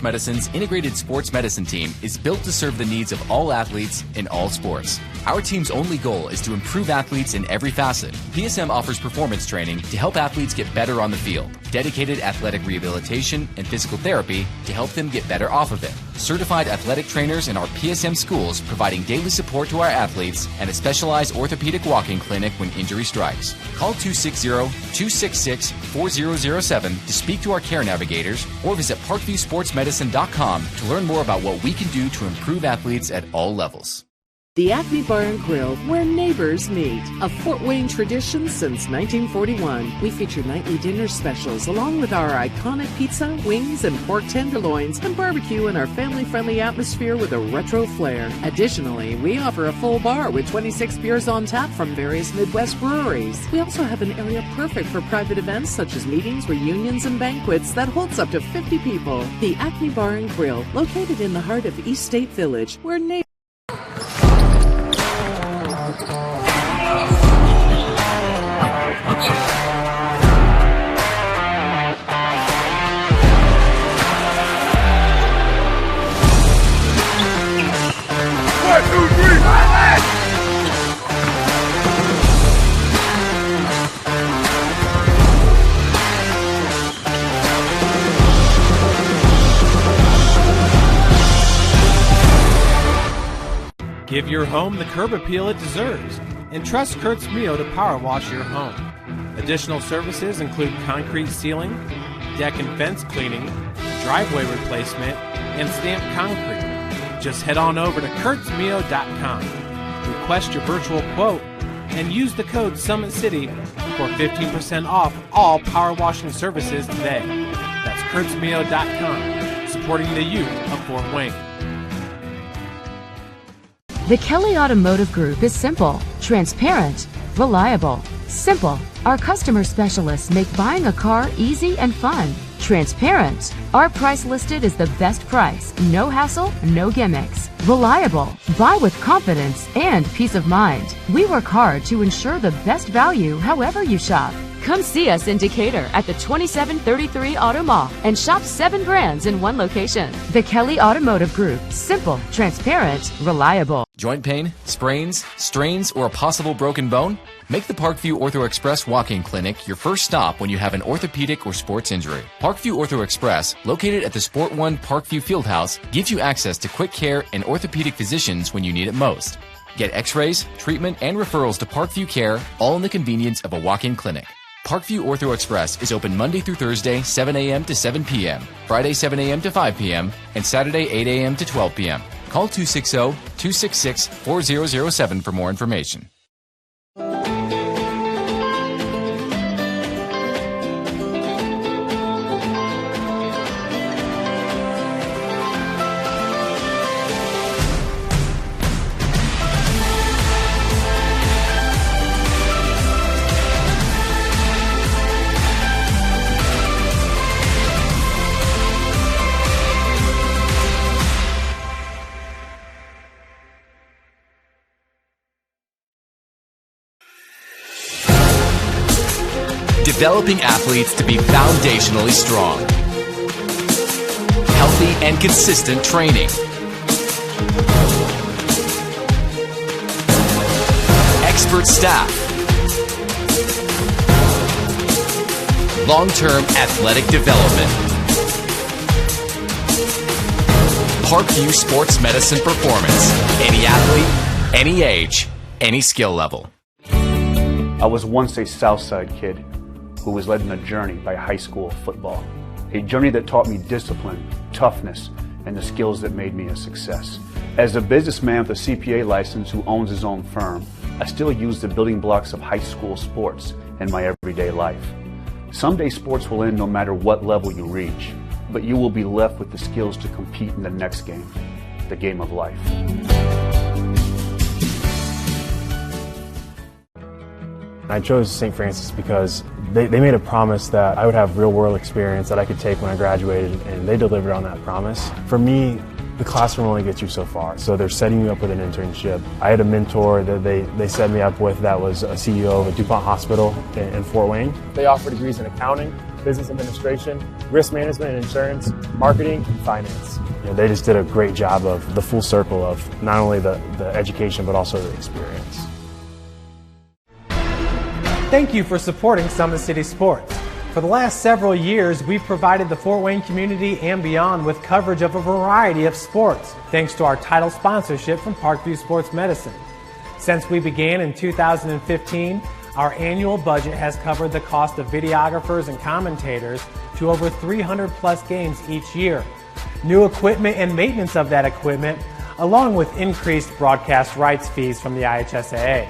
Medicine's integrated sports medicine team is built to serve the needs of all athletes in all sports. Our team's only goal is to improve athletes in every facet. PSM offers performance training to help athletes get better on the field, dedicated athletic rehabilitation and physical therapy to help them get better off of it, certified athletic trainers in our PSM schools providing daily support to our athletes, and a specialized orthopedic walk-in clinic when injury strikes. Call 260-266-4007 to speak to our care navigators or visit ParkviewSportsMedicine.com to learn more about what we can do to improve athletes at all levels. The Acme Bar and Grill, where neighbors meet. A Fort Wayne tradition since 1941. We feature nightly dinner specials along with our iconic pizza, wings, and pork tenderloins, and barbecue in our family-friendly atmosphere with a retro flair. Additionally, we offer a full bar with 26 beers on tap from various Midwest breweries. We also have an area perfect for private events such as meetings, reunions, and banquets that holds up to 50 people. The Acme Bar and Grill, located in the heart of East State Village, where neighbors... Give your home the curb appeal it deserves and trust Kurt's Mio to power wash your home. Additional services include concrete sealing, deck and fence cleaning, driveway replacement, and stamped concrete. Just head on over to kurtzmio.com. Request your virtual quote and use the code SummitCity for 15% off all power washing services today. That's kurtzmio.com, supporting the youth of Fort Wayne. The Kelly Automotive Group is simple, transparent, reliable. Simple. Our customer specialists make buying a car easy and fun. Transparent. Our price listed is the best price. No hassle, no gimmicks. Reliable. Buy with confidence and peace of mind. We work hard to ensure the best value however you shop. Come see us in Decatur at the 2733 Auto Mall and shop 7 brands in one location. The Kelly Automotive Group. Simple, transparent, reliable. Joint pain, sprains, strains, or a possible broken bone? Make the Parkview Ortho Express walk-in clinic your first stop when you have an orthopedic or sports injury. Parkview Ortho Express, located at the Sport One Parkview Fieldhouse, gives you access to quick care and orthopedic physicians when you need it most. Get x-rays, treatment, and referrals to Parkview Care, all in the convenience of a walk-in clinic. Parkview Ortho Express is open Monday through Thursday, 7 a.m. to 7 p.m., Friday, 7 a.m. to 5 p.m., and Saturday, 8 a.m. to 12 p.m. Call 260-266-4007 for more information. Developing athletes to be foundationally strong. Healthy and consistent training. Expert staff. Long-term athletic development. Parkview Sports Medicine Performance. Any athlete, any age, any skill level. I was once a Southside kid who was led on a journey by high school football. A journey that taught me discipline, toughness, and the skills that made me a success. As a businessman with a CPA license who owns his own firm, I still use the building blocks of high school sports in my everyday life. Someday sports will end no matter what level you reach, but you will be left with the skills to compete in the next game, the game of life. I chose St. Francis because they made a promise that I would have real-world experience that I could take when I graduated, and they delivered on that promise. For me, the classroom only gets you so far, so they're setting you up with an internship. I had a mentor that they set me up with that was a CEO of a DuPont hospital in Fort Wayne. They offer degrees in accounting, business administration, risk management and insurance, marketing, and finance. They just did a great job of the full circle of not only the education but also the experience. Thank you for supporting Summit City Sports. For the last several years, we've provided the Fort Wayne community and beyond with coverage of a variety of sports, thanks to our title sponsorship from Parkview Sports Medicine. Since we began in 2015, our annual budget has covered the cost of videographers and commentators to over 300 plus games each year. New equipment and maintenance of that equipment, along with increased broadcast rights fees from the IHSAA.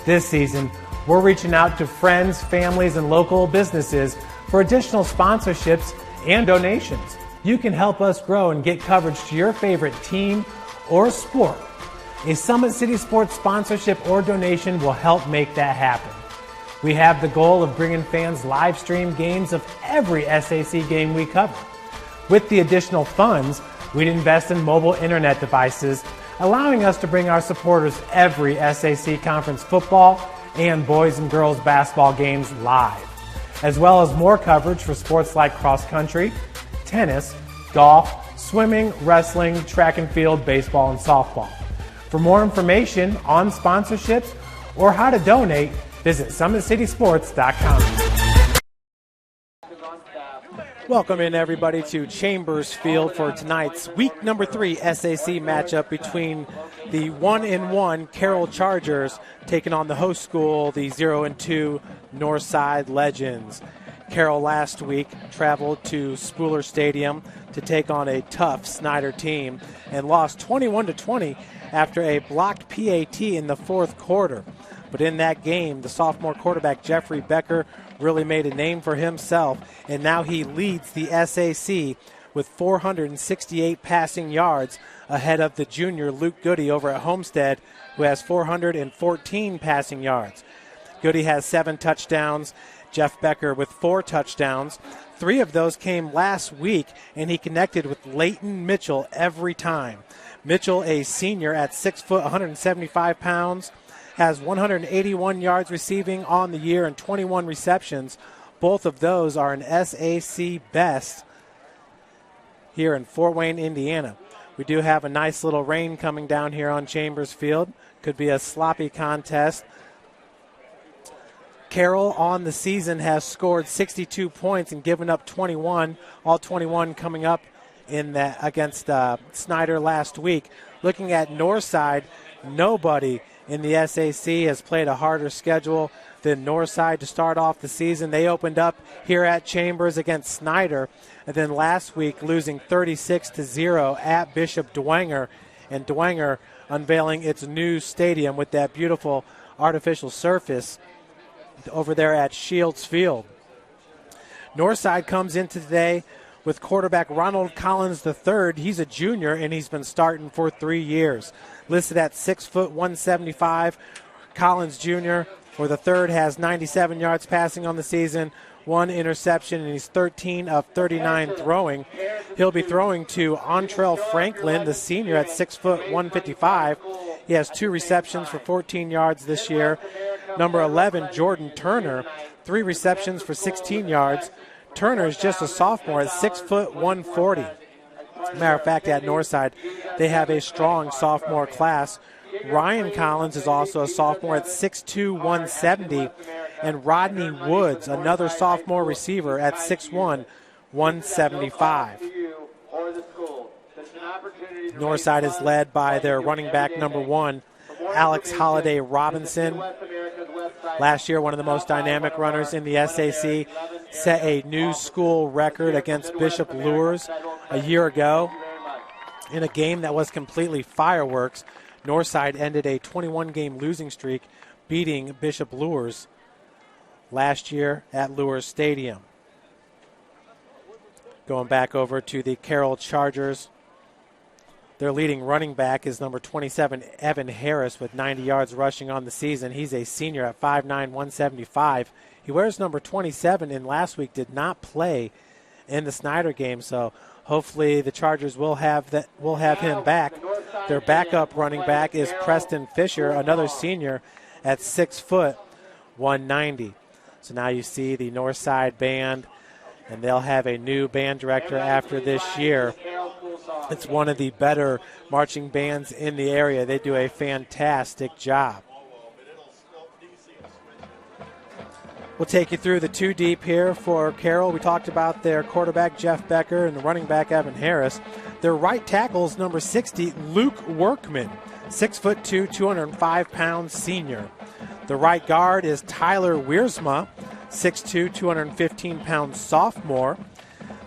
This season, we're reaching out to friends, families, and local businesses for additional sponsorships and donations. You can help us grow and get coverage to your favorite team or sport. A Summit City Sports sponsorship or donation will help make that happen. We have the goal of bringing fans live stream games of every SAC game we cover. With the additional funds, we'd invest in mobile internet devices, allowing us to bring our supporters every SAC conference football and boys and girls basketball games live, as well as more coverage for sports like cross country, tennis, golf, swimming, wrestling, track and field, baseball, and softball. For more information on sponsorships or how to donate, visit SummitCitySports.com. Welcome in, everybody, to Chambers Field for tonight's week number 3 SAC matchup between the 1-1 Carroll Chargers taking on the host school, the 0-2 Northside Legends. Carroll last week traveled to Spooler Stadium to take on a tough Snyder team and lost 21-20 after a blocked PAT in the fourth quarter. But in that game, the sophomore quarterback Jeffrey Becker really made a name for himself, and now he leads the SAC with 468 passing yards ahead of the junior Luke Goody over at Homestead, who has 414 passing yards. Goody has 7 touchdowns, Jeff Becker with 4 touchdowns. 3 of those came last week, and he connected with Leighton Mitchell every time. Mitchell, a senior at 6 foot, 175 pounds, has 181 yards receiving on the year and 21 receptions. Both of those are an SAC best here in Fort Wayne, Indiana. We do have a nice little rain coming down here on Chambers Field. Could be a sloppy contest. Carroll on the season has scored 62 points and given up 21, all 21 coming up in that against Snyder last week. Looking at Northside, nobody in the SAC has played a harder schedule than Northside to start off the season. They opened up here at Chambers against Snyder, and then last week losing 36-0 at Bishop Dwenger, and Dwenger unveiling its new stadium with that beautiful artificial surface over there at Shields Field. Northside comes into today with quarterback Ronald Collins III. He's a junior, and he's been starting for 3 years. Listed at 6 foot 175, Collins Jr. for the third has 97 yards passing on the season, 1 interception, and he's 13 of 39 throwing. He'll be throwing to Antrell Franklin, the senior, at 6 foot 155. He has 2 receptions for 14 yards this year. Number 11, Jordan Turner, 3 receptions for 16 yards. Turner is just a sophomore at 6 foot 140. Matter of fact, at Northside, they have a strong sophomore class. Ryan Collins is also a sophomore at 6'2", 170. And Rodney Woods, another sophomore receiver at 6'1", 175. Northside is led by their running back, number 1, Alex Holiday Robinson. Last year, one of the most dynamic runners in the SAC, set a new school record against Bishop Lures a year ago. In a game that was completely fireworks, Northside ended a 21-game losing streak, beating Bishop Lures last year at Lures Stadium. Going back over to the Carroll Chargers, their leading running back is number 27, Evan Harris, with 90 yards rushing on the season. He's a senior at 5'9", 175. He wears number 27 and last week did not play in the Snyder game, so hopefully the Chargers will have him back. Their backup running back is Preston Fisher, another senior at 6 foot 190. So now you see the Northside band and they'll have a new band director after this year. It's one of the better marching bands in the area. They do a fantastic job. We'll take you through the two deep here for Carroll. We talked about their quarterback, Jeff Becker, and the running back, Evan Harris. Their right tackle is number 60, Luke Workman, 6'2", 205-pound senior. The right guard is Tyler Wiersma, 6'2", 215-pound sophomore.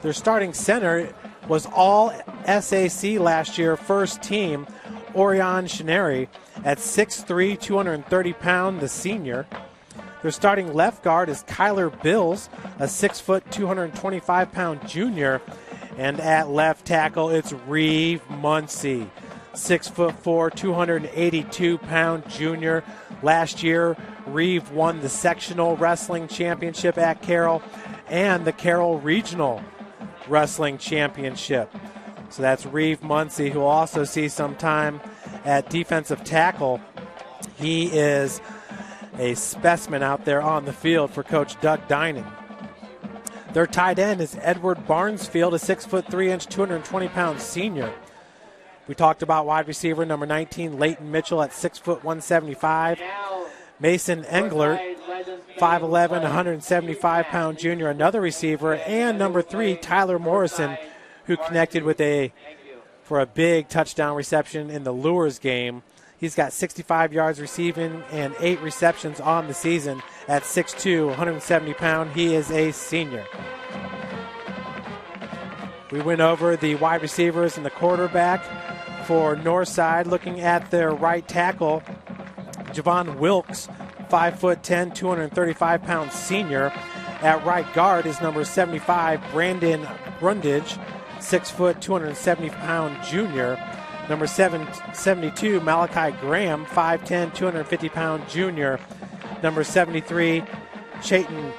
Their starting center was all SAC last year, first team, Orion Shineri, at 6'3", 230-pound, the senior. Their starting left guard is Kyler Bills, a 6', 225-pound junior. And at left tackle, it's Reeve Muncie, 6'4", 282-pound junior. Last year, Reeve won the sectional wrestling championship at Carroll and the Carroll Regional Wrestling Championship. So that's Reeve Muncie, who will also see some time at defensive tackle. He is a specimen out there on the field for Coach Doug Dinan. Their tight end is Edward Barnesfield, a 6'3", 220-pound senior. We talked about wide receiver number 19, Leighton Mitchell, at 6', 175. Mason Englert, 5'11", 175-pound junior, another receiver. And number 3, Tyler Morrison, who connected for a big touchdown reception in the Lures game. He's got 65 yards receiving and 8 receptions on the season at 6'2", 170-pound. He is a senior. We went over the wide receivers and the quarterback for Northside. Looking at their right tackle, Javon Wilkes, 5'10", 235-pound senior. At right guard is number 75, Brandon Brundage, 6', 270-pound junior. Number 72, Malachi Graham, 5'10", 250-pound junior. Number 73, Chayton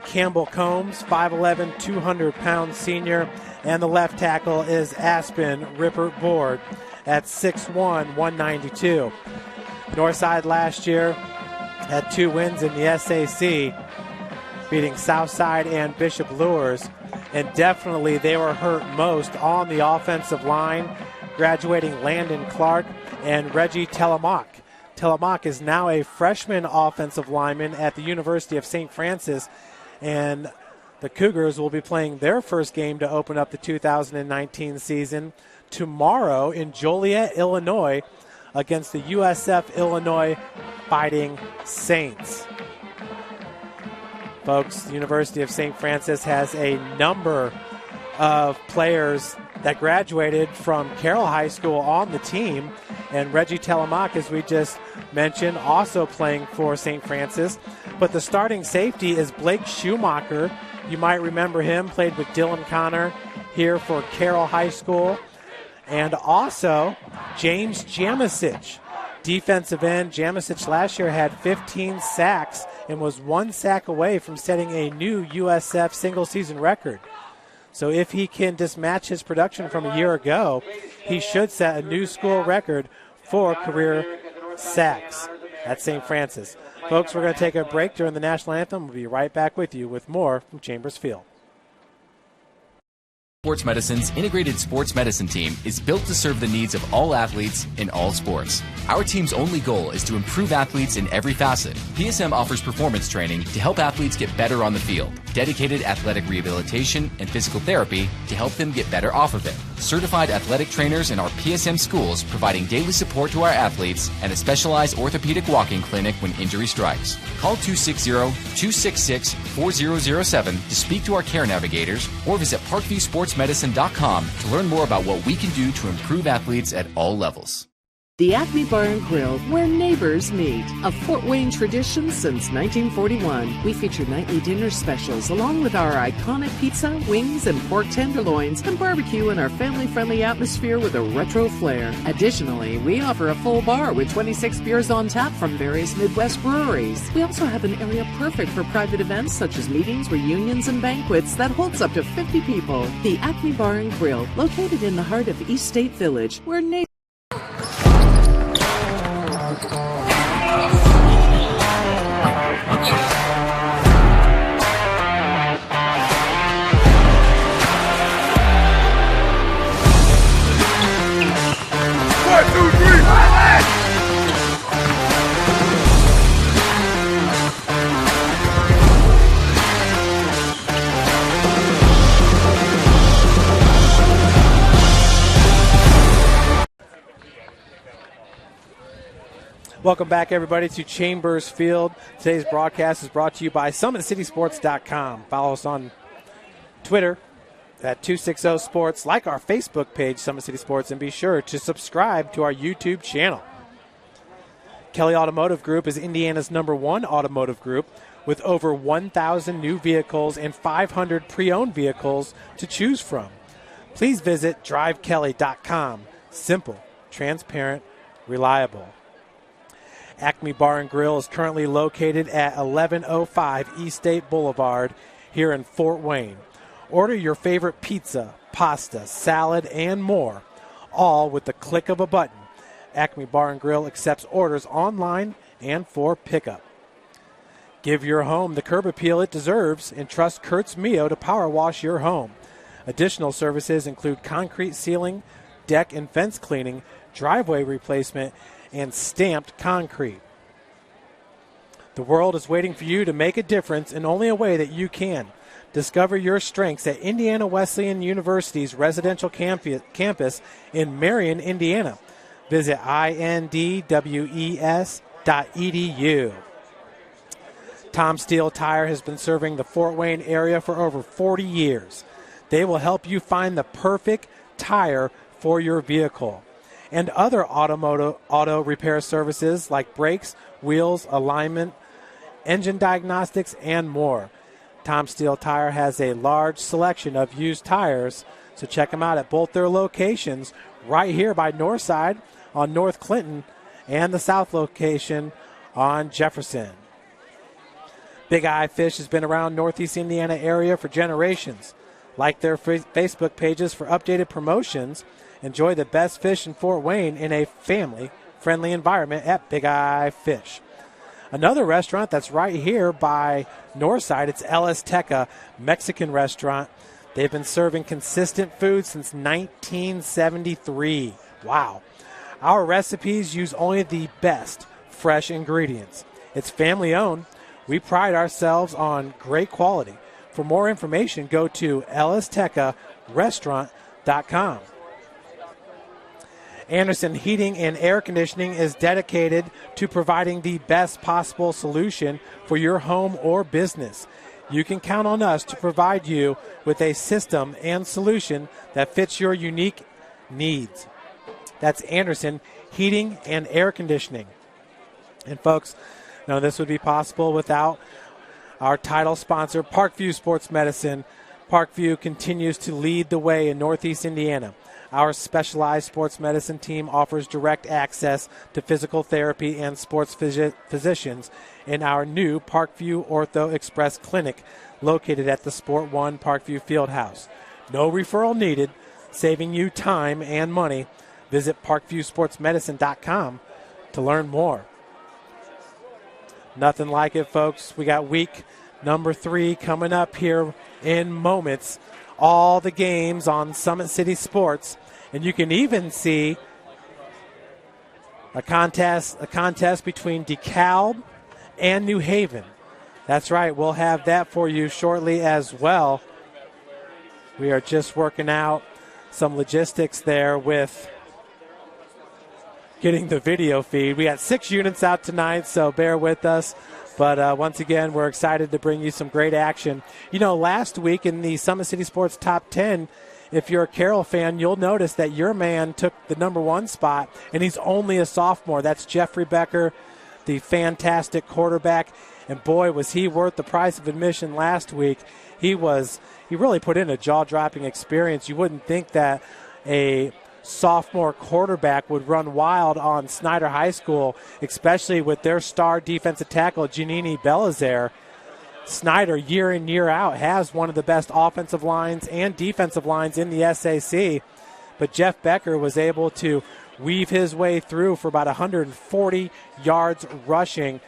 Campbell Combs, 5'11", 200-pound senior. And the left tackle is Aspen Rippert Board at 6'1", 192. Northside last year had 2 wins in the SAC, beating Southside and Bishop Lures. And definitely they were hurt most on the offensive line, graduating Landon Clark and Reggie Telemock. Telemock is now a freshman offensive lineman at the University of St. Francis, and the Cougars will be playing their first game to open up the 2019 season tomorrow in Joliet, Illinois, against the USF Illinois Fighting Saints. Folks, the University of St. Francis has a number of players that graduated from Carroll High School on the team, and Reggie Telemock, as we just mentioned, also playing for St. Francis. But the starting safety is Blake Schumacher. You might remember him, played with Dylan Connor here for Carroll High School. And also James Jamasic, defensive end. Jamasic last year had 15 sacks and was 1 sack away from setting a new USF single-season record. So if he can just match his production from a year ago, he should set a new school record for career sacks at St. Francis. Folks, we're going to take a break during the national anthem. We'll be right back with you with more from Chambers Field. Sports Medicine's integrated sports medicine team is built to serve the needs of all athletes in all sports. Our team's only goal is to improve athletes in every facet. PSM offers performance training to help athletes get better on the field, dedicated athletic rehabilitation and physical therapy to help them get better off of it, certified athletic trainers in our PSM schools providing daily support to our athletes, and a specialized orthopedic walking clinic when injury strikes. Call 260-266-4007 to speak to our care navigators or visit ParkviewSportsMedicine.com to learn more about what we can do to improve athletes at all levels. The Acme Bar and Grill, where neighbors meet. A Fort Wayne tradition since 1941. We feature nightly dinner specials along with our iconic pizza, wings, and pork tenderloins, and barbecue in our family-friendly atmosphere with a retro flair. Additionally, we offer a full bar with 26 beers on tap from various Midwest breweries. We also have an area perfect for private events such as meetings, reunions, and banquets that holds up to 50 people. The Acme Bar and Grill, located in the heart of East State Village, where neighbors... Welcome back, everybody, to Chambers Field. Today's broadcast is brought to you by SummitCitySports.com. Follow us on Twitter at 260 Sports. Like our Facebook page, Summit City Sports, and be sure to subscribe to our YouTube channel. Kelly Automotive Group is Indiana's #1 automotive group with over 1,000 new vehicles and 500 pre-owned vehicles to choose from. Please visit drivekelly.com. Simple, transparent, reliable. Acme Bar and Grill is currently located at 1105 East State Boulevard here in Fort Wayne. Order your favorite pizza, pasta, salad, and more, all with the click of a button. Acme Bar and Grill accepts orders online and for pickup. Give your home the curb appeal it deserves and trust Kurt's Mio to power wash your home. Additional services include concrete sealing, deck and fence cleaning, driveway replacement, and stamped concrete. The world is waiting for you to make a difference in only a way that you can. Discover your strengths at Indiana Wesleyan University's residential campus in Marion, Indiana. Visit indwes.edu. Tom Steele Tire has been serving the Fort Wayne area for over 40 years. They will help you find the perfect tire for your vehicle. And other auto repair services like brakes, wheels, alignment, engine diagnostics, and more. Tom Steele Tire has a large selection of used tires, so check them out at both their locations right here by Northside on North Clinton and the south location on Jefferson. Big Eye Fish has been around Northeast Indiana area for generations. Like their Facebook pages for updated promotions. Enjoy the best fish in Fort Wayne in a family-friendly environment at Big Eye Fish. Another restaurant that's right here by Northside, it's El Azteca Mexican restaurant. They've been serving consistent food since 1973. Wow. Our recipes use only the best fresh ingredients. It's family-owned. We pride ourselves on great quality. For more information, go to elaztecarestaurant.com. Anderson Heating and Air Conditioning is dedicated to providing the best possible solution for your home or business. You can count on us to provide you with a system and solution that fits your unique needs. That's Anderson Heating and Air Conditioning. And folks, none of this would be possible without our title sponsor, Parkview Sports Medicine. Parkview continues to lead the way in Northeast Indiana. Our specialized sports medicine team offers direct access to physical therapy and sports physicians in our new Parkview Ortho Express Clinic located at the Sport One Parkview Fieldhouse. No referral needed, saving you time and money. Visit parkviewsportsmedicine.com to learn more. Nothing like it, folks. We got week number 3 coming up here in moments. All the games on Summit City Sports. And you can even see a contest between DeKalb and New Haven. That's right, we'll have that for you shortly as well. We are just working out some logistics there with getting the video feed. We got 6 units out tonight, so bear with us. But once again, we're excited to bring you some great action. You know, last week in the Summit City Sports Top 10, if you're a Carroll fan, you'll notice that your man took the #1 spot, and he's only a sophomore. That's Jeffrey Becker, the fantastic quarterback. And boy, was he worth the price of admission last week. He really put in a jaw-dropping experience. You wouldn't think that a sophomore quarterback would run wild on Snyder High School, especially with their star defensive tackle, Giannini Belizaire. Snyder, year in, year out, has one of the best offensive lines and defensive lines in the SAC. But Jeff Becker was able to weave his way through for about 140 yards rushing.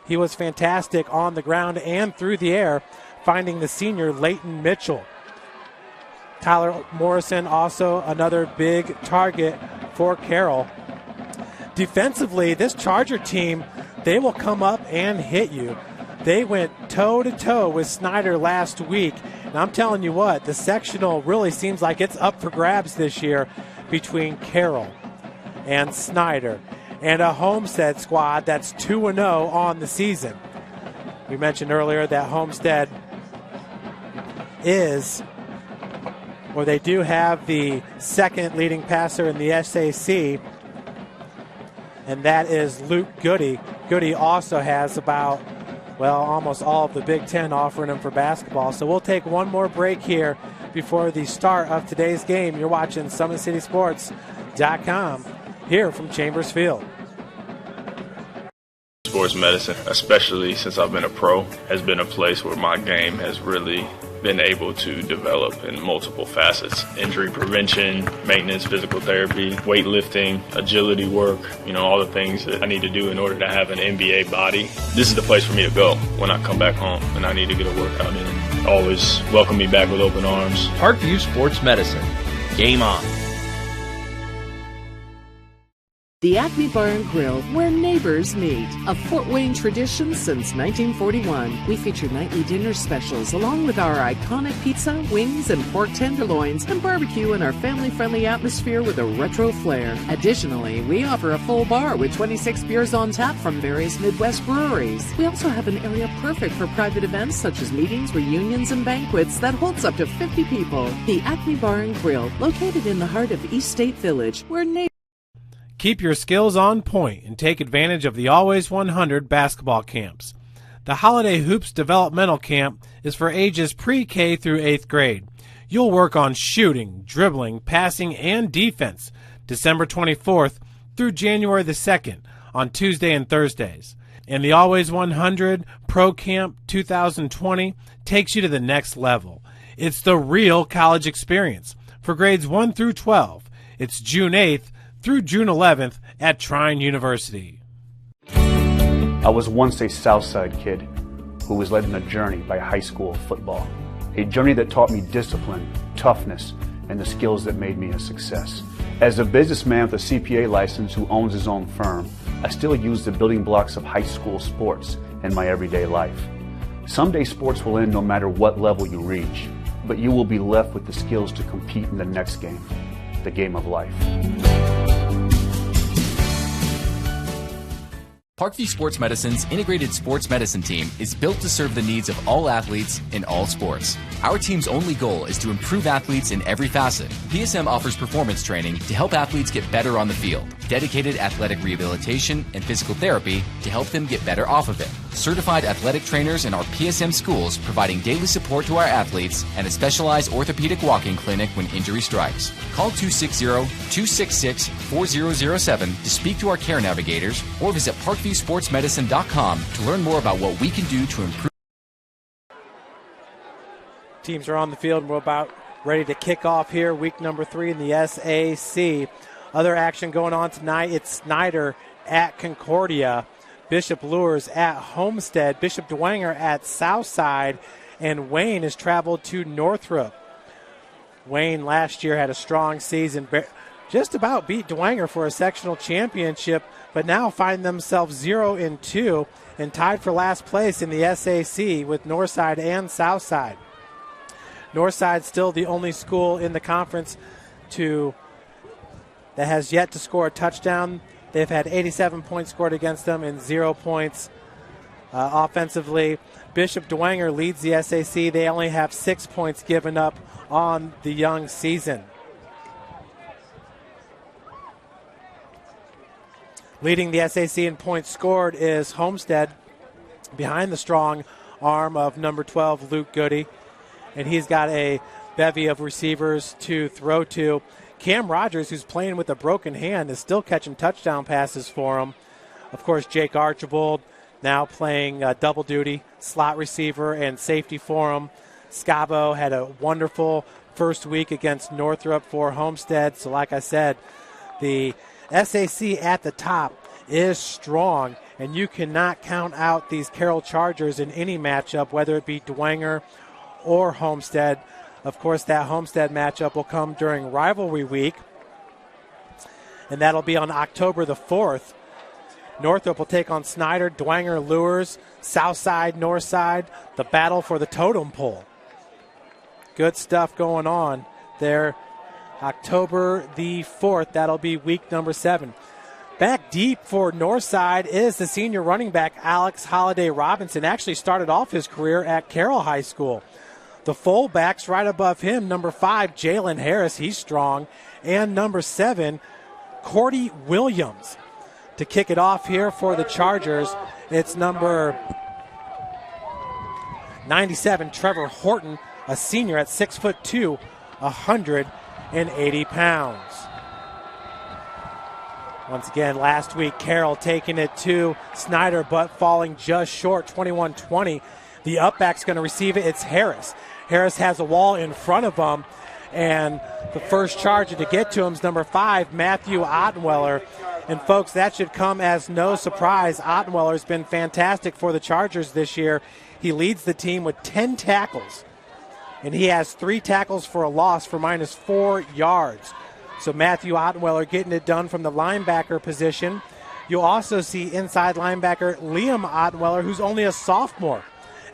He was fantastic on the ground and through the air, finding the senior Leighton Mitchell. Tyler Morrison, also another big target for Carroll. defensively, this Charger team, they will come up and hit you. They went toe-to-toe with Snyder last week. And I'm telling you what, the sectional really seems like it's up for grabs this year between Carroll and Snyder and a Homestead squad that's 2-0 on the season. We mentioned earlier that Homestead they do have the second leading passer in the SAC, and that is Luke Goody. Goody also has almost all of the Big Ten offering him for basketball. So we'll take one more break here before the start of today's game. You're watching SummitCitySports.com here from Chambers Field. Sports medicine, especially since I've been a pro, has been a place where my game has really been able to develop in multiple facets. Injury prevention, maintenance, physical therapy, weightlifting, agility work, all the things that I need to do in order to have an NBA body. This is the place for me to go when I come back home and I need to get a workout in. Always welcome me back with open arms. Parkview Sports Medicine. Game on. The Acme Bar and Grill, where neighbors meet. A Fort Wayne tradition since 1941. We feature nightly dinner specials along with our iconic pizza, wings, and pork tenderloins, and barbecue in our family-friendly atmosphere with a retro flair. Additionally, we offer a full bar with 26 beers on tap from various Midwest breweries. We also have an area perfect for private events such as meetings, reunions, and banquets that holds up to 50 people. The Acme Bar and Grill, located in the heart of East State Village, where neighbors... Keep your skills on point and take advantage of the Always 100 basketball camps. The Holiday Hoops Developmental Camp is for ages pre-K through 8th grade. You'll work on shooting, dribbling, passing, and defense December 24th through January the 2nd on Tuesday and Thursdays. And the Always 100 Pro Camp 2020 takes you to the next level. It's the real college experience for grades 1 through 12. It's June 8th through June 11th at Trine University. I was once a Southside kid who was led on a journey by high school football. A journey that taught me discipline, toughness, and the skills that made me a success. As a businessman with a CPA license who owns his own firm, I still use the building blocks of high school sports in my everyday life. Someday sports will end no matter what level you reach, but you will be left with the skills to compete in the next game, the game of life. Parkview Sports Medicine's integrated sports medicine team is built to serve the needs of all athletes in all sports. Our team's only goal is to improve athletes in every facet. PSM offers performance training to help athletes get better on the field, dedicated athletic rehabilitation and physical therapy to help them get better off of it, certified athletic trainers in our PSM schools providing daily support to our athletes, and a specialized orthopedic walking clinic when injury strikes. Call 260-266-4007 to speak to our care navigators or visit parkviewsportsmedicine.com to learn more about what we can do to improve. Teams are on the field and we're about ready to kick off here, week number 3 in the SAC. Other action going on tonight, it's Snyder at Concordia, Bishop Lures at Homestead, Bishop Dwenger at Southside, and Wayne has traveled to Northrop. Wayne last year had a strong season, just about beat Dwenger for a sectional championship, but now find themselves 0-2 and tied for last place in the SAC with Northside and Southside. Northside still the only school in the conference that has yet to score a touchdown. They've had 87 points scored against them and 0 points offensively. Bishop Dwenger leads the SAC. They only have 6 points given up on the young season. Leading the SAC in points scored is Homestead, behind the strong arm of number 12, Luke Goody. And he's got a bevy of receivers to throw to. Cam Rogers, who's playing with a broken hand, is still catching touchdown passes for him. Of course, Jake Archibald now playing double duty, slot receiver and safety for him. Scabo had a wonderful first week against Northrop for Homestead. So like I said, the SAC at the top is strong, and you cannot count out these Carroll Chargers in any matchup, whether it be Dwenger or Homestead. Of course, that Homestead matchup will come during rivalry week. and that'll be on October the 4th. Northrop will take on Snyder, Dwanger, Lures, Southside, Northside, the battle for the totem pole. Good stuff going on there. October the 4th, that'll be week number 7. Back deep for Northside is the senior running back Alex Holiday Robinson. Actually started off his career at Carroll High School. The fullbacks right above him, number 5, Jalen Harris, he's strong, and number 7, Cordy Williams. To kick it off here for the Chargers, it's number 97, Trevor Horton, a senior at 6'2", 180 pounds. Once again, last week, Carroll taking it to Snyder, but falling just short, 21-20. The upback's going to receive it. It's Harris. Harris has a wall in front of him, and the first charger to get to him is number 5, Matthew Ottenweller. And, folks, that should come as no surprise. Ottenweller's been fantastic for the Chargers this year. He leads the team with 10 tackles, and he has 3 tackles for a loss for -4 yards. So Matthew Ottenweller getting it done from the linebacker position. You'll also see inside linebacker Liam Ottenweller, who's only a sophomore,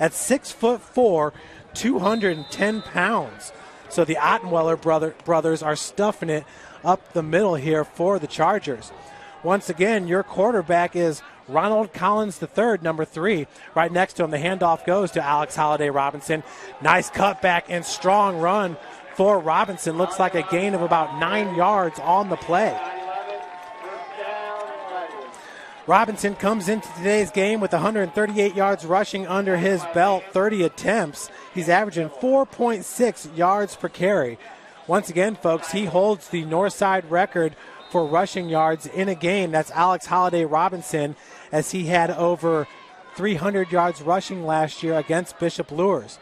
at 6'4", 210 pounds. So the Ottenweller brothers are stuffing it up the middle here for the Chargers. Once again, your quarterback is Ronald Collins III, number 3. Right next to him, the handoff goes to Alex Holiday Robinson. Nice cutback and strong run for Robinson. Looks like a gain of about 9 yards on the play. Robinson comes into today's game with 138 yards rushing under his belt, 30 attempts. He's averaging 4.6 yards per carry. Once again, folks, he holds the Northside record for rushing yards in a game. That's Alex Holiday Robinson, as he had over 300 yards rushing last year against Bishop Lures.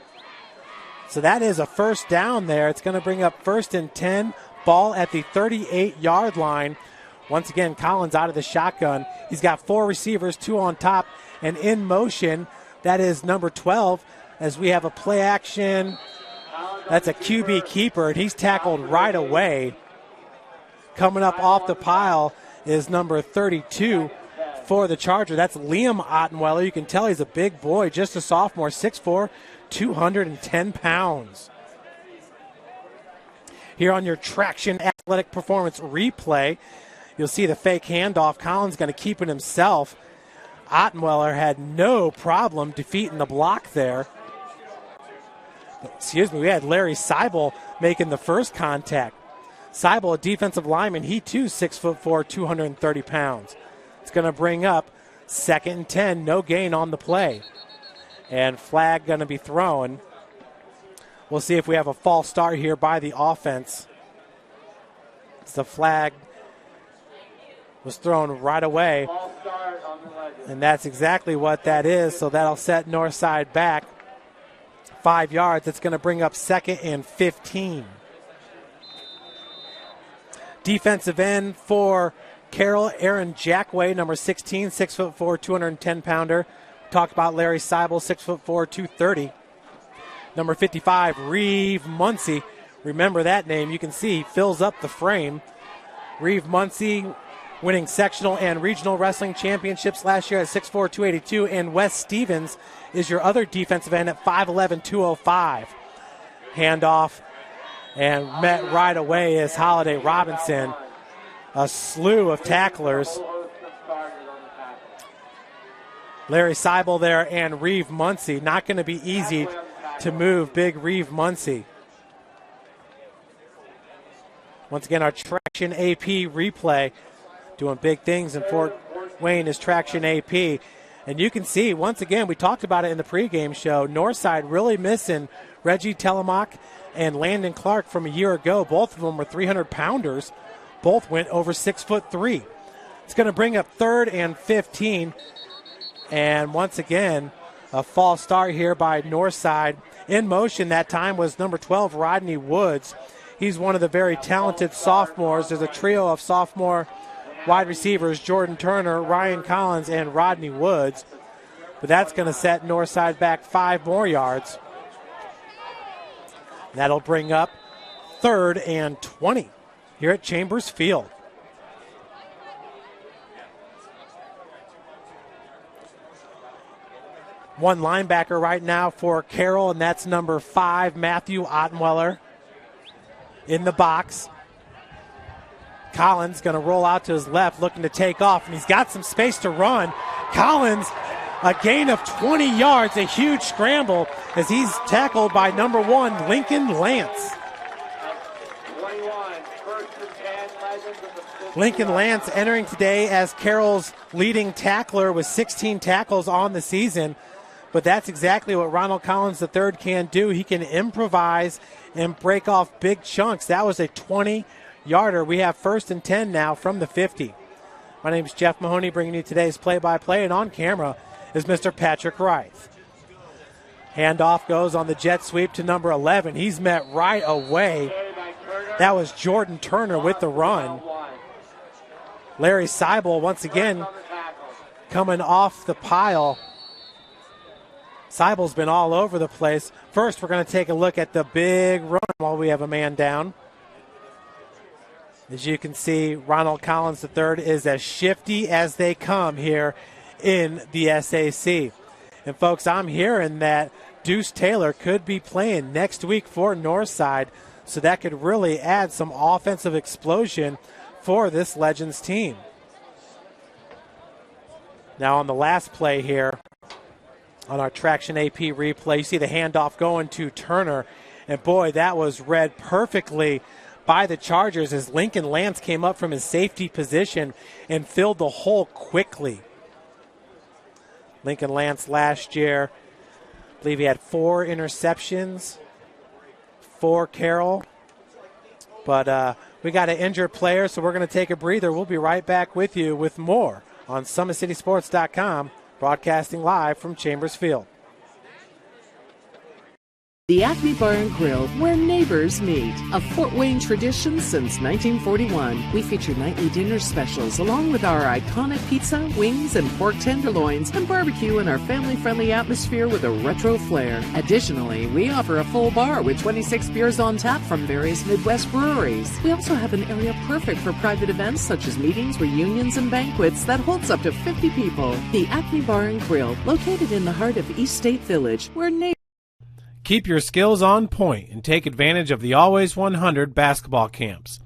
So that is a first down there. It's going to bring up 1st and 10, ball at the 38-yard line. Once again, Collins out of the shotgun. He's got 4 receivers, 2 on top, and in motion, that is number 12, as we have a play action. That's a QB keeper, and he's tackled right away. Coming up off the pile is number 32 for the Charger. That's Liam Ottenweller. You can tell he's a big boy, just a sophomore, 6'4", 210 pounds. Here on your Traction Athletic Performance replay, you'll see the fake handoff. Collins going to keep it himself. Ottenweller had no problem defeating the block there. Excuse me, we had Larry Seibel making the first contact. Seibel, a defensive lineman, he too 6'4", 230 pounds. It's going to bring up 2nd and 10, no gain on the play. And flag going to be thrown. We'll see if we have a false start here by the offense. The flag was thrown right away. And that's exactly what that is. So that'll set Northside back 5 yards. It's going to bring up 2nd and 15. Defensive end for Carroll, Aaron Jackway, number 16, 6'4", 210-pounder. Talked about Larry Seibel, 6'4", 230. Number 55, Reeve Muncie. Remember that name. You can see fills up the frame. Reeve Muncie winning sectional and regional wrestling championships last year at 6'4", 282. And Wes Stevens is your other defensive end at 5'11", 205. Handoff. And met right away is Holiday Robinson. A slew of tacklers. Larry Seibel there and Reeve Muncie. Not going to be easy to move big Reeve Muncie. Once again, our Traction AP replay. Doing big things in Fort Wayne is Traction AP. And you can see, once again, we talked about it in the pregame show, Northside really missing Reggie Telemock and Landon Clark from a year ago. Both of them were 300-pounders. Both went over 6'3". It's going to bring up 3rd and 15. And once again, a false start here by Northside. In motion that time was number 12, Rodney Woods. He's one of the very talented sophomores. There's a trio of sophomore wide receivers, Jordan Turner, Ryan Collins, and Rodney Woods. But that's going to set Northside back 5 more yards. That'll bring up 3rd and 20 here at Chambers Field. one linebacker right now for Carroll, and that's number 5, Matthew Ottenweller, in the box. Collins going to roll out to his left, looking to take off, and he's got some space to run. Collins, a gain of 20 yards, a huge scramble as he's tackled by number 1, Lincoln Lance. Lincoln Lance entering today as Carroll's leading tackler with 16 tackles on the season. But that's exactly what Ronald Collins III can do. He can improvise and break off big chunks. That was a 20-yarder. We have 1st and 10 now from the 50. My name is Jeff Mahoney, bringing you today's play-by-play, and on camera is Mr. Patrick Reith. Handoff goes on the jet sweep to number 11. He's met right away. That was Jordan Turner with the run. Larry Seibel once again coming off the pile. Seibel's been all over the place. First, we're going to take a look at the big run while we have a man down. As you can see, Ronald Collins III is as shifty as they come here in the SAC. And folks, I'm hearing that Deuce Taylor could be playing next week for Northside, so that could really add some offensive explosion for this Legends team. Now on the last play here, on our Traction AP replay, you see the handoff going to Turner. And boy, that was read perfectly by the Chargers as Lincoln Lance came up from his safety position and filled the hole quickly. Lincoln Lance last year, I believe he had 4 interceptions for Carroll. But we got an injured player, so we're going to take a breather. We'll be right back with you with more on SummitCitySports.com, broadcasting live from Chambers Field. The Acme Bar and Grill, where neighbors meet. A Fort Wayne tradition since 1941. We feature nightly dinner specials along with our iconic pizza, wings, and pork tenderloins, and barbecue in our family-friendly atmosphere with a retro flair. Additionally, we offer a full bar with 26 beers on tap from various Midwest breweries. We also have an area perfect for private events such as meetings, reunions, and banquets that holds up to 50 people. The Acme Bar and Grill, located in the heart of East State Village, where neighbors... Keep your skills on point and take advantage of the Always 100 basketball camps.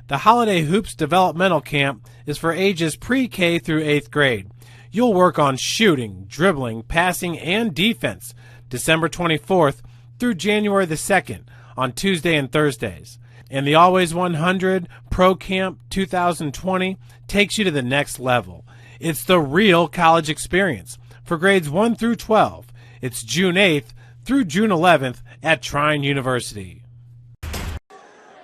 The Holiday Hoops Developmental Camp is for ages pre-K through 8th grade. You'll work on shooting, dribbling, passing, and defense December 24th through January the 2nd on Tuesday and Thursdays. And the Always 100 Pro Camp 2020 takes you to the next level. It's the real college experience for grades 1 through 12. It's June 8th through June 11th at Trine University.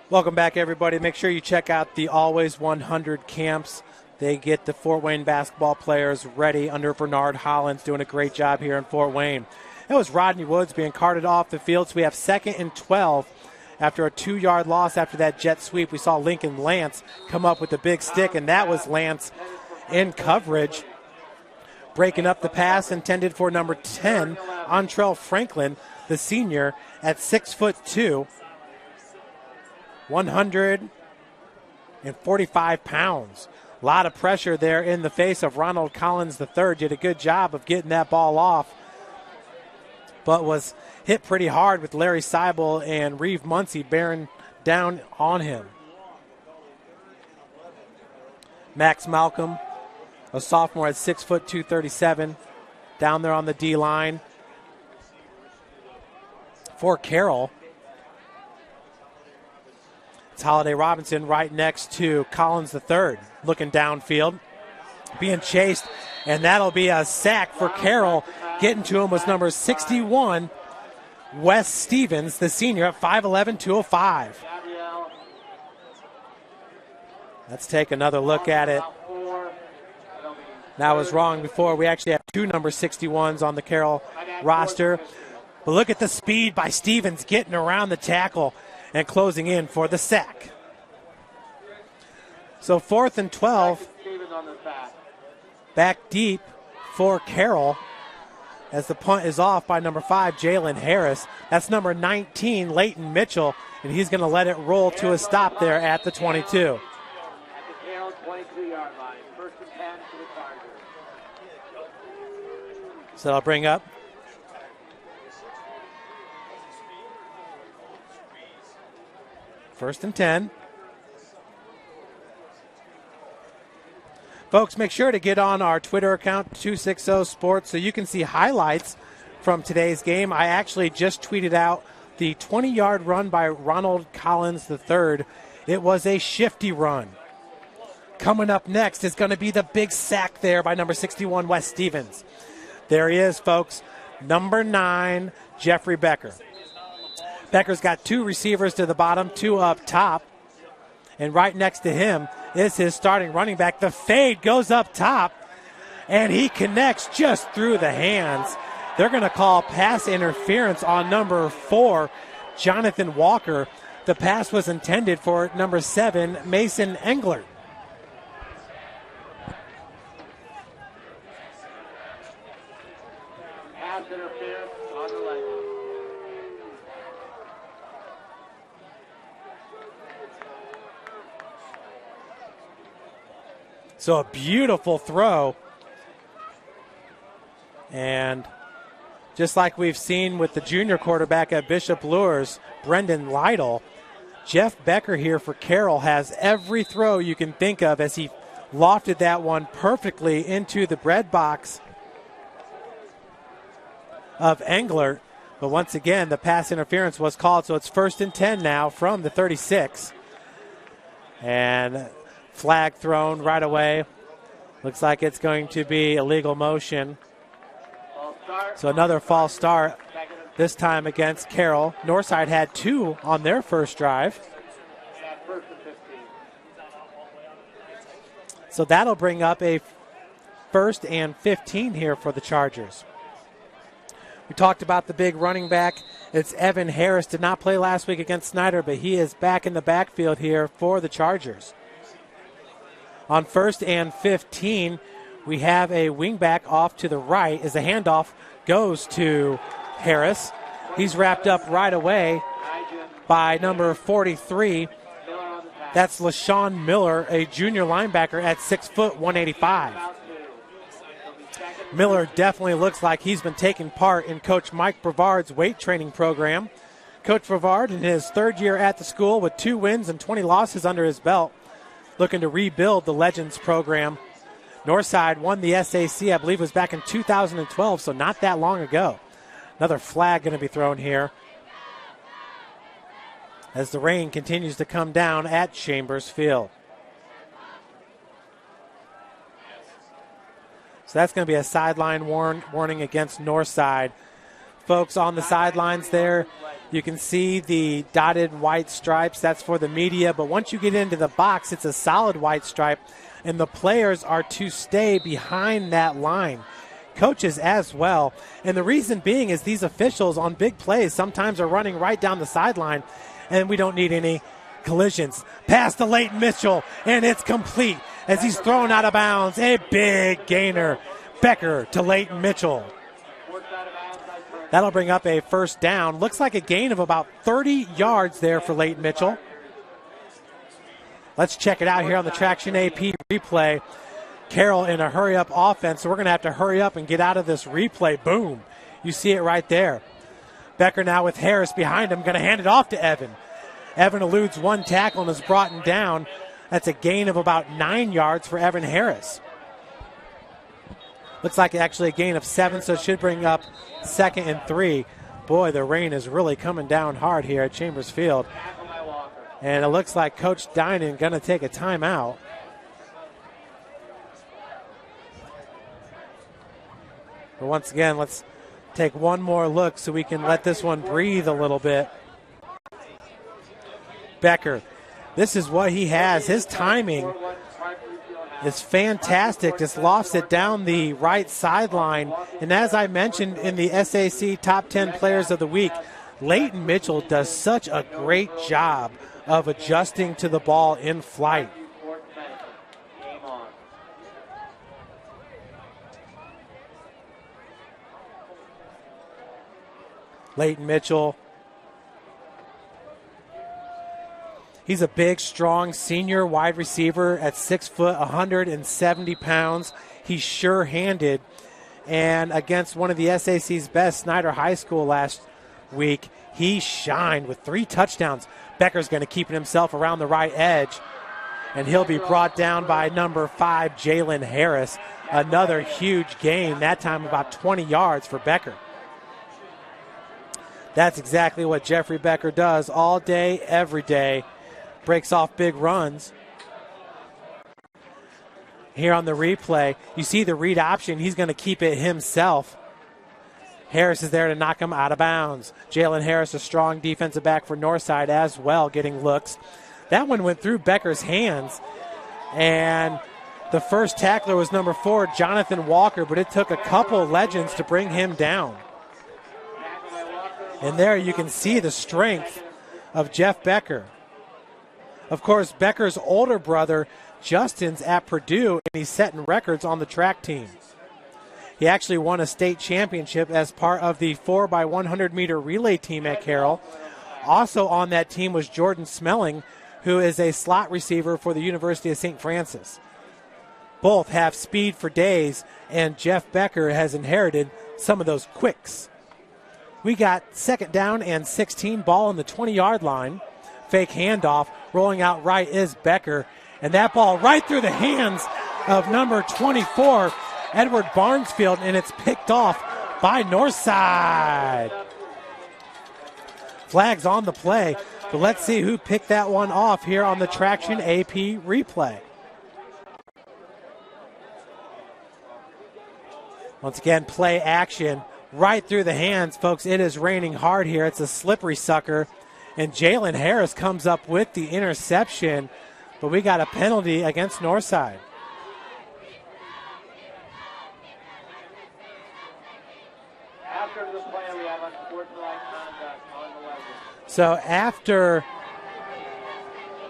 Welcome back, everybody. Make sure you check out the Always 100 camps. They get the Fort Wayne basketball players ready under Bernard Hollins, doing a great job here in Fort Wayne. That was Rodney Woods being carted off the field, so we have 2nd and 12 after a 2-yard loss after that jet sweep. We saw Lincoln Lance come up with a big stick, and that was Lance in coverage, breaking up the pass intended for number 10, Antrell Franklin, the senior, at 6'2", 145 pounds. A lot of pressure there in the face of Ronald Collins III. Did a good job of getting that ball off, but was hit pretty hard with Larry Seibel and Reeve Muncie bearing down on him. Max Malcolm, a sophomore at 6'2", 237, down there on the D-line for Carroll. It's Holiday Robinson right next to Collins III, looking downfield, being chased, and that'll be a sack for Carroll. Getting to him was number 61, Wes Stevens, the senior, at 5'11", 205. Let's take another look at it. That was wrong before. We actually have 2 number 61s on the Carroll roster. But look at the speed by Stevens getting around the tackle and closing in for the sack. So 4th and 12, back deep for Carroll as the punt is off by number 5, Jalen Harris. That's number 19, Leighton Mitchell, and he's going to let it roll to a stop there at the 22. So I'll bring up 1st and 10. Folks, make sure to get on our Twitter account, 260 Sports, so you can see highlights from today's game. I actually just tweeted out the 20-yard run by Ronald Collins III. It was a shifty run. Coming up next is going to be the big sack there by number 61, Wes Stevens. There he is, folks, number 9, Jeffrey Becker. Becker's got 2 receivers to the bottom, 2 up top. And right next to him is his starting running back. The fade goes up top, and he connects just through the hands. They're going to call pass interference on number 4, Jonathan Walker. The pass was intended for number 7, Mason Englert. Pass interference on the leg. So a beautiful throw. And just like we've seen with the junior quarterback at Bishop Luers, Brendan Lytle, Jeff Becker here for Carroll has every throw you can think of as he lofted that one perfectly into the bread box of Englert. But once again, the pass interference was called, so it's 1st and 10 now from the 36. And flag thrown right away. Looks like it's going to be illegal motion. So another false start, this time against Carroll. Northside had 2 on their first drive. So that'll bring up a 1st and 15 here for the Chargers. We talked about the big running back. It's Evan Harris. Did not play last week against Snyder, but he is back in the backfield here for the Chargers. On 1st and 15, we have a wingback off to the right as the handoff goes to Harris. He's wrapped up right away by number 43. That's LaShawn Miller, a junior linebacker at 6 foot, 185. Miller definitely looks like he's been taking part in Coach Mike Brevard's weight training program. Coach Brevard in his 3rd year at the school with 2 wins and 20 losses under his belt, looking to rebuild the Legends program. Northside won the SAC, I believe it was back in 2012, so not that long ago. Another flag going to be thrown here as the rain continues to come down at Chambers Field. So that's going to be a sideline warning against Northside. Folks on the sidelines there, you can see the dotted white stripes. That's for the media. But once you get into the box, it's a solid white stripe, and the players are to stay behind that line. Coaches as well. And the reason being is these officials on big plays sometimes are running right down the sideline, and we don't need any collisions. Pass to Leighton Mitchell, and it's complete as he's thrown out of bounds. A big gainer. Becker to Leighton Mitchell. That'll bring up a 1st down. Looks like a gain of about 30 yards there for Leighton Mitchell. Let's check it out here on the Traction AP replay. Carroll in a hurry-up offense, so we're going to have to hurry up and get out of this replay. Boom. You see it right there. Becker now with Harris behind him, going to hand it off to Evan. Evan eludes 1 tackle and is brought down. That's a gain of about 9 yards for Evan Harris. Looks like actually a gain of 7, so it should bring up 2nd and 3. Boy, the rain is really coming down hard here at Chambers Field. And it looks like Coach Dinan going to take a timeout. But once again, let's take one more look so we can let this one breathe a little bit. Becker, this is what he has. His timing is fantastic. Just lofts it down the right sideline. And as I mentioned in the SAC Top 10 Players of the Week, Leighton Mitchell does such a great job of adjusting to the ball in flight. Leighton Mitchell. He's a big, strong senior wide receiver at 6 foot, 170 pounds. He's sure-handed. And against one of the SAC's best, Snyder High School last week, he shined with 3 touchdowns. Becker's going to keep himself around the right edge, and he'll be brought down by number 5, Jalen Harris. Another huge gain, that time about 20 yards for Becker. That's exactly what Jeffrey Becker does all day, every day. Breaks off big runs. Here on the replay, you see the read option. He's going to keep it himself. Harris is there to knock him out of bounds. Jalen Harris, a strong defensive back for Northside as well, getting looks. That one went through Becker's hands, and the first tackler was number 4, Jonathan Walker, but it took a couple legends to bring him down. And there you can see the strength of Jeff Becker. Of course, Becker's older brother, Justin's at Purdue, and he's setting records on the track team. He actually won a state championship as part of the 4x100 meter relay team at Carroll. Also on that team was Jordan Smelling, who is a slot receiver for the University of St. Francis. Both have speed for days, and Jeff Becker has inherited some of those quicks. We got 2nd down and 16, ball on the 20-yard line. Fake handoff, rolling out right is Becker, and that ball right through the hands of number 24, Edward Barnesfield, and it's picked off by Northside. Flags on the play, but let's see who picked that one off here on the Traction AP replay. Once again, play action right through the hands, folks. It is raining hard here. It's a slippery sucker, and Jalen Harris comes up with the interception, but we got a penalty against Northside. After the play, we have unsportsmanlike conduct on the legend. So after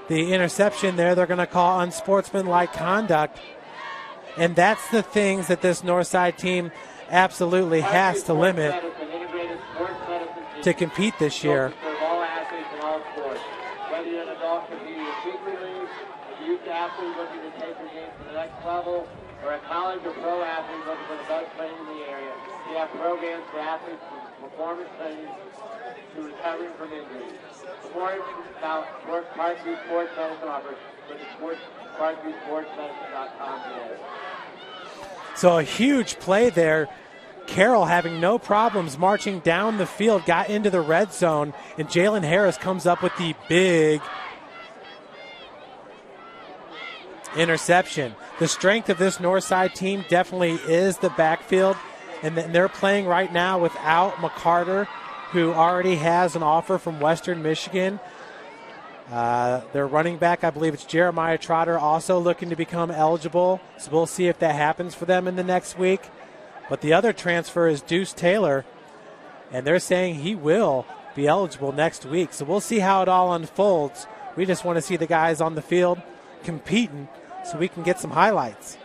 the interception there, they're going to call unsportsmanlike conduct. And that's the things that this Northside team absolutely has to limit to compete this year. All athletes in all sports. Whether you're an adult competing in weekly leagues, a youth athlete looking to take your game to the next level, or a college or pro athlete looking for the best training in the area, we have programs for athletes from performance training to recovering from injuries. More about Parkview Sports Medicine offers with ParkviewSportsMedicine.com today. So a huge play there. Carroll having no problems marching down the field, got into the red zone, and Jalen Harris comes up with the big interception. The strength of this Northside team definitely is the backfield, and they're playing right now without McCarter, who already has an offer from Western Michigan. Their running back, I believe it's Jeremiah Trotter, also looking to become eligible. So we'll see if that happens for them in the next week. But the other transfer is Deuce Taylor, and they're saying he will be eligible next week. So we'll see how it all unfolds. We just want to see the guys on the field competing so we can get some highlights.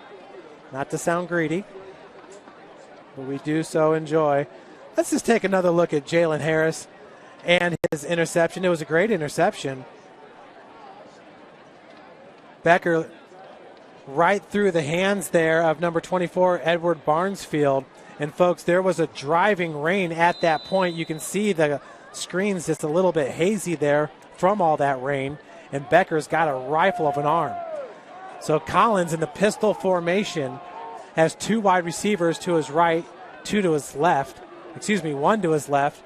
Not to sound greedy, but we do so enjoy. Let's just take another look at Jalen Harris and his interception. It was a great interception. Becker right through the hands there of number 24, Edward Barnesfield. And, folks, there was a driving rain at that point. You can see the screen's just a little bit hazy there from all that rain. And Becker's got a rifle of an arm. So Collins in the pistol formation has 2 wide receivers to his right, 2 to his left. 1 to his left,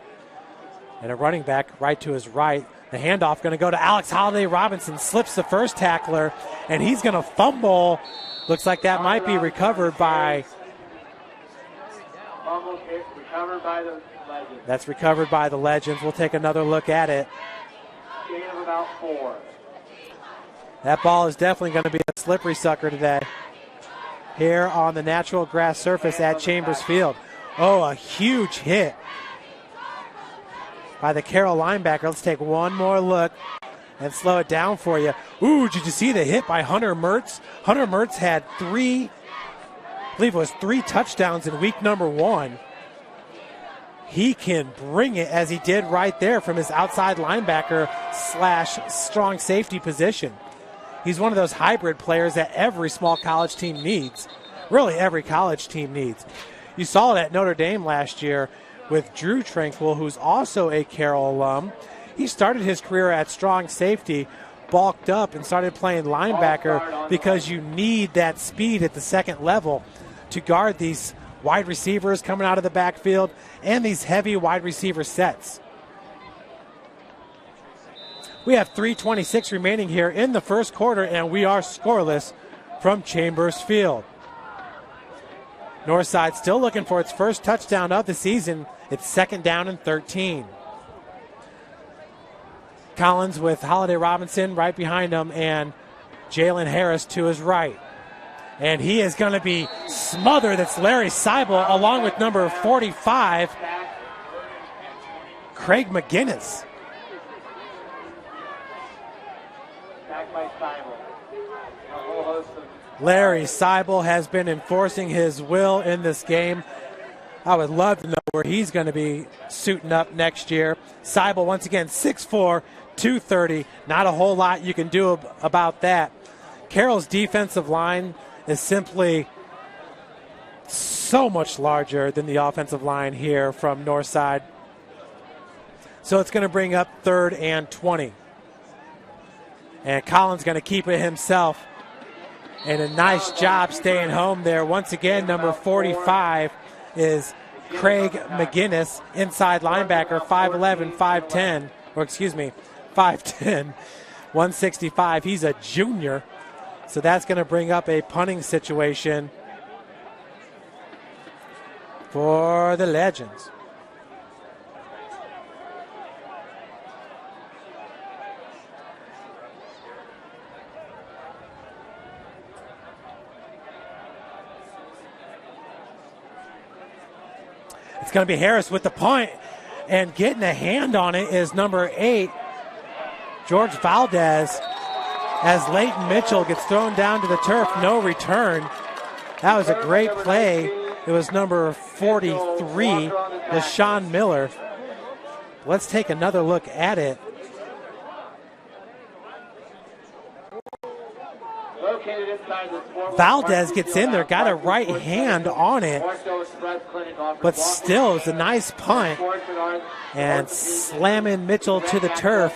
and a running back right to his right. The handoff going to go to Alex Holiday Robinson, slips the first tackler, and he's going to fumble. Looks like that might be recovered by... Recovered by the Legends. That's recovered by the Legends. We'll take another look at it. Gain of about 4. That ball is definitely going to be a slippery sucker today here on the natural grass surface at Chambers Field. Oh, a huge hit by the Carroll linebacker. Let's take one more look and slow it down for you. Ooh, did you see the hit by Hunter Mertz? Hunter Mertz had 3 touchdowns in week number 1. He can bring it as he did right there from his outside linebacker / strong safety position. He's one of those hybrid players that every small college team needs. Really, every college team needs. You saw it at Notre Dame last year with Drew Tranquil, who's also a Carroll alum. He started his career at strong safety, bulked up, and started playing linebacker because you need that speed at the second level to guard these wide receivers coming out of the backfield and these heavy wide receiver sets. We have 3:26 remaining here in the first quarter, and we are scoreless from Chambers Field. Northside still looking for its first touchdown of the season. It's 2nd down and 13. Collins with Holiday Robinson right behind him and Jalen Harris to his right. And he is going to be smothered. That's Larry Seibel along with number 45, Craig McGinnis. Larry Seibel has been enforcing his will in this game. I would love to know where he's going to be suiting up next year. Seibel, once again, 6'4", 230. Not a whole lot you can do about that. Carroll's defensive line is simply so much larger than the offensive line here from Northside. So it's going to bring up 3rd and 20. And Collins going to keep it himself. And a nice job staying home there. Once again, number 45 is Craig McGinnis, inside linebacker, 5'11", 5'10", or excuse me, 5'10", 165. He's a junior. So that's going to bring up a punting situation for the Legends. It's going to be Harris with the punt, and getting a hand on it is number 8, George Valdez, as Leighton Mitchell gets thrown down to the turf. No return. That was a great play. It was number 43, Deshaun Miller. Let's take another look at it. Valdez gets in there, got a right hand on it, but still it's a nice punt, and slamming Mitchell to the turf.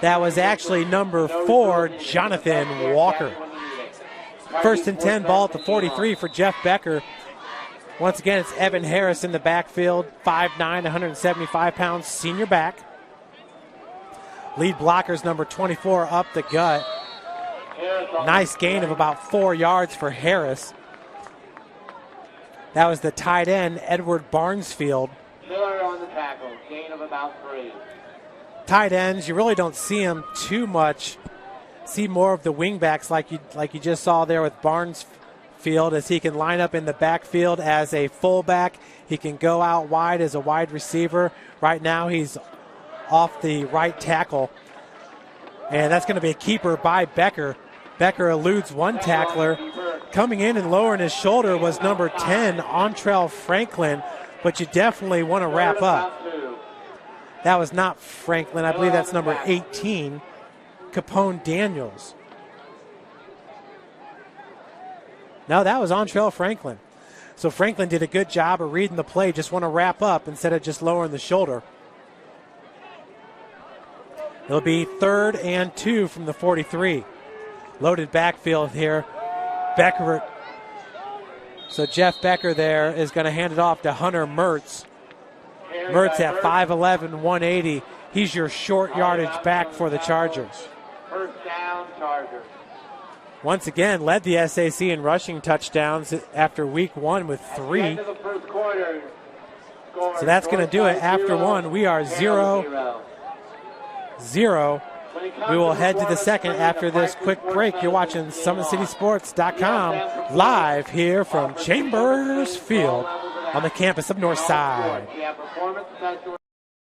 That was actually number 4, Jonathan Walker. 1st and 10, ball at the 43 for Jeff Becker. Once again, it's Evan Harris in the backfield, 5'9", 175 pounds, senior back. Lead blockers number 24 up the gut. Nice gain of about 4 yards for Harris. That was the tight end, Edward Barnesfield. Miller on the tackle, gain of about 3. Tight ends, you really don't see them too much. See more of the wingbacks like you just saw there with Barnesfield, as he can line up in the backfield as a fullback. He can go out wide as a wide receiver. Right now he's off the right tackle. And that's going to be a keeper by Becker. Becker eludes one tackler. Coming in and lowering his shoulder was number 10, Ontrell Franklin, but you definitely want to wrap up. That was not Franklin. I believe that's number 18, Capone Daniels. No, that was Ontrell Franklin. So Franklin did a good job of reading the play, just want to wrap up instead of just lowering the shoulder. It'll be 3rd and 2 from the 43. Loaded backfield here. Becker. So Jeff Becker there is going to hand it off to Hunter Mertz. Mertz at 5'11", 180. He's your short yardage back for the Chargers. 1st down, Chargers. Once again, led the SAC in rushing touchdowns after week 1 with 3. So that's going to do it after 1. We are 0-0. We will head to the second after this quick break. You're watching SummitCitySports.com live here from Chambers Field on the campus of Northside.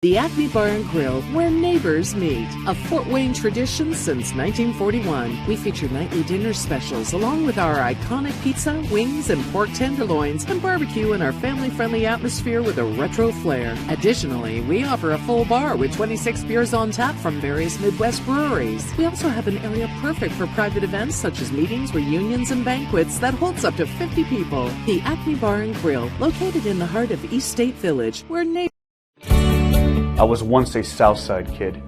The Acme Bar and Grill, where neighbors meet. A Fort Wayne tradition since 1941. We feature nightly dinner specials along with our iconic pizza, wings, and pork tenderloins, and barbecue in our family-friendly atmosphere with a retro flair. Additionally, we offer a full bar with 26 beers on tap from various Midwest breweries. We also have an area perfect for private events such as meetings, reunions, and banquets that holds up to 50 people. The Acme Bar and Grill, located in the heart of East State Village, where neighbors... I was once a Southside kid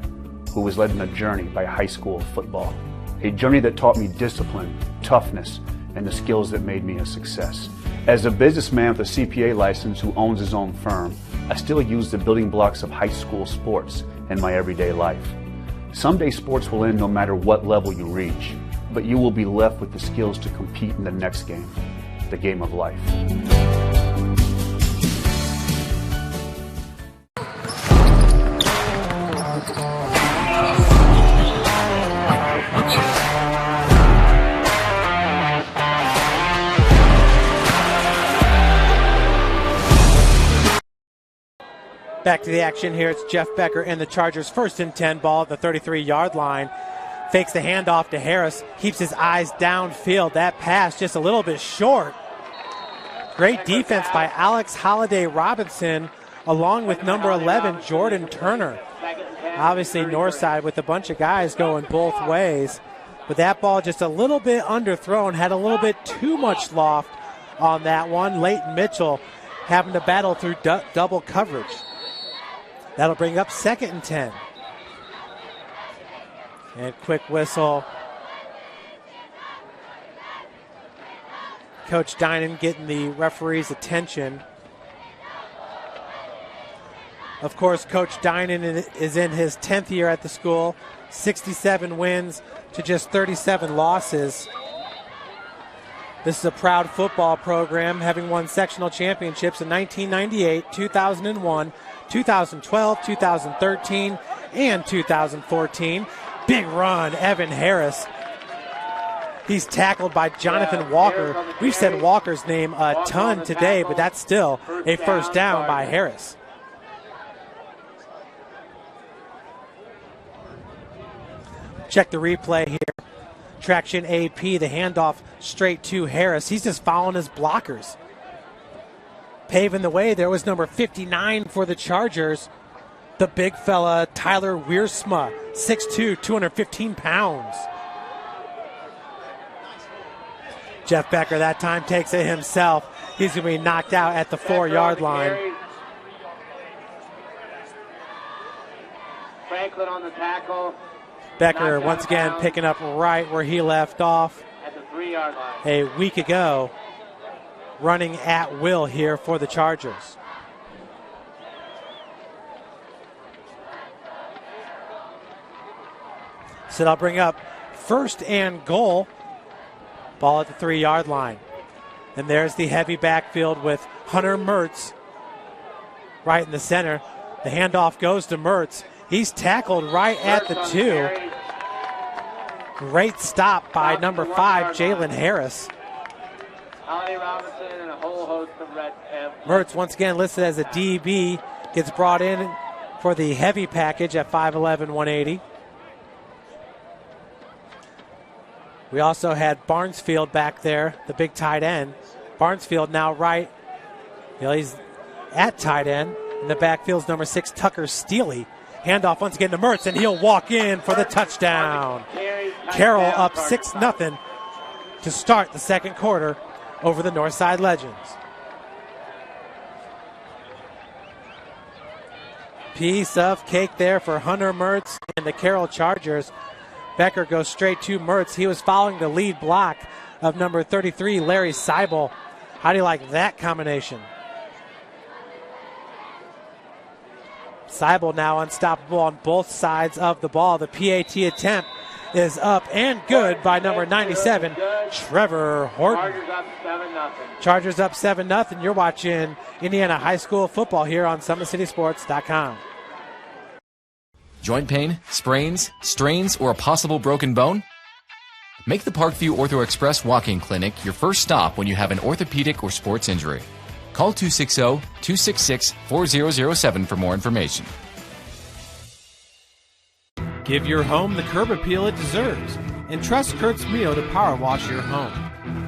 who was led on a journey by high school football. A journey that taught me discipline, toughness, and the skills that made me a success. As a businessman with a CPA license who owns his own firm, I still use the building blocks of high school sports in my everyday life. Someday sports will end no matter what level you reach, but you will be left with the skills to compete in the next game, the game of life. Back to the action here. It's Jeff Becker and the Chargers. 1st and 10, ball at the 33-yard line. Fakes the handoff to Harris. Keeps his eyes downfield. That pass just a little bit short. Great defense by Alex Holiday Robinson, along with number 11, Jordan Turner. Obviously, north side with a bunch of guys going both ways. But that ball just a little bit underthrown. Had a little bit too much loft on that one. Leighton Mitchell having to battle through double coverage. That'll bring up 2nd and 10. And quick whistle. Coach Dinan getting the referee's attention. Of course, Coach Dinan is in his 10th year at the school. 67 wins to just 37 losses. This is a proud football program, having won sectional championships in 1998, 2001, 2012, 2013, and 2014. Big run, Evan Harris. He's tackled by Jonathan Walker. We've said Walker's name a ton today, but that's still a first down by Harris. Check the replay here. Traction AP, the handoff straight to Harris. He's just following his blockers. Paving the way, there was number 59 for the Chargers. The big fella, Tyler Wiersma, 6'2", 215 pounds. Jeff Becker that time takes it himself. He's going to be knocked out at the 4-yard line. Franklin on the tackle. Becker once again picking up right where he left off at the 3-yard line a week ago, running at will here for the Chargers. So they'll bring up 1st and goal. Ball at the 3-yard line. And there's the heavy backfield with Hunter Mertz right in the center. The handoff goes to Mertz. He's tackled right at the 2. Great stop by number 5, Jalen Harris. Holiday Robinson and a whole host of red. Mertz once again listed as a DB. Gets brought in for the heavy package at 5'11", 180. We also had Barnesfield back there, the big tight end. Barnesfield now right. He's at tight end. In the backfield's number 6, Tucker Steely. Handoff once again to Mertz, and he'll walk in for the touchdown. Carroll up 6-0 to start the second quarter over the Northside Legends. Piece of cake there for Hunter Mertz and the Carroll Chargers. Becker goes straight to Mertz. He was following the lead block of number 33, Larry Seibel. How do you like that combination? Seibel now unstoppable on both sides of the ball. The PAT attempt is up and good by number 97, Trevor Horton. Chargers up 7-0. You're watching Indiana High School football here on SummitCitySports.com. Joint pain, sprains, strains, or a possible broken bone? Make the Parkview Ortho Express walk-in clinic your first stop when you have an orthopedic or sports injury. Call 260-266-4007 for more information. Give your home the curb appeal it deserves and trust Kurt's Mio to power wash your home.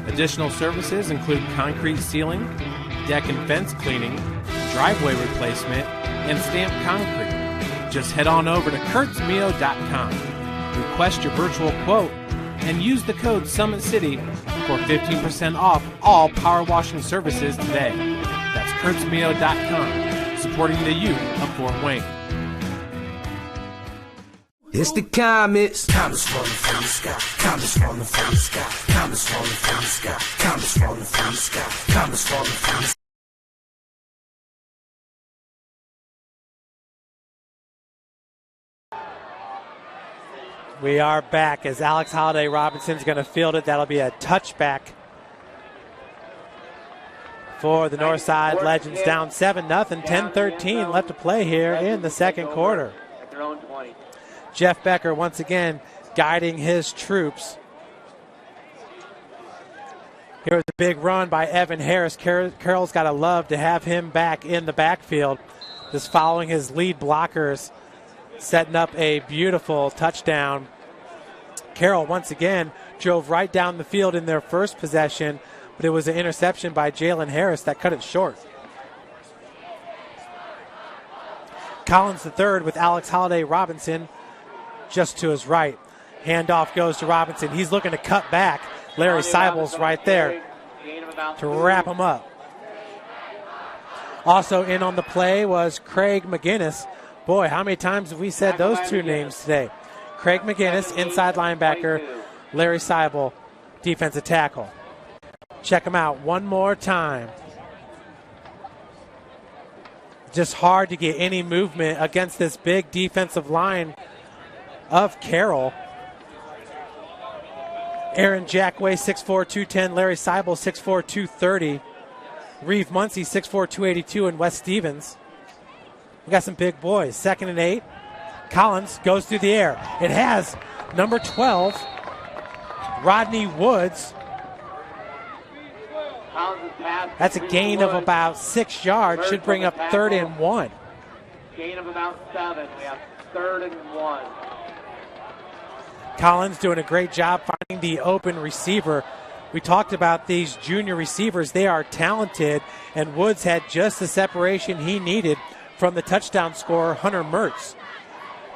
Additional services include concrete sealing, deck and fence cleaning, driveway replacement, and stamped concrete. Just head on over to kurtzmio.com. Request your virtual quote and use the code SummitCity for 15% off all power washing services today. That's kurtzmio.com, supporting the youth of Fort Wayne. It's the comets. Comets falling from the sky. Comets falling from the sky. Comets falling from the sky. Comets falling from the sky. Comets falling from the sky. We are back as Alex Holiday Robinson's going to field it. That'll be a touchback for the Northside Legends, down 7-0, 10-13 left to play here in the second quarter. Jeff Becker once again guiding his troops. Here's a big run by Evan Harris. Carroll's got to love to have him back in the backfield, just following his lead blockers, setting up a beautiful touchdown. Carroll once again drove right down the field in their first possession, but it was an interception by Jalen Harris that cut it short. Collins III with Alex Holiday Robinson just to his right. Handoff goes to Robinson. He's looking to cut back. Larry Seibel's right there to wrap him up. Also in on the play was Craig McGinnis. Boy, how many times have we said those two names today? Craig McGinnis, inside linebacker. Larry Seibel, defensive tackle. Check him out one more time. Just hard to get any movement against this big defensive line of Carroll. Aaron Jackway, 6'4", 210. Larry Seibel, 6'4", 230. Reeve Muncie, 6'4", 282. And Wes Stevens. We got some big boys. 2nd and 8. Collins goes through the air. It has number 12, Rodney Woods. That's a gain of about 6 yards. Should bring up 3rd and 1. Gain of about 7. We have 3rd and 1. Collins doing a great job finding the open receiver. We talked about these junior receivers. They are talented, and Woods had just the separation he needed from the touchdown scorer, Hunter Mertz.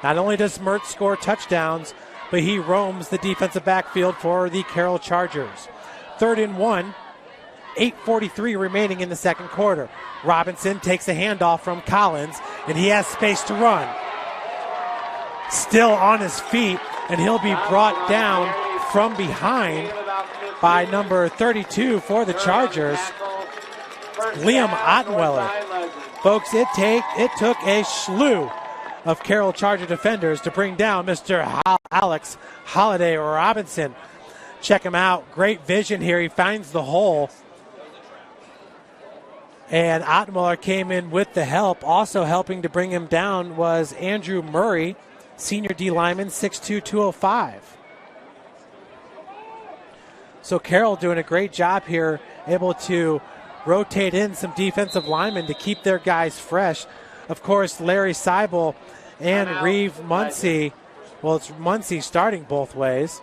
Not only does Mertz score touchdowns, but he roams the defensive backfield for the Carroll Chargers. 3rd and 1, 8:43 remaining in the second quarter. Robinson takes a handoff from Collins, and he has space to run. Still on his feet, and he'll be brought down from behind by number 32 for the Chargers, Liam Ottenweller. Folks, it took a slew of Carroll Charger defenders to bring down Mr. Alex Holiday Robinson. Check him out. Great vision here. He finds the hole. And Ottenweller came in with the help. Also helping to bring him down was Andrew Murray, senior D lineman, 6'2", 205. So Carroll doing a great job here, able to rotate in some defensive linemen to keep their guys fresh. Of course, Larry Seibel and Reeve Muncie. Well, it's Muncie starting both ways.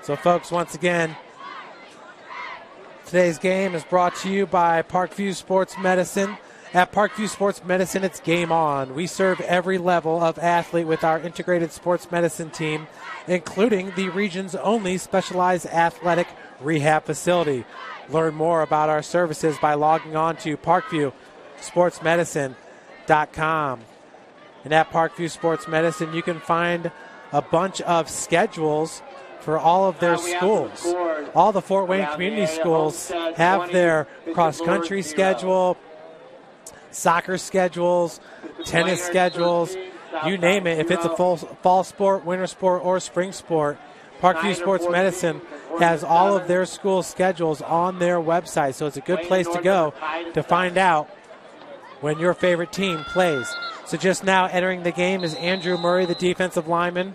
So, folks, once again, today's game is brought to you by Parkview Sports Medicine. At Parkview Sports Medicine, it's game on. We serve every level of athlete with our integrated sports medicine team, including the region's only specialized athletic rehab facility. Learn more about our services by logging on to parkviewsportsmedicine.com. And at Parkview Sports Medicine, you can find a bunch of schedules for all of their schools. All the Fort Wayne community schools have their cross-country schedule, soccer schedules, tennis schedules, you name it. If it's a fall sport, winter sport, or spring sport, Parkview Sports Medicine has all of their school schedules on their website. So it's a good place to go to find out when your favorite team plays. So just now entering the game is Andrew Murray, the defensive lineman.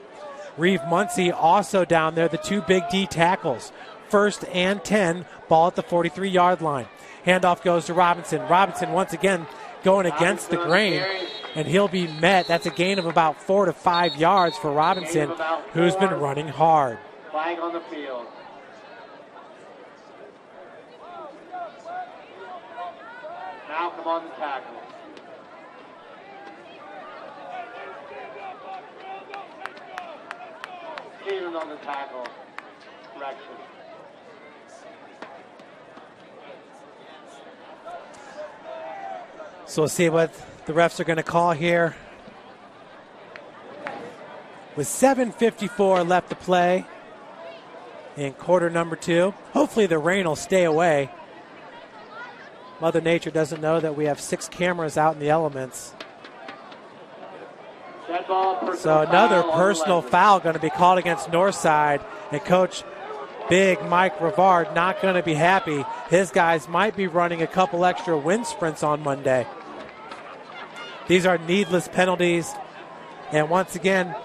Reeve Muncie also down there, the two big D tackles. 1st and 10, ball at the 43-yard line. Handoff goes to Robinson. Robinson once again going against the grain, and he'll be met. That's a gain of about 4 to 5 yards for Robinson, who's been running hard. Flag on the field. Now come on the tackle. Stevens on the tackle. Correction. So we'll see what the refs are going to call here. With 7:54 left to play in quarter number 2. Hopefully the rain will stay away. Mother Nature doesn't know that we have 6 cameras out in the elements. So another personal foul going to be called against Northside. And Coach Big Mike Rivard not going to be happy. His guys might be running a couple extra wind sprints on Monday. These are needless penalties. And once again,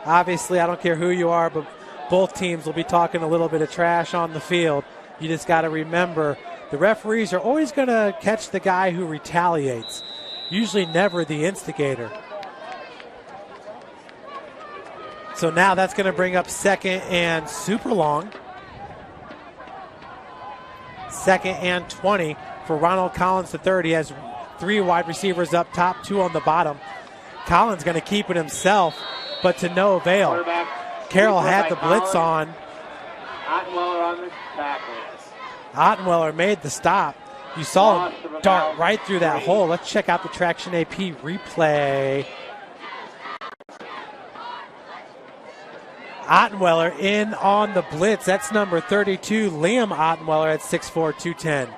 obviously, I don't care who you are, but both teams will be talking a little bit of trash on the field. You just got to remember, the referees are always going to catch the guy who retaliates, usually never the instigator. So now that's going to bring up second and super long. Second and 20 for Ronald Collins III. He has 3 wide receivers up top, 2 on the bottom. Collins going to keep it himself, but to no avail. Carroll had the blitz on. Ottenweller on the tackle. Ottenweller made the stop. You saw him dart right through that hole. Let's check out the Traction AP replay. Ottenweller in on the blitz. That's number 32, Liam Ottenweller at 6'4", 210.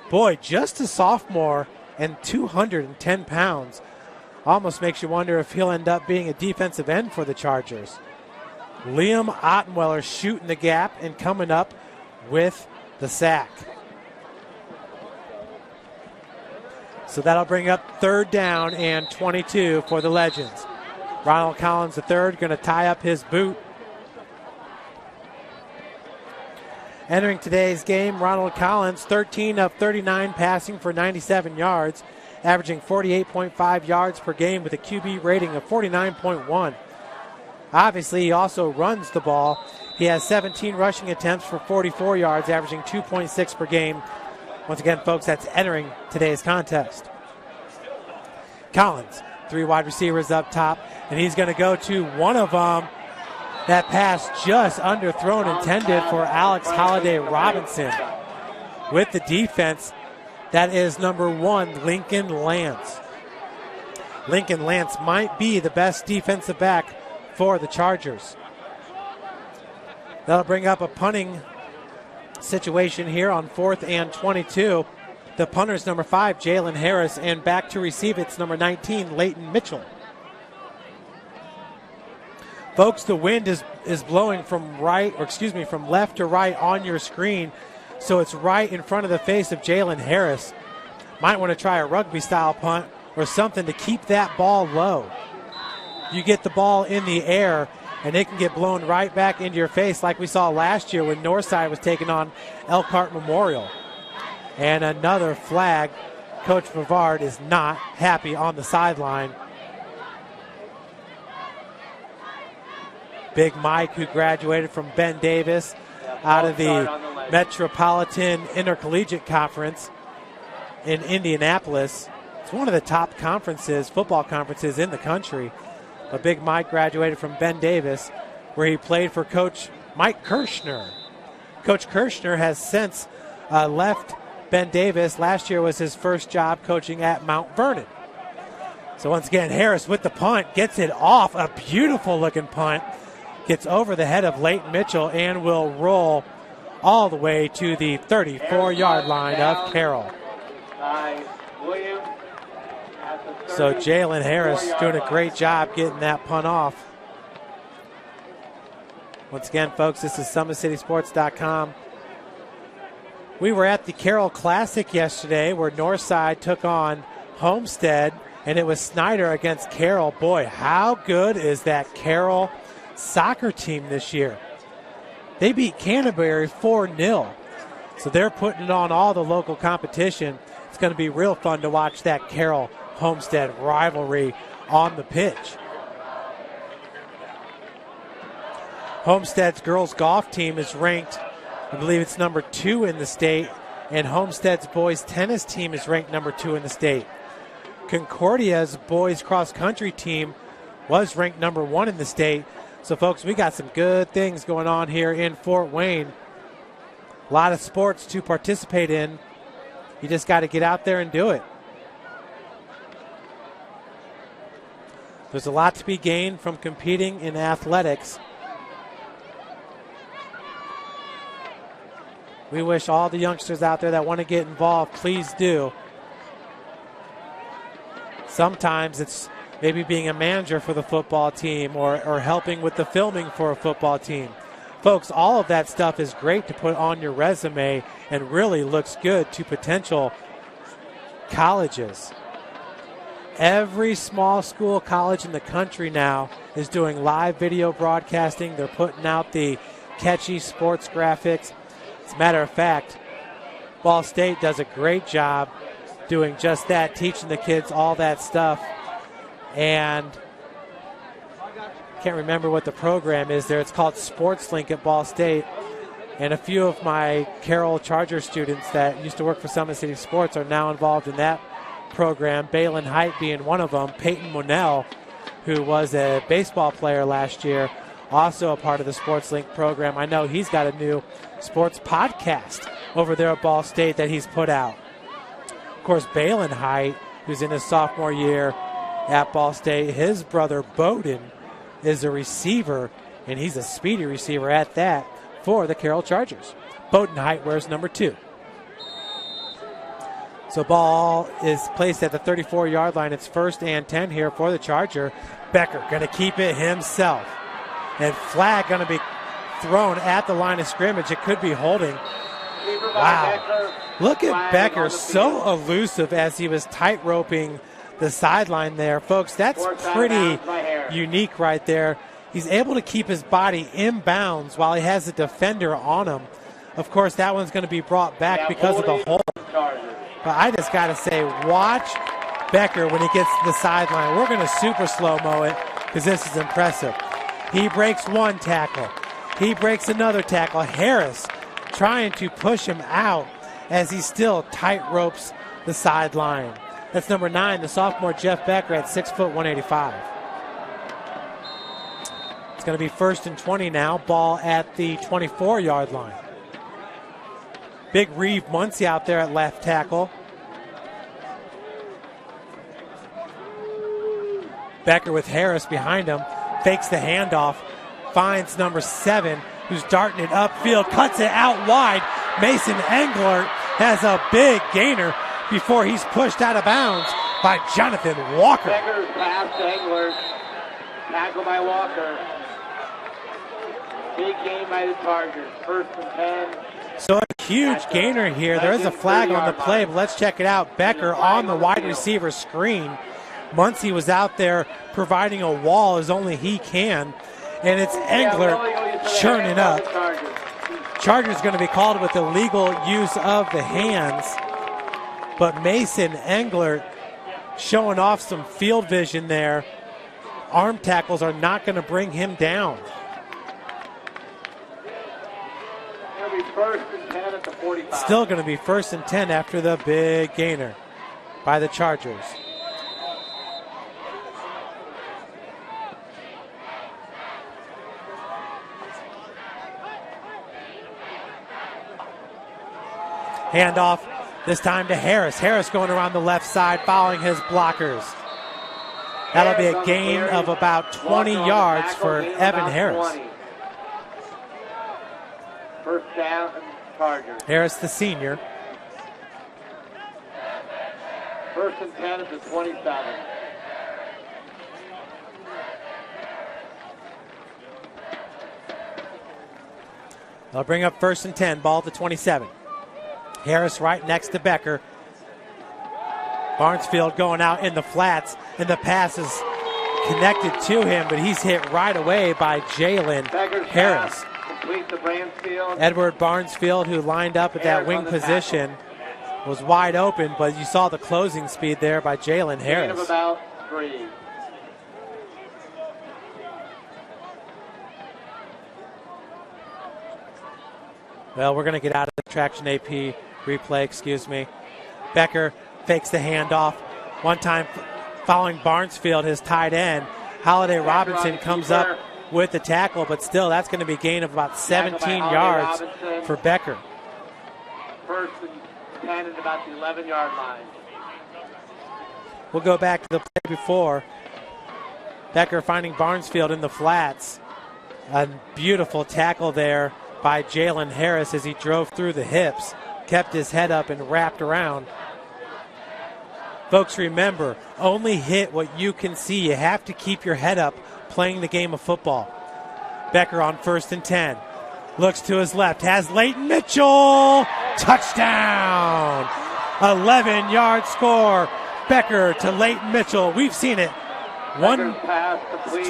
Boy, just a sophomore and 210 pounds. Almost makes you wonder if he'll end up being a defensive end for the Chargers. Liam Ottenweller shooting the gap and coming up with the sack. So that'll bring up 3rd down and 22 for the Legends. Ronald Collins III going to tie up his boot. Entering today's game, Ronald Collins, 13 of 39 passing for 97 yards, averaging 48.5 yards per game with a QB rating of 49.1. Obviously, he also runs the ball. He has 17 rushing attempts for 44 yards, averaging 2.6 per game. Once again, folks, that's entering today's contest. Collins, 3 wide receivers up top, and he's going to go to one of them. That pass just underthrown, intended for Alex Holiday Robinson. With the defense, that is number 1, Lincoln Lance. Lincoln Lance might be the best defensive back for the Chargers. That'll bring up a punting situation here on 4th and 22. The punter's number 5, Jalen Harris, and back to receive it's number 19, Leighton Mitchell. Folks, the wind is blowing from left to right on your screen, so it's right in front of the face of Jalen Harris. Might want to try a rugby-style punt or something to keep that ball low. You get the ball in the air, and it can get blown right back into your face like we saw last year when Northside was taking on Elkhart Memorial. And another flag. Coach Brevard is not happy on the sideline. Big Mike, who graduated from Ben Davis out of the Metropolitan Intercollegiate Conference in Indianapolis. It's one of the top conferences, football conferences in the country. But Big Mike graduated from Ben Davis, where he played for Coach Mike Kirshner. Coach Kirshner has since left Ben Davis. Last year was his first job coaching at Mount Vernon. So once again, Harris with the punt, gets it off. A beautiful looking punt. Gets over the head of Leighton Mitchell and will roll all the way to the 34-yard line of Carroll. So Jalen Harris doing a great job getting that punt off. Once again, folks, this is SummitCitySports.com. We were at the Carroll Classic yesterday where Northside took on Homestead, and it was Snyder against Carroll. Boy, how good is that Carroll soccer team this year? They beat Canterbury 4-0. So they're putting it on all the local competition. It's going to be real fun to watch that Carroll Homestead rivalry on the pitch. Homestead's girls golf team is ranked, I believe it's number 2 in the state, and Homestead's boys tennis team is ranked number 2 in the state. Concordia's boys cross country team was ranked number 1 in the state. So, folks, we got some good things going on here in Fort Wayne. A lot of sports to participate in. You just got to get out there and do it. There's a lot to be gained from competing in athletics. We wish all the youngsters out there that want to get involved, please do. Sometimes it's maybe being a manager for the football team or helping with the filming for a football team. Folks, all of that stuff is great to put on your resume and really looks good to potential colleges. Every small school college in the country now is doing live video broadcasting. They're putting out the catchy sports graphics. As a matter of fact, Ball State does a great job doing just that, teaching the kids all that stuff. And can't remember what the program is there. It's called SportsLink at Ball State. And a few of my Carroll Charger students that used to work for Summit City Sports are now involved in that program, Balin Height being one of them. Peyton Monell, who was a baseball player last year, also a part of the SportsLink program. I know he's got a new sports podcast over there at Ball State that he's put out. Of course, Balin Height, who's in his sophomore year at Ball State, his brother Bowden is a receiver, and he's a speedy receiver at that for the Carroll Chargers. Bowden Height wears number 2. So ball is placed at the 34-yard line. It's 1st and 10 here for the Charger. Becker going to keep it himself. And flag going to be thrown at the line of scrimmage. It could be holding. Wow. Look at Becker, so elusive as he was tight-roping the sideline there. Folks, that's pretty unique right there. He's able to keep his body in bounds while he has a defender on him. Of course, that one's going to be brought back because of the hold. But I just got to say, watch Becker when he gets to the sideline. We're going to super slow-mo it because this is impressive. He breaks one tackle. He breaks another tackle. Harris trying to push him out as he still tight ropes the sideline. That's number 9, the sophomore Jeff Becker at 6', 185. It's going to be 1st and 20 now. Ball at the 24-yard line. Big Reeve Muncie out there at left tackle. Becker with Harris behind him. Fakes the handoff. Finds number 7, who's darting it upfield. Cuts it out wide. Mason Englert has a big gainer before he's pushed out of bounds by Jonathan Walker. Becker's pass to Englert. Tackle by Walker. Big gain by the Chargers. 1st and 10. So a huge gainer here. There is a flag on the play, but let's check it out. Becker on the wide receiver screen. Muncie was out there providing a wall as only he can. And it's Englert churning up. Chargers going to be called with illegal use of the hands. But Mason Englert showing off some field vision there. Arm tackles are not going to bring him down. It'll be 1st and 10 at the 45. Still going to be 1st and 10 after the big gainer by the Chargers. Handoff, this time to Harris. Harris going around the left side, following his blockers. That'll be a gain of about 20 yards for Evan Harris. 1st down, Chargers. Harris, the senior. 1st and 10 at the 27. They'll bring up 1st and 10, ball at the 27. Harris right next to Becker. Barnesfield going out in the flats, and the pass is connected to him, but he's hit right away by Jalen Harris. Edward Barnesfield, who lined up at that wing position, was wide open, but you saw the closing speed there by Jalen Harris. About 3. Well, we're going to get out of the traction AP replay, Becker fakes the handoff. One time following Barnesfield, his tight end. Holiday Robinson comes up with the tackle, but still that's going to be a gain of about 17 yards for Becker. 1st and 10 at about the 11-yard line. We'll go back to the play before. Becker finding Barnesfield in the flats. A beautiful tackle there by Jalen Harris as he drove through the hips, kept his head up and wrapped around. Folks, remember, only hit what you can see. You have to keep your head up playing the game of football. Becker on 1st and 10. Looks to his left, has Leighton Mitchell. Touchdown! 11-yard score. Becker to Leighton Mitchell. We've seen it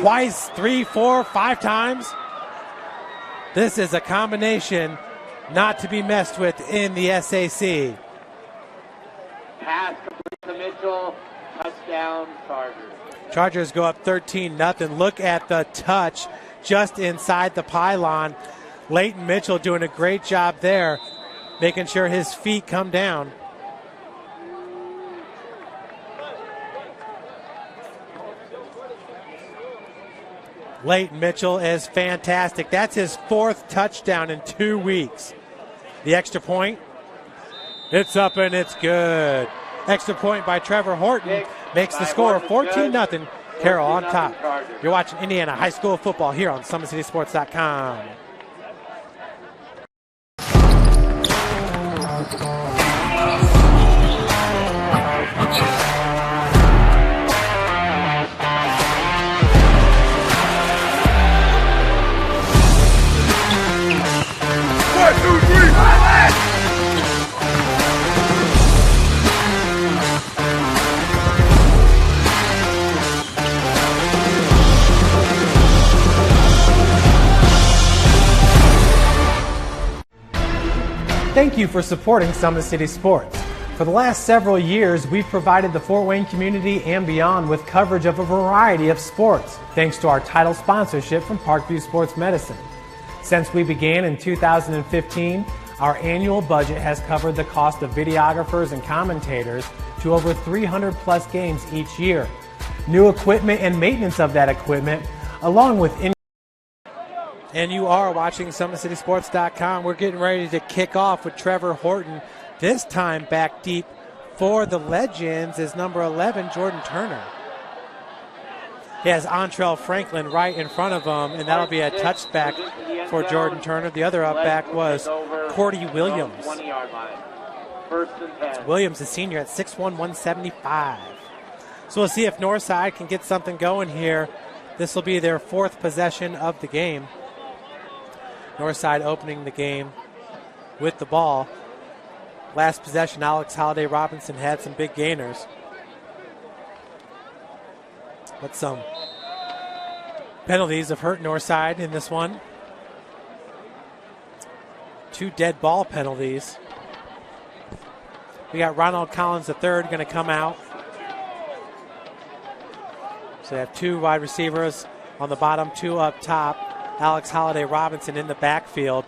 twice, 3, 4, 5 times. This is a combination not to be messed with in the SAC. Pass complete to Mitchell. Touchdown, Chargers. Chargers go up 13-0. Look at the touch just inside the pylon. Leighton Mitchell doing a great job there, making sure his feet come down. Leighton Mitchell is fantastic. That's his 4th touchdown in 2 weeks. The extra point, it's up and it's good. Extra point by Trevor Horton makes the score 14-0. Carroll on top. You're watching Indiana High School football here on SummitCitySports.com. Thank you for supporting Summit City Sports. For the last several years, we've provided the Fort Wayne community and beyond with coverage of a variety of sports, thanks to our title sponsorship from Parkview Sports Medicine. Since we began in 2015, our annual budget has covered the cost of videographers and commentators to over 300 plus games each year. New equipment and maintenance of that equipment, along with and you are watching SummitCitySports.com. We're getting ready to kick off with Trevor Horton. This time back deep for the Legends is number 11, Jordan Turner. He has Antrell Franklin right in front of him, and that'll be a touchback for Jordan Turner. The other up back was Cordy Williams. Williams, a senior at 6'1", 175. So we'll see if Northside can get something going here. This will be their 4th possession of the game. Northside opening the game with the ball. Last possession, Alex Holiday Robinson had some big gainers. But some penalties have hurt Northside in this one. 2 dead ball penalties. We got Ronald Collins III going to come out. So they have 2 wide receivers on the bottom, 2 up top. Alex Holiday Robinson in the backfield.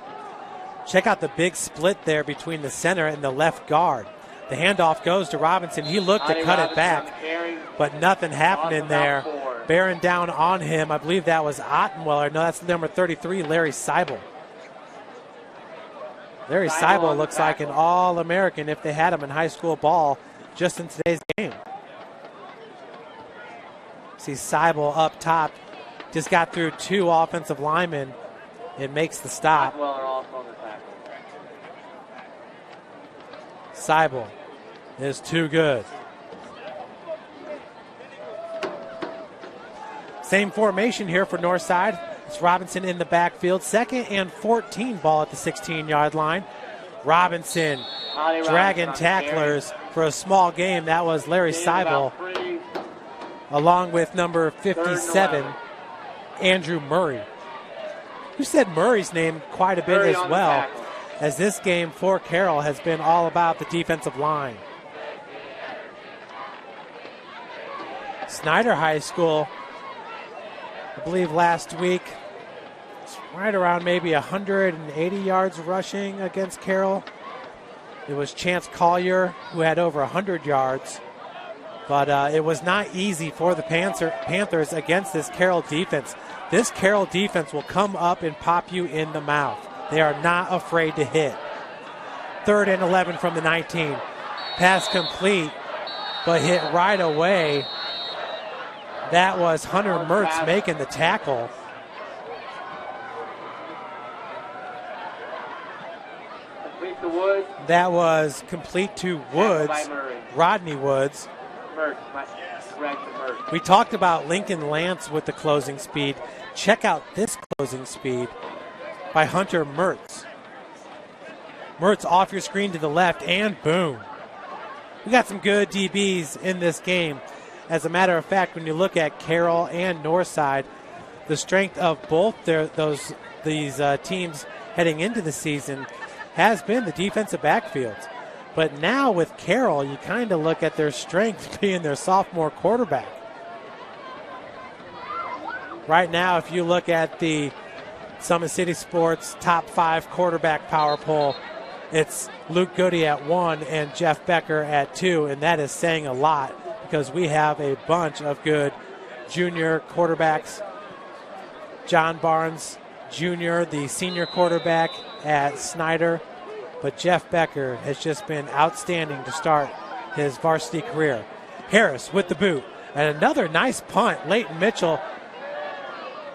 Check out the big split there between the center and the left guard. The handoff goes to Robinson. He looked to cut it back, but nothing happening there. Bearing down on him, I believe that was Ottenweller. No, that's number 33, Larry Seibel. Larry Seibel looks like an All-American if they had him in high school ball just in today's game. See Seibel up top. Just got through 2 offensive linemen. It makes the stop. Seibel is too good. Same formation here for Northside. It's Robinson in the backfield. 2nd and 14 ball at the 16-yard line. Robinson dragging tacklers for a small game. That was Larry Seibel, along with number 57, Andrew Murray. You said Murray's name quite a bit as well, as this game for Carroll has been all about the defensive line. Snyder High School, I believe last week, right around maybe 180 yards rushing against Carroll. It was Chance Collier who had over 100 yards. But it was not easy for the Panthers against this Carroll defense. This Carroll defense will come up and pop you in the mouth. They are not afraid to hit. 3rd and 11 from the 19. Pass complete, but hit right away That was Hunter Mertz making the tackle. That was complete to Woods, Rodney Woods. We talked about Lincoln Lance with the closing speed. Check out this closing speed by Hunter Mertz. Mertz off your screen to the left, and boom. We got some good DBs in this game. As a matter of fact, when you look at Carroll and Northside, the strength of both these teams heading into the season has been the defensive backfields. But now with Carroll, you kind of look at their strength being their sophomore quarterback. Right now, if you look at the Summit City Sports top 5 quarterback power poll, it's Luke Goody at 1 and Jeff Becker at 2, and that is saying a lot because we have a bunch of good junior quarterbacks. John Barnes Jr., the senior quarterback at Snyder, but Jeff Becker has just been outstanding to start his varsity career. Harris with the boot, and another nice punt. Leighton Mitchell,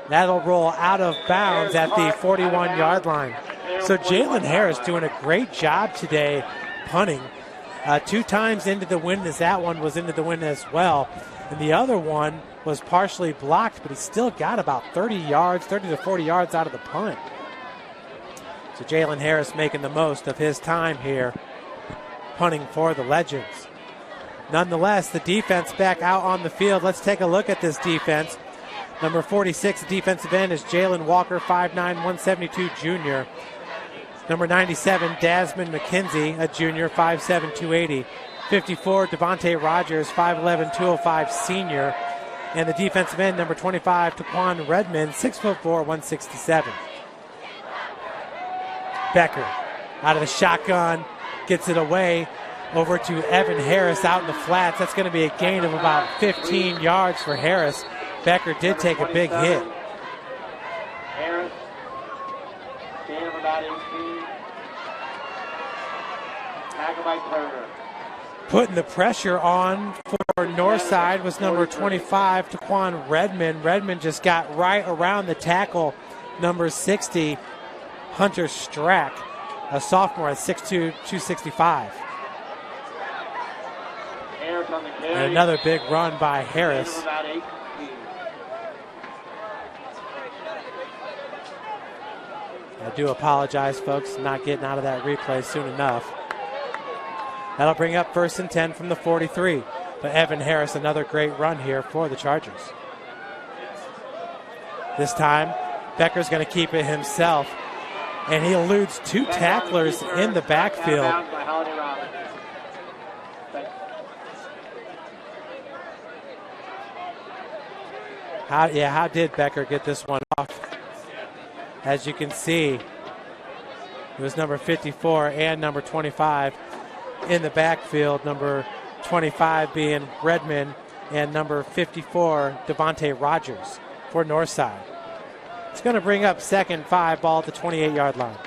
that'll roll out of bounds at the 41-yard line. So Jalen Harris doing a great job today punting. 2 times into the wind, as that one was into the wind as well. And the other one was partially blocked, but he still got about 30 to 40 yards out of the punt. So Jalen Harris making the most of his time here, punting for the Legends. Nonetheless, the defense back out on the field. Let's take a look at this defense. Number 46, the defensive end, is Jalen Walker, 5'9", 172 junior. Number 97, Desmond McKenzie, a junior, 5'7", 280. 54, Devontae Rogers, 5'11", 205 senior. And the defensive end, number 25, Taquan Redmond, 6'4", 167. Becker out of the shotgun, gets it away over to Evan Harris out in the flats. That's going to be a gain of about 15 yards for Harris. Becker did take a big hit. Harris, gain of about 18. Tackle by Turner. Putting the pressure on for Northside was number 25, Taquan Redmond. Redmond just got right around the tackle, number 60, Hunter Strack, a sophomore at 6'2", 265. And another big run by Harris. I do apologize, folks, not getting out of that replay soon enough. That'll bring up 1st and 10 from the 43. But Evan Harris, another great run here for the Chargers. This time, Becker's going to keep it himself. And he eludes 2 tacklers in the backfield. How did Becker get this one off? As you can see, it was number 54 and number 25 in the backfield. Number 25 being Redmond and number 54, Devontae Rogers for Northside. It's going to bring up 2nd and 5, ball at the 28-yard line.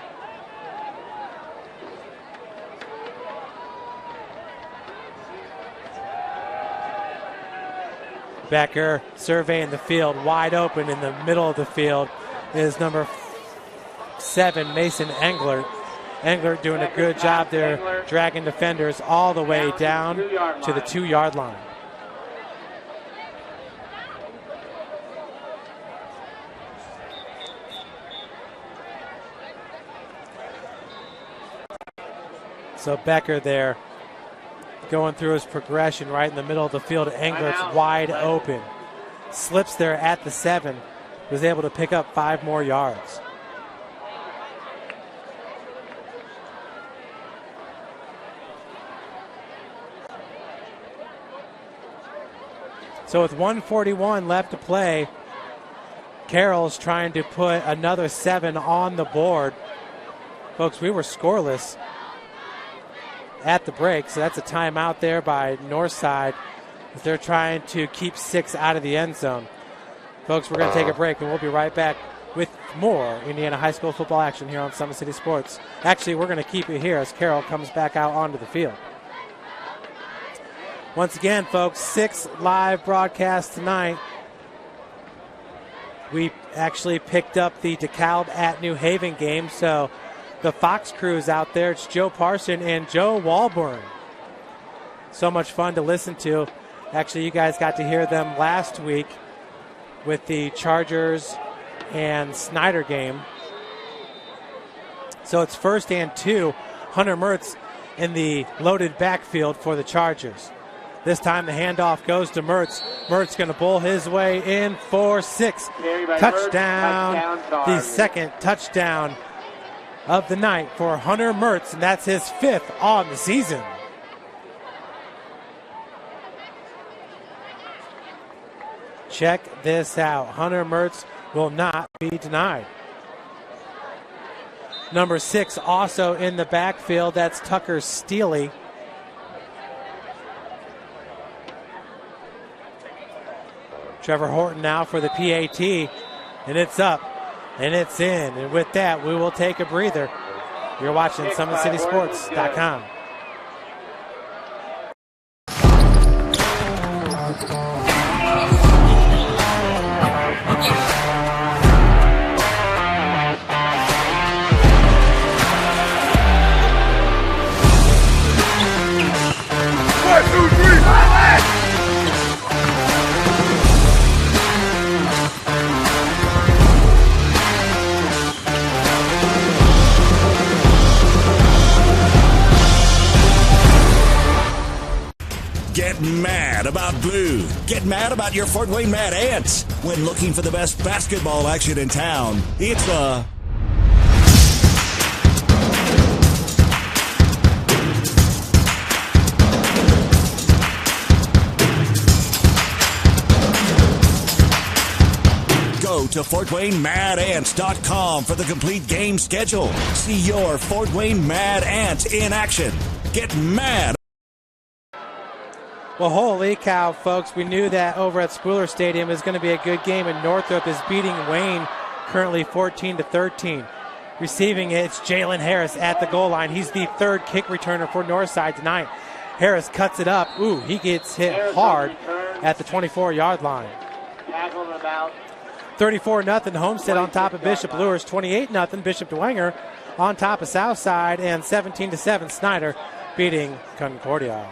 Becker surveying the field, wide open in the middle of the field is number 7, Mason Englert. Englert doing a good job there, dragging defenders all the way down to the 2-yard line. So Becker there going through his progression right in the middle of the field. Englert's wide open. Slips there at the 7. Was able to pick up 5 more yards. So with 1:41 left to play, Carroll's trying to put another 7 on the board. Folks, we were scoreless at the break, so that's a timeout there by Northside. They're trying to keep 6 out of the end zone. Folks, we're going to take a break, and we'll be right back with more Indiana high school football action here on Summit City Sports. Actually, we're going to keep it here as Carroll comes back out onto the field. Once again, folks, 6 live broadcasts tonight We actually picked up the DeKalb at New Haven game, so the Fox crew is out there. It's Joe Parson and Joe Walburn. So much fun to listen to. Actually, you guys got to hear them last week with the Chargers and Snyder game. So it's 1st and 2. Hunter Mertz in the loaded backfield for the Chargers. This time the handoff goes to Mertz. Mertz going to pull his way in for 6. Touchdown. The second touchdown of the night for Hunter Mertz, and that's his 5th on the season. Check this out. Hunter Mertz will not be denied. Number 6 also in the backfield. That's Tucker Steely. Trevor Horton now for the PAT, and it's up, and it's in. And with that, we will take a breather. You're watching SummitCitySports.com. Get mad about blue. Get mad about your Fort Wayne Mad Ants. When looking for the best basketball action in town, it's the Go to FortWayneMadAnts.com for the complete game schedule. See your Fort Wayne Mad Ants in action. Get mad. Well, holy cow, folks. We knew that over at Spooler Stadium is going to be a good game, and Northrop is beating Wayne currently 14-13. Receiving it, it's Jalen Harris at the goal line. He's the 3rd kick returner for Northside tonight. Harris cuts it up. Ooh, he gets hit hard at the 24-yard line. 34-0 Homestead on top of Bishop Lures. 28-0 Bishop Dwenger on top of Southside, and 17-7 Snyder beating Concordia.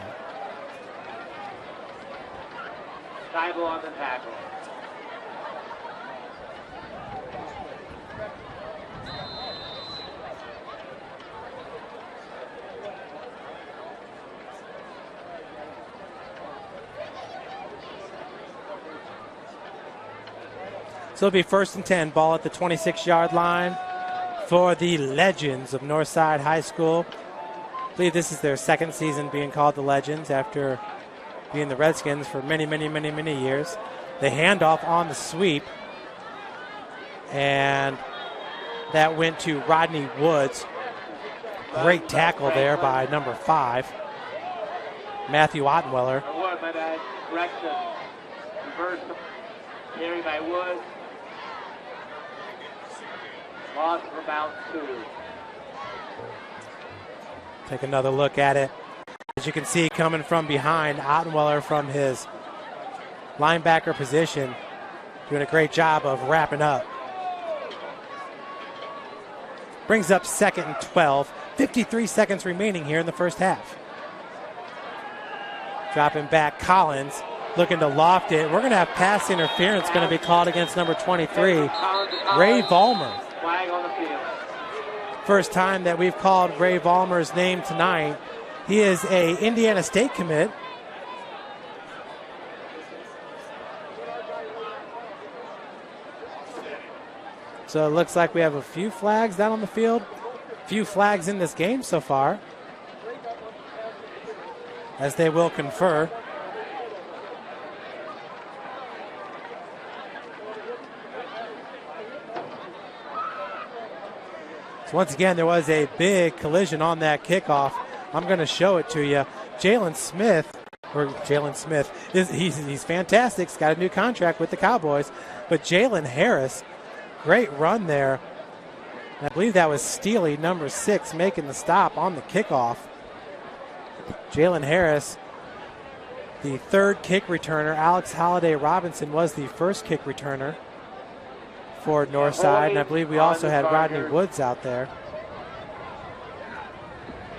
Seibel on the tackle. So it'll be 1st and 10, ball at the 26-yard line for the Legends of Northside High School. I believe this is their 2nd season being called the Legends after being the Redskins for many, many, many, many years. The handoff on the sweep, and that went to Rodney Woods. Great tackle there by number 5, Matthew Ottenweller. Correction. Reverse carry by Woods. Loss for about 2. Take another look at it. As you can see, coming from behind, Ottenweller from his linebacker position, doing a great job of wrapping up. Brings up 2nd and 12. 53 seconds remaining here in the first half. Dropping back, Collins looking to loft it. We're going to have pass interference going to be called against number 23, Ray Vollmer. Flag on the field. First time that we've called Ray Vollmer's name tonight. He is a Indiana State commit. So it looks like we have a few flags down on the field. Few flags in this game so far, as they will confer. So once again, there was a big collision on that kickoff. I'm going to show it to you. Jalen Smith, he's fantastic. He's got a new contract with the Cowboys. But Jalen Harris, great run there. And I believe that was Steely, number 6, making the stop on the kickoff. Jalen Harris, the 3rd kick returner. Alex Holliday Robinson was the 1st kick returner. for Northside, and I believe we also had Rodney Woods out there.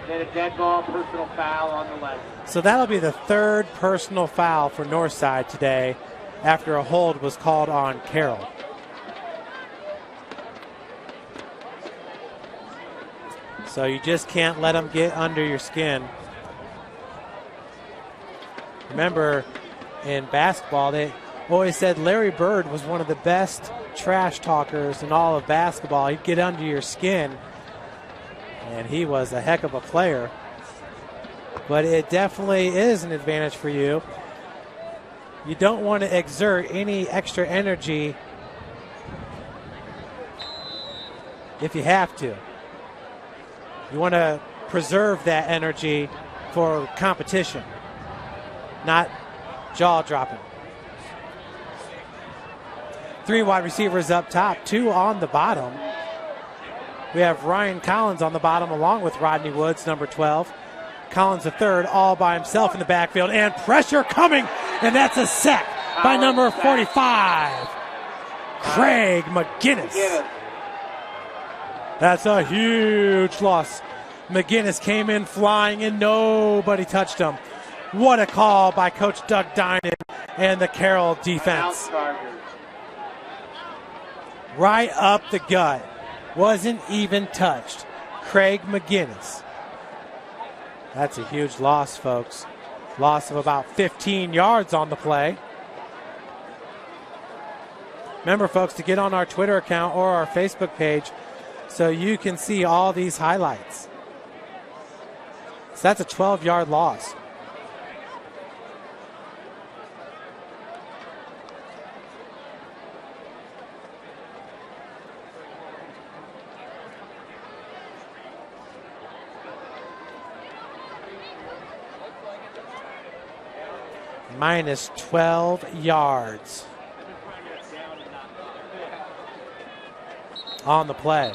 Then a dead ball, personal foul on the left. So that'll be the third personal foul for Northside today after a hold was called on Carroll. So you just can't let them get under your skin. Remember, in basketball, they always said Larry Bird was one of the best trash talkers in all of basketball. He'd get under your skin, and he was a heck of a player. But it definitely is an advantage for you. You don't want to exert any extra energy if you have to. You want to preserve that energy for competition, not jaw-dropping. 3 wide receivers up top, 2 on the bottom. We have Ryan Collins on the bottom along with Rodney Woods, number 12. Collins the third, all by himself in the backfield, and pressure coming, and that's a sack by number 45, Craig McGinnis. That's a huge loss. McGinnis came in flying, and nobody touched him. What a call by Coach Doug Dinan and the Carroll defense. Right up the gut. Wasn't even touched. Craig McGinnis. That's a huge loss, folks. Loss of about 15 yards on the play. Remember, folks, to get on our Twitter account or our Facebook page so you can see all these highlights. So that's a 12-yard loss. Minus 12 yards on the play.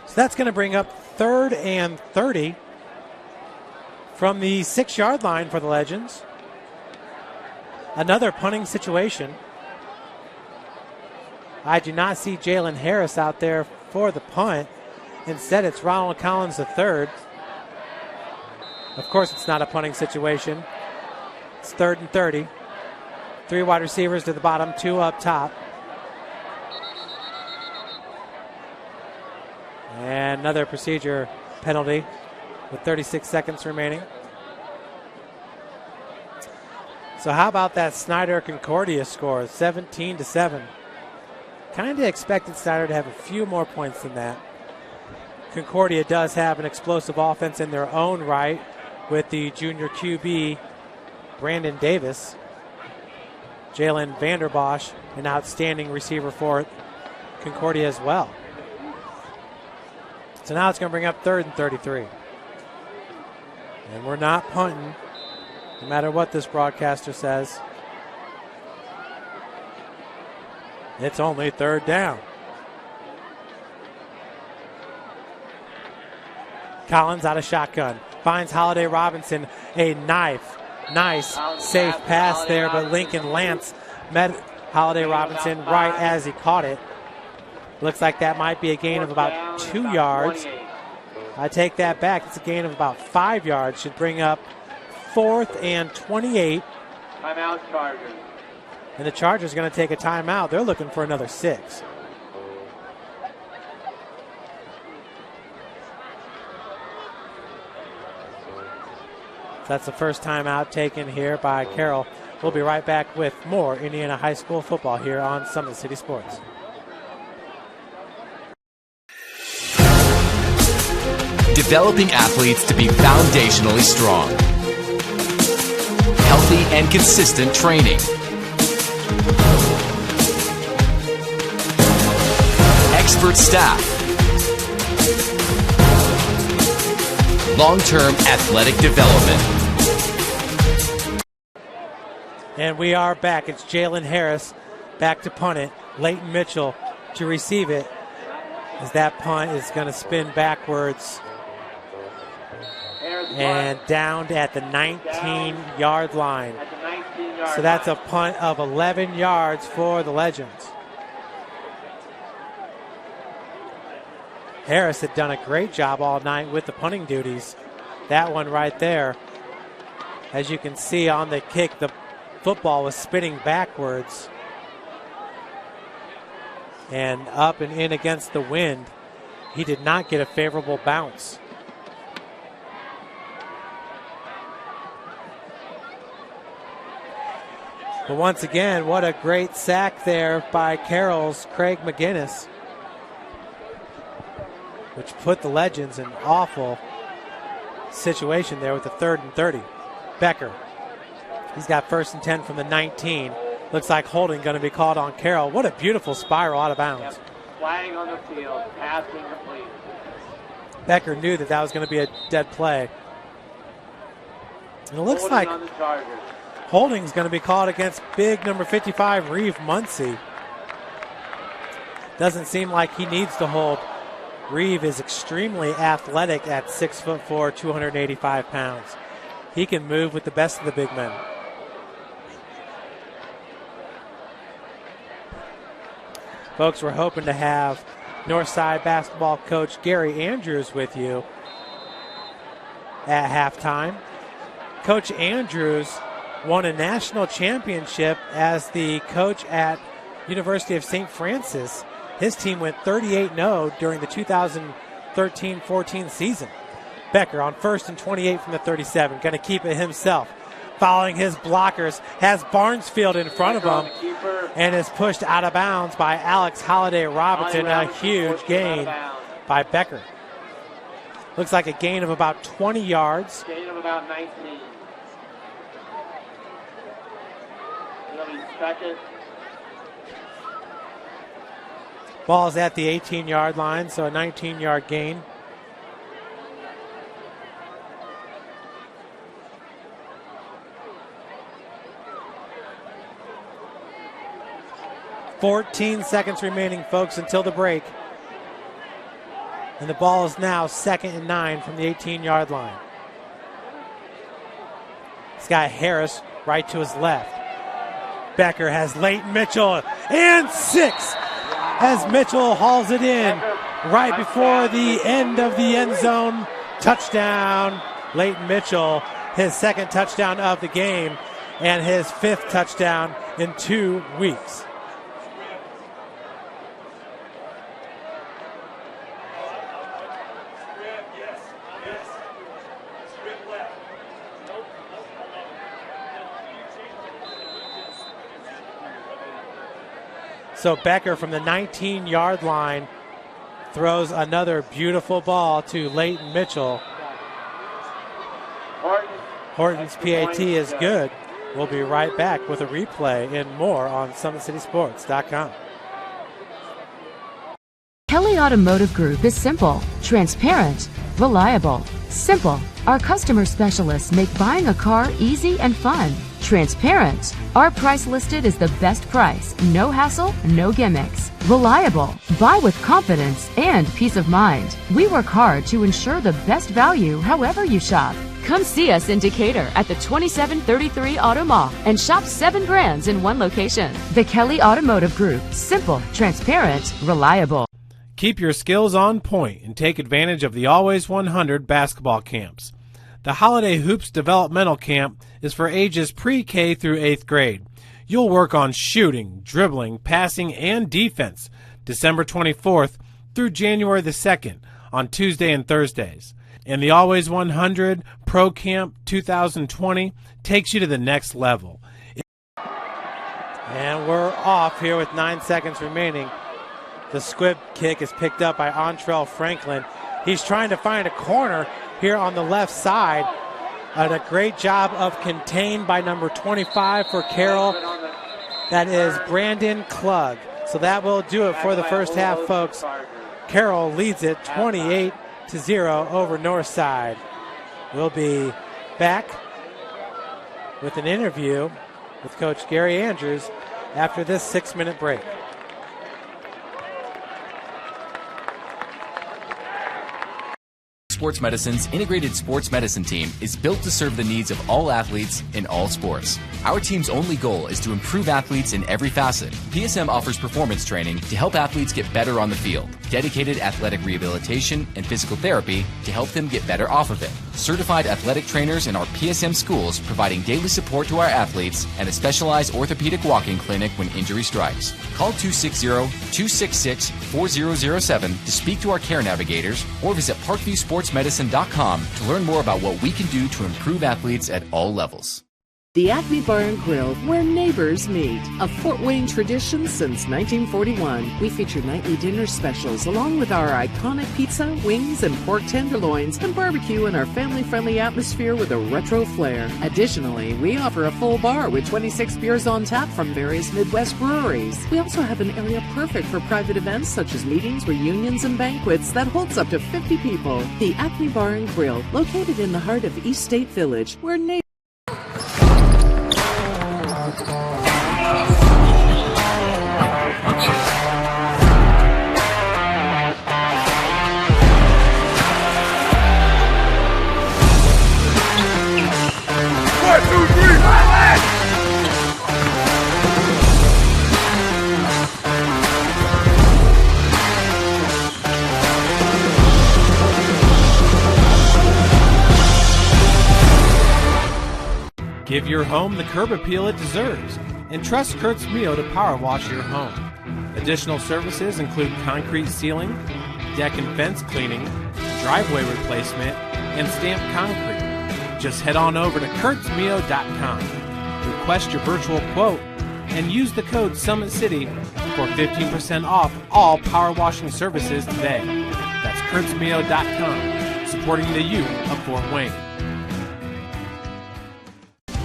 So that's going to bring up 3rd and 30 from the 6-yard line for the Legends. Another punting situation. I do not see Jalen Harris out there for the punt. Instead, it's Ronald Collins III. Of course, it's not a punting situation. It's 3rd and 30. 3 wide receivers to the bottom, 2 up top. And another procedure penalty with 36 seconds remaining. So how about that Snyder-Concordia score, 17-7. Kind of expected Snyder to have a few more points than that. Concordia does have an explosive offense in their own right with the junior QB, Brandon Davis. Jalen Vanderbosch, an outstanding receiver for Concordia as well. So now it's going to bring up 3rd and 33. And we're not punting, no matter what this broadcaster says. It's only 3rd down. Collins out of shotgun. Finds Holiday Robinson a knife. Nice, safe pass there, but Lincoln Lance met Holiday Robinson right as he caught it. Looks like that might be a gain of about 2 yards. I take that back. It's a gain of about 5 yards. Should bring up 4th and 28. Timeout, Chargers. And the Chargers are going to take a timeout. They're looking for another 6. That's the first timeout taken here by Carroll. We'll be right back with more Indiana High School football here on Summit City Sports. Developing athletes to be foundationally strong. Healthy and consistent training. Expert staff. Long-term athletic development. And we are back. It's Jalen Harris back to punt it. Leighton Mitchell to receive it. As that punt is going to spin backwards and down at the 19-yard line. So that's a punt of 11 yards for the Legends. Harris had done a great job all night with the punting duties. That one right there. As you can see on the kick, the football was spinning backwards and up and in against the wind. He did not get a favorable bounce. But once again, what a great sack there by Carroll's Craig McGinnis, which put the Legends in an awful situation there with the 3rd and 30. Becker, he's got 1st and 10 from the 19. Looks like holding going to be called on Carroll. What a beautiful spiral out of bounds. Yep. Flag on the field, pass incomplete. Becker knew that that was going to be a dead play. And it looks Holding like on the Chargers. holding's going to be called against big number 55, Reeve Muncie. Doesn't seem like he needs to hold. Reeve is extremely athletic at 6'4", 285 pounds. He can move with the best of the big men. Folks, we're hoping to have Northside basketball coach Gary Andrews with you at halftime. Coach Andrews won a national championship as the coach at University of St. Francis. His team went 38-0 during the 2013-14 season. Becker on 1st and 28 from the 37, going to keep it himself. Following his blockers, has Barnesfield in front of him and is pushed out of bounds by Alex Holiday Robinson. A huge gain by Becker. Looks like a gain of about 20 yards. Gain of about 19. He'll be second. Ball's at the 18-yard line, so a 19-yard gain. .14 seconds remaining, folks, until the break. And the ball is now 2nd and 9 from the 18-yard line. This guy Harris right to his left. Becker has Leighton Mitchell, and 6 as Mitchell hauls it in right before the end of the end zone. Touchdown, Leighton Mitchell, his 2nd touchdown of the game and his 5th touchdown in 2 weeks. So Becker from the 19-yard line throws another beautiful ball to Leighton Mitchell. Horton's PAT is good. We'll be right back with a replay and more on SummitCitySports.com. Kelly Automotive Group is simple, transparent, reliable. Simple. Our customer specialists make buying a car easy and fun. Transparent. Our price listed is the best price. No hassle, no gimmicks. Reliable. Buy with confidence and peace of mind. We work hard to ensure the best value however you shop. Come see us in Decatur at the 2733 Auto Mall and shop 7 brands in one location. The Kelly Automotive Group. Simple, transparent, reliable. Keep your skills on point and take advantage of the Always 100 basketball camps. The Holiday Hoops Developmental Camp is for ages pre-K through 8th grade. You'll work on shooting, dribbling, passing, and defense December 24th through January the 2nd on Tuesday and Thursdays. And the Always 100 Pro Camp 2020 takes you to the next level. And we're off here with 9 seconds remaining. The squib kick is picked up by Antrell Franklin. He's trying to find a corner here on the left side. And a great job of contained by number 25 for Carroll. That is Brandon Klug. So that will do it for the first half, folks. Carroll leads it 28-0 over Northside. We'll be back with an interview with Coach Gary Andrews after this 6-minute break. Sports Medicine's integrated sports medicine team is built to serve the needs of all athletes in all sports. Our team's only goal is to improve athletes in every facet. PSM offers performance training to help athletes get better on the field, dedicated athletic rehabilitation and physical therapy to help them get better off of it, certified athletic trainers in our PSM schools providing daily support to our athletes, and a specialized orthopedic walk-in clinic when injury strikes. Call 260-266-4007 to speak to our care navigators or visit parkviewsportsmedicine.com to learn more about what we can do to improve athletes at all levels. The Acme Bar and Grill, where neighbors meet. A Fort Wayne tradition since 1941. We feature nightly dinner specials along with our iconic pizza, wings, and pork tenderloins, and barbecue in our family-friendly atmosphere with a retro flair. Additionally, we offer a full bar with 26 beers on tap from various Midwest breweries. We also have an area perfect for private events such as meetings, reunions, and banquets that holds up to 50 people. The Acme Bar and Grill, located in the heart of East State Village, where neighbors Give your home the curb appeal it deserves and trust Kurt's Mio to power wash your home. Additional services include concrete sealing, deck and fence cleaning, driveway replacement, and stamped concrete. Just head on over to kurtzmio.com. Request your virtual quote and use the code SummitCity for 15% off all power washing services today. That's kurtzmio.com, supporting the youth of Fort Wayne.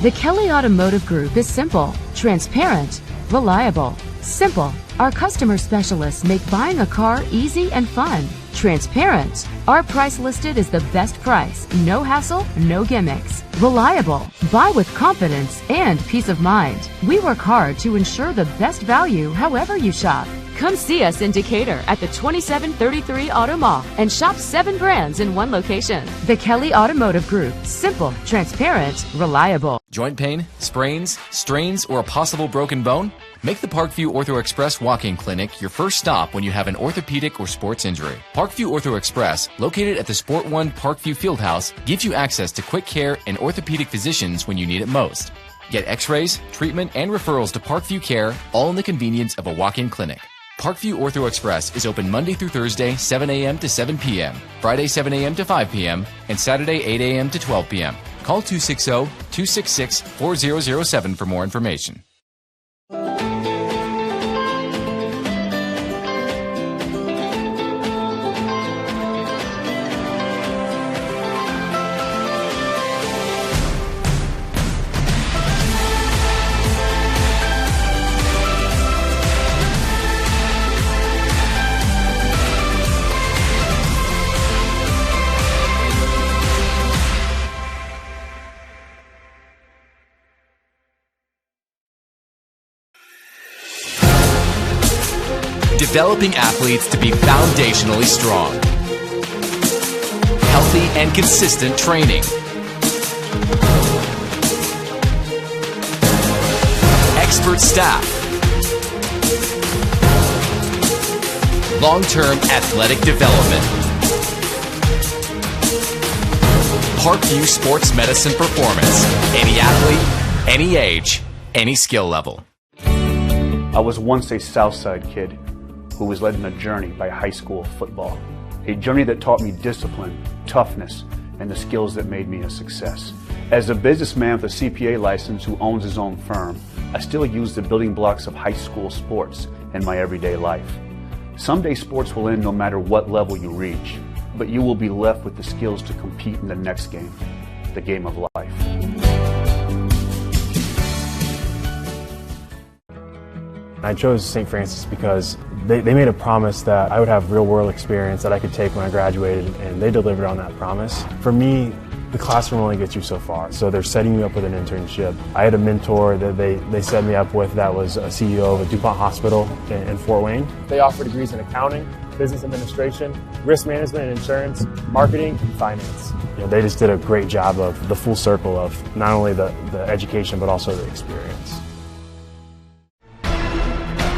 The Kelly Automotive Group is simple, transparent, reliable. Simple. Our customer specialists make buying a car easy and fun. Transparent. Our price listed is the best price. No hassle, no gimmicks. Reliable. Buy with confidence and peace of mind. We work hard to ensure the best value however you shop. Come see us in Decatur at the 2733 Auto Mall and shop 7 brands in one location. The Kelly Automotive Group. Simple, transparent, reliable. Joint pain, sprains, strains, or a possible broken bone? Make the Parkview Ortho Express walk-in clinic your first stop when you have an orthopedic or sports injury. Parkview Ortho Express, located at the Sport 1 Parkview Fieldhouse, gives you access to quick care and orthopedic physicians when you need it most. Get x-rays, treatment, and referrals to Parkview Care, all in the convenience of a walk-in clinic. Parkview Ortho Express is open Monday through Thursday, 7 a.m. to 7 p.m., Friday, 7 a.m. to 5 p.m., and Saturday, 8 a.m. to 12 p.m. Call 260-266-4007 for more information. Developing athletes to be foundationally strong. Healthy and consistent training. Expert staff. Long-term athletic development. Parkview Sports Medicine Performance. Any athlete, any age, any skill level. I was once a Southside kid who was led on a journey by high school football. A journey that taught me discipline, toughness, and the skills that made me a success. As a businessman with a CPA license who owns his own firm, I still use the building blocks of high school sports in my everyday life. Someday sports will end no matter what level you reach, but you will be left with the skills to compete in the next game, the game of life. I chose St. Francis because they made a promise that I would have real-world experience that I could take when I graduated, and they delivered on that promise. For me, the classroom only gets you so far, so they're setting me up with an internship. I had a mentor that they set me up with that was a CEO of a DuPont hospital in Fort Wayne. They offer degrees in accounting, business administration, risk management and insurance, marketing, and finance. They just did a great job of the full circle of not only the education but also the experience.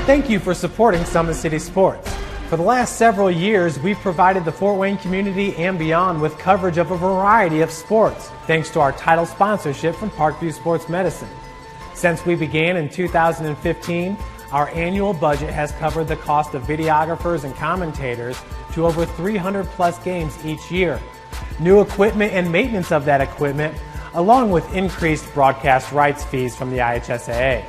Thank you for supporting Summit City Sports. For the last several years, we've provided the Fort Wayne community and beyond with coverage of a variety of sports, thanks to our title sponsorship from Parkview Sports Medicine. Since we began in 2015, our annual budget has covered the cost of videographers and commentators to over 300 plus games each year. New equipment and maintenance of that equipment, along with increased broadcast rights fees from the IHSAA.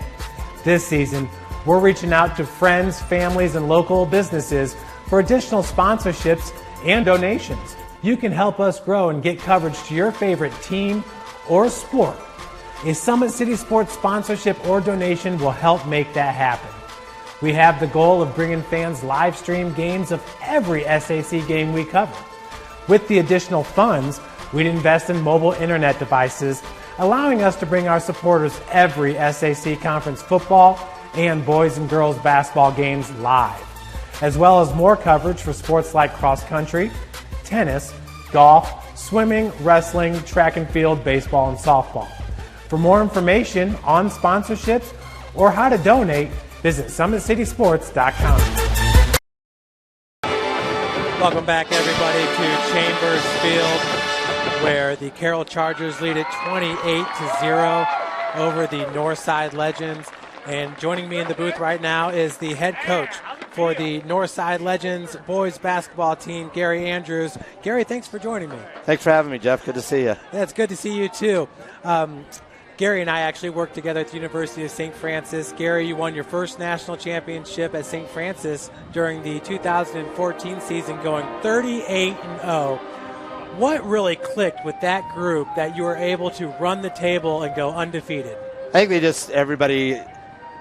This season, we're reaching out to friends, families, and local businesses for additional sponsorships and donations. You can help us grow and get coverage to your favorite team or sport. A Summit City Sports sponsorship or donation will help make that happen. We have the goal of bringing fans live stream games of every SAC game we cover. With the additional funds, we'd invest in mobile internet devices, allowing us to bring our supporters every SAC conference football and boys and girls basketball games live, as well as more coverage for sports like cross country, tennis, golf, swimming, wrestling, track and field, baseball, and softball. For more information on sponsorships or how to donate, visit SummitCitySports.com. Welcome back, everybody, to Chambers Field, where the Carroll Chargers lead it 28-0 over the Northside Legends. And joining me in the booth right now is the head coach for the Northside Legends boys basketball team, Gary Andrews. Gary, thanks for joining me. Thanks for having me, Jeff. Good to see you. Yeah, it's good to see you, too. Gary and I actually worked together at the University of St. Francis. Gary, you won your first national championship at St. Francis during the 2014 season, going 38-0. What really clicked with that group that you were able to run the table and go undefeated? I think everybody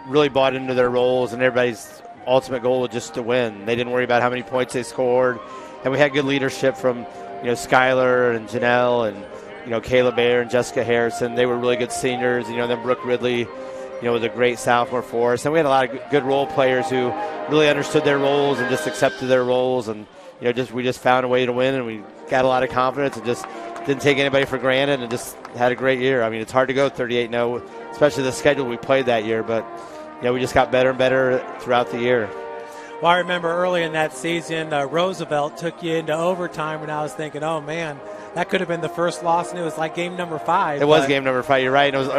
really bought into their roles, and everybody's ultimate goal was just to win. They didn't worry about how many points they scored, and we had good leadership from Skylar and Janelle and Kayla Baer and Jessica Harrison. They were really good seniors. Then Brooke Ridley, was a great sophomore for us, and we had a lot of good role players who really understood their roles and just accepted their roles, and we just found a way to win, and we got a lot of confidence and just didn't take anybody for granted and just had a great year. I mean, it's hard to go 38-0, especially the schedule we played that year, but we just got better and better throughout the year. Well, I remember early in that season, Roosevelt took you into overtime, and I was thinking, oh, man, that could have been the first loss, and it was like game number 5. It was game number 5, you're right. And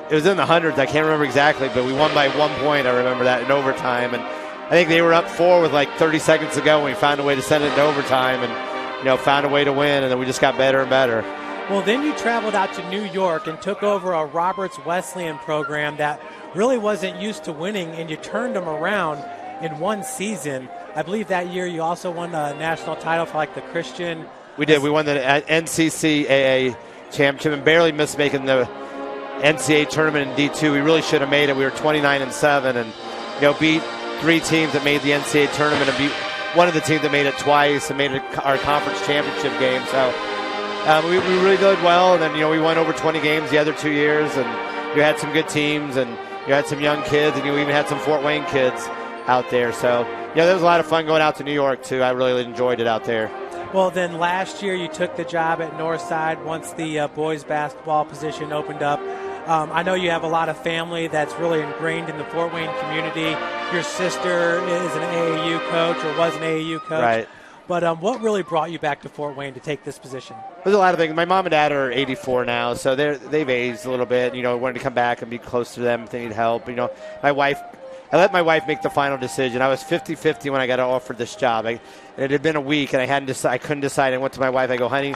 it was in the hundreds. I can't remember exactly, but we won by 1 point. I remember that in overtime. And I think they were up 4 with like 30 seconds to go, and we found a way to send it into overtime and, found a way to win, and then we just got better and better. Well, then you traveled out to New York and took over a Roberts Wesleyan program that really wasn't used to winning, and you turned them around in one season. I believe that year you also won a national title for like the Christian. We did. We won the NCCAA championship and barely missed making the NCAA tournament in D2. We really should have made it. We were 29-7 and beat 3 teams that made the NCAA tournament and beat one of the teams that made it twice and made it our conference championship game. So we really did well, and then we won over 20 games the other 2 years, and you had some good teams, and you had some young kids, and you even had some Fort Wayne kids out there. So there was a lot of fun going out to New York too. I really enjoyed it out there. Well, then last year you took the job at Northside once the boys basketball position opened up. I know you have a lot of family that's really ingrained in the Fort Wayne community. Your sister is an AAU coach or was an AAU coach. Right. But what really brought you back to Fort Wayne to take this position? There's a lot of things. My mom and dad are 84 now, so they've aged a little bit. Wanted to come back and be close to them if they need help. I let my wife make the final decision. I was 50-50 when I got offered this job. It had been a week, and I couldn't decide. I went to my wife. I go, honey,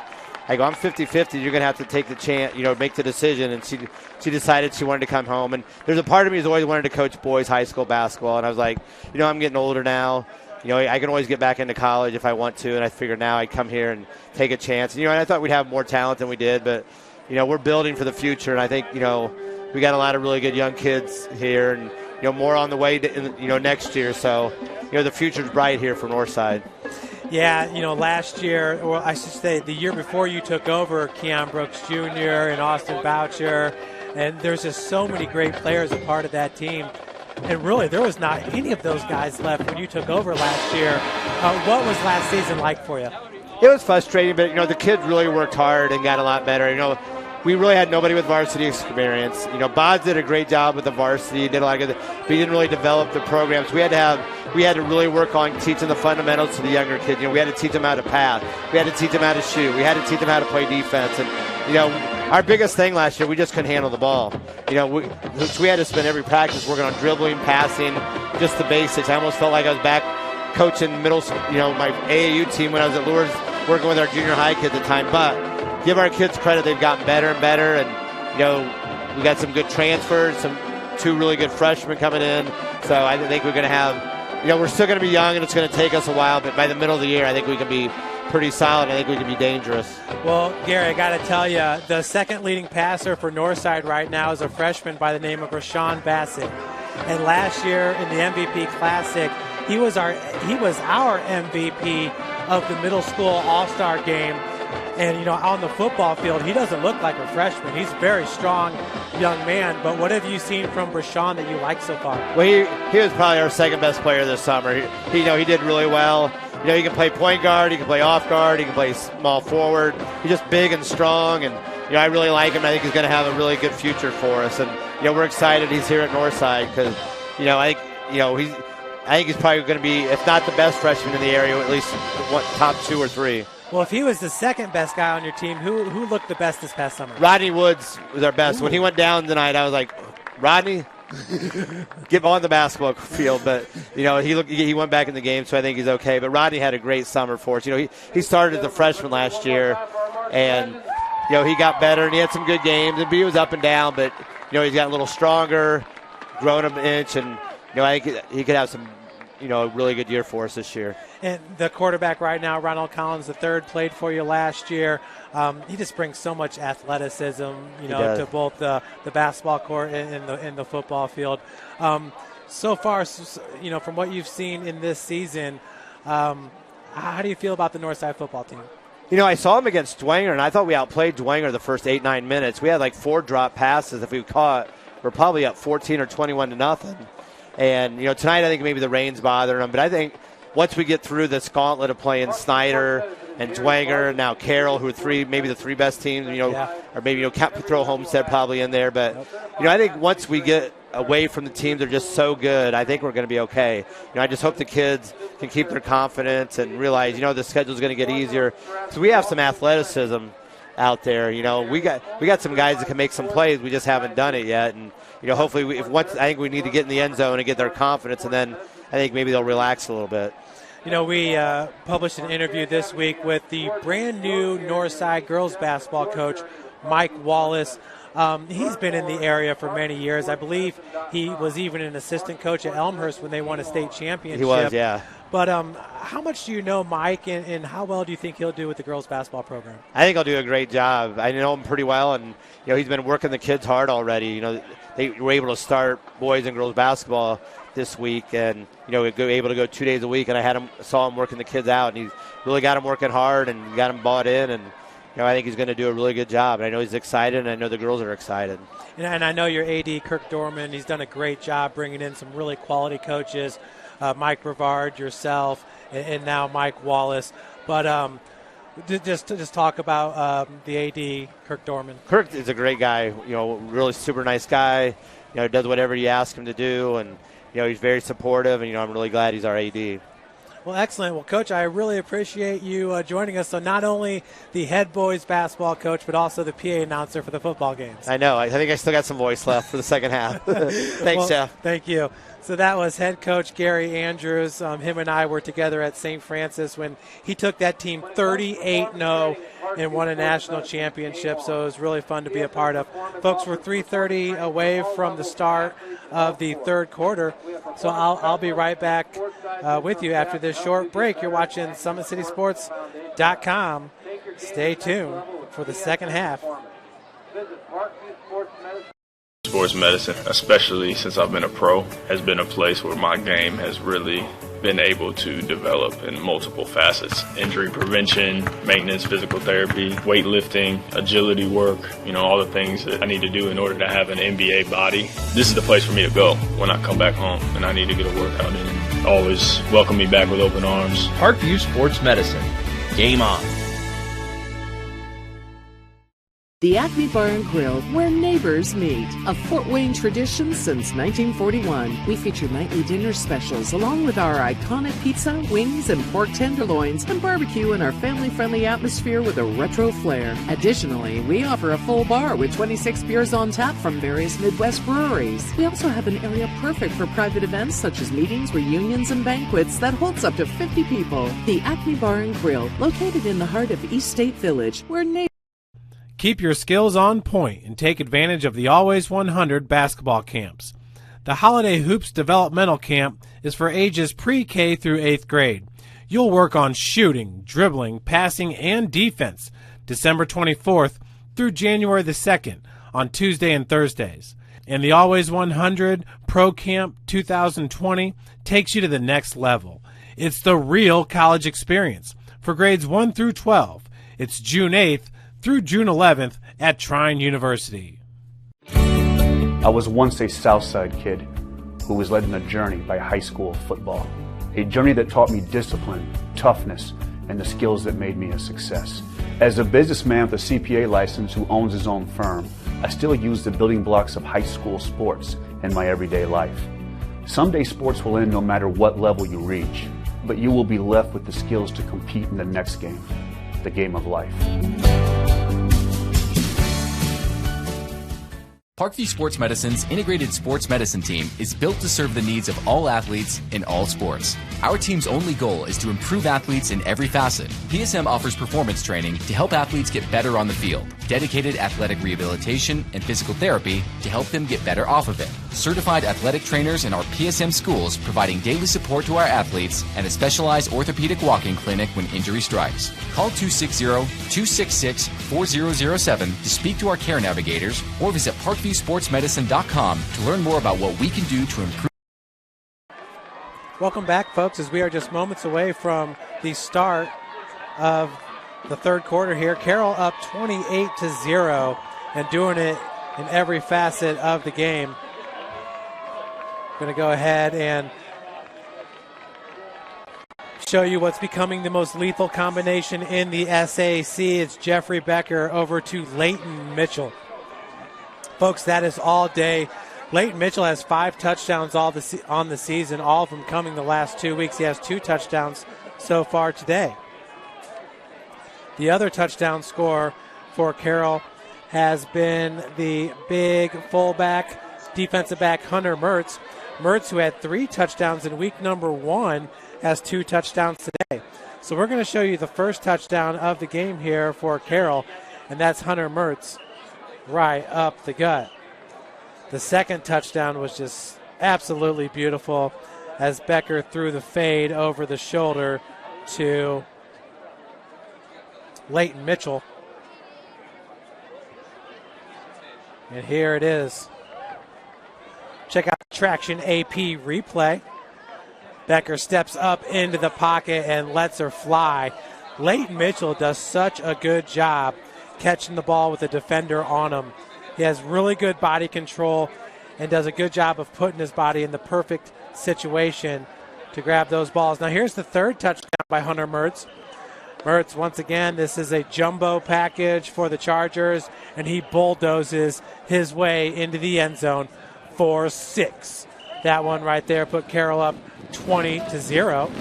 I'm 50-50. You're going to have to take the chance, make the decision. And she decided she wanted to come home. And there's a part of me who's always wanted to coach boys high school basketball. And I was like, I'm getting older now. I can always get back into college if I want to. And I figured now I'd come here and take a chance. And, and I thought we'd have more talent than we did. But, we're building for the future. And I think, we got a lot of really good young kids here. And, more on the way to, next year. So, the future's bright here for Northside. Yeah, last year, or I should say the year before you took over, Keon Brooks Jr. and Austin Boucher, and there's just so many great players a part of that team. And really, there was not any of those guys left when you took over last year. What was last season like for you? It was frustrating, but, the kids really worked hard and got a lot better. We really had nobody with varsity experience. Boz did a great job with the varsity, did a lot of good, but he didn't really develop the programs. We had to really work on teaching the fundamentals to the younger kids. We had to teach them how to pass. We had to teach them how to shoot. We had to teach them how to play defense. And, our biggest thing last year, we just couldn't handle the ball. We had to spend every practice working on dribbling, passing, just the basics. I almost felt like I was back coaching middle school, my AAU team when I was at Lourdes, working with our junior high kids at the time. But give our kids credit, they've gotten better and better. And, we got some good transfers, two really good freshmen coming in. So I think we're going to have, we're still going to be young and it's going to take us a while. But by the middle of the year, I think we can be pretty solid. I think we can be dangerous. Well, Gary, I got to tell you, the second leading passer for Northside right now is a freshman by the name of Rashawn Bassett. And last year in the MVP Classic, he was our MVP of the middle school all-star game. And, on the football field, he doesn't look like a freshman. He's a very strong young man. But what have you seen from Rashawn that you like so far? Well, he was probably our second best player this summer. He did really well. He can play point guard, he can play off guard, he can play small forward. He's just big and strong, and I really like him. I think he's going to have a really good future for us, and we're excited he's here at Northside because I think he's probably going to be, if not the best freshman in the area, at least top 2 or 3. Well, if he was the second best guy on your team, who looked the best this past summer? Rodney Woods was our best. Ooh. When he went down tonight, I was like, Rodney, get on the basketball field. But, he went back in the game, so I think he's okay. But Rodney had a great summer for us. He started as a freshman last year, and, he got better, and he had some good games. And he was up and down, but, he's got a little stronger, grown an inch, and, I think he could have some, a really good year for us this year. And the quarterback right now, Ronald Collins III, played for you last year. He just brings so much athleticism, to both the basketball court and the football field. So far, from what you've seen in this season, how do you feel about the Northside football team? I saw him against Dwenger, and I thought we outplayed Dwenger the first 8-9 minutes. We had like 4 drop passes. If we caught, we're probably up 14 or 21-0. And, tonight I think maybe the rain's bothering them. But I think once we get through this gauntlet of playing Snyder and Dwenger and now Carroll, who are maybe the 3 best teams, or maybe, throw Homestead probably in there. But, I think once we get away from the teams that are just so good, I think we're going to be okay. I just hope the kids can keep their confidence and realize, the schedule's going to get easier. So we have some athleticism out there. We got some guys that can make some plays. We just haven't done it yet. And, hopefully, I think we need to get in the end zone and get their confidence, and then I think maybe they'll relax a little bit. We published an interview this week with the brand new Northside girls basketball coach, Mike Wallace. He's been in the area for many years. I believe he was even an assistant coach at Elmhurst when they won a state championship. He was, yeah. But how much do you know Mike, and how well do you think he'll do with the girls basketball program? I think he'll do a great job. I know him pretty well, and he's been working the kids hard already. They were able to start boys and girls basketball this week, and we were able to go 2 days a week, and saw him working the kids out, and he's really got them working hard and got them bought in, and I think he's going to do a really good job. And I know he's excited, and I know the girls are excited. And I know your AD, Kirk Dorman, he's done a great job bringing in some really quality coaches, Mike Brevard, yourself, and now Mike Wallace. But just talk about the AD, Kirk Dorman. Kirk is a great guy, really super nice guy. Does whatever you ask him to do, and he's very supportive, and I'm really glad he's our AD. Well, excellent. Well, Coach, I really appreciate you joining us. So not only the head boys basketball coach, but also the PA announcer for the football games. I know. I think I still got some voice left for the second half. Thanks, Jeff. Thank you. So that was head coach Gary Andrews. Him and I were together at St. Francis when he took that team 38-0 and won a national championship. So it was really fun to be a part of. Folks, we're 3:30 away from the start of the third quarter. So I'll be right back with you after this short break. You're watching SummitCitySports.com. Stay tuned for the second half. Sports medicine, especially since I've been a pro, has been a place where my game has really been able to develop in multiple facets. Injury prevention, maintenance, physical therapy, weightlifting, agility work, all the things that I need to do in order to have an NBA body. This is the place for me to go when I come back home and I need to get a workout in. Always welcome me back with open arms. Parkview Sports Medicine. Game on. The Acme Bar and Grill, where neighbors meet. A Fort Wayne tradition since 1941. We feature nightly dinner specials along with our iconic pizza, wings, and pork tenderloins, and barbecue in our family-friendly atmosphere with a retro flair. Additionally, we offer a full bar with 26 beers on tap from various Midwest breweries. We also have an area perfect for private events such as meetings, reunions, and banquets that holds up to 50 people. The Acme Bar and Grill, located in the heart of East State Village, where neighbors... Keep your skills on point and take advantage of the Always 100 basketball camps. The Holiday Hoops Developmental Camp is for ages pre-K through 8th grade. You'll work on shooting, dribbling, passing, and defense December 24th through January the 2nd on Tuesday and Thursdays. And the Always 100 Pro Camp 2020 takes you to the next level. It's the real college experience for grades 1 through 12. It's June 8th through June 11th at Trine University. I was once a Southside kid who was led on a journey by high school football. A journey that taught me discipline, toughness, and the skills that made me a success. As a businessman with a CPA license who owns his own firm, I still use the building blocks of high school sports in my everyday life. Someday sports will end no matter what level you reach, but you will be left with the skills to compete in the next game, the game of life. Parkview Sports Medicine's integrated sports medicine team is built to serve the needs of all athletes in all sports. Our team's only goal is to improve athletes in every facet. PSM offers performance training to help athletes get better on the field, dedicated athletic rehabilitation and physical therapy to help them get better off of it, certified athletic trainers in our PSM schools providing daily support to our athletes, and a specialized orthopedic walk-in clinic when injury strikes. Call 260-266-4007 to speak to our care navigators or visit ParkviewSportsMedicine.com to learn more about what we can do to improve. Welcome back, folks, as we are just moments away from the start of the third quarter here. Carroll up 28-0 and doing it in every facet of the game. Going to go ahead and show you what's becoming the most lethal combination in the SAC. It's Jeffrey Becker over to Leighton Mitchell. Folks, that is all day. Leighton Mitchell has 5 touchdowns on the season, all of them coming the last 2 weeks. He has 2 touchdowns so far today. The other touchdown scorer for Carroll has been the big fullback, defensive back Hunter Mertz. Mertz, who had 3 touchdowns in week number 1, has 2 touchdowns today. So we're going to show you the first touchdown of the game here for Carroll, and that's Hunter Mertz right up the gut. The second touchdown was just absolutely beautiful as Becker threw the fade over the shoulder to Leighton Mitchell. And here it is. Check out the Traction AP replay. Becker steps up into the pocket and lets her fly. Leighton Mitchell does such a good job catching the ball with a defender on him. He has really good body control and does a good job of putting his body in the perfect situation to grab those balls. Now here's the third touchdown by Hunter Mertz. Mertz, once again, this is a jumbo package for the Chargers, and he bulldozes his way into the end zone for 6. That one right there put Carroll up 20-0.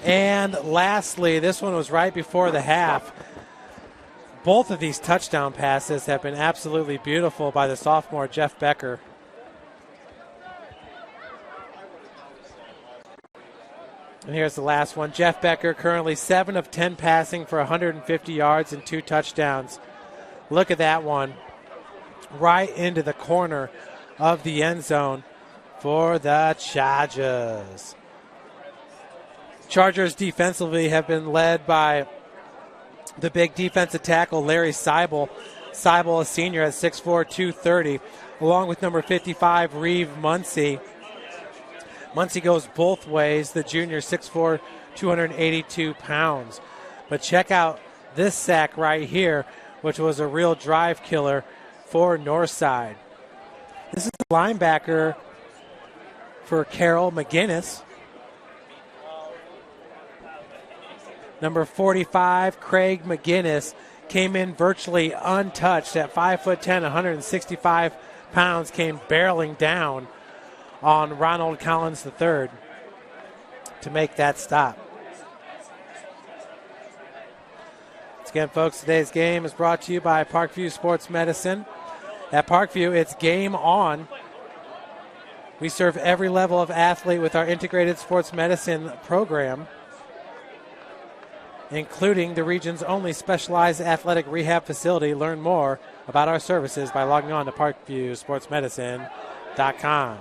And lastly, this one was right before the half. Both of these touchdown passes have been absolutely beautiful by the sophomore Jeff Becker. And here's the last one. Jeff Becker currently 7 of 10 passing for 150 yards and 2 touchdowns. Look at that one. Right into the corner of the end zone for the Chargers. Chargers defensively have been led by the big defensive tackle, Larry Seibel. Seibel, a senior at 6'4", 230, along with number 55, Reeve Muncie. Muncie goes both ways. The junior, 6'4", 282 pounds. But check out this sack right here, which was a real drive killer for Northside. This is the linebacker for Carroll, McGinnis. Number 45, Craig McGinnis, came in virtually untouched at 5'10", 165 pounds, came barreling down on Ronald Collins III to make that stop. Once again, folks, today's game is brought to you by Parkview Sports Medicine. At Parkview, it's game on. We serve every level of athlete with our integrated sports medicine program, including the region's only specialized athletic rehab facility. Learn more about our services by logging on to parkviewsportsmedicine.com.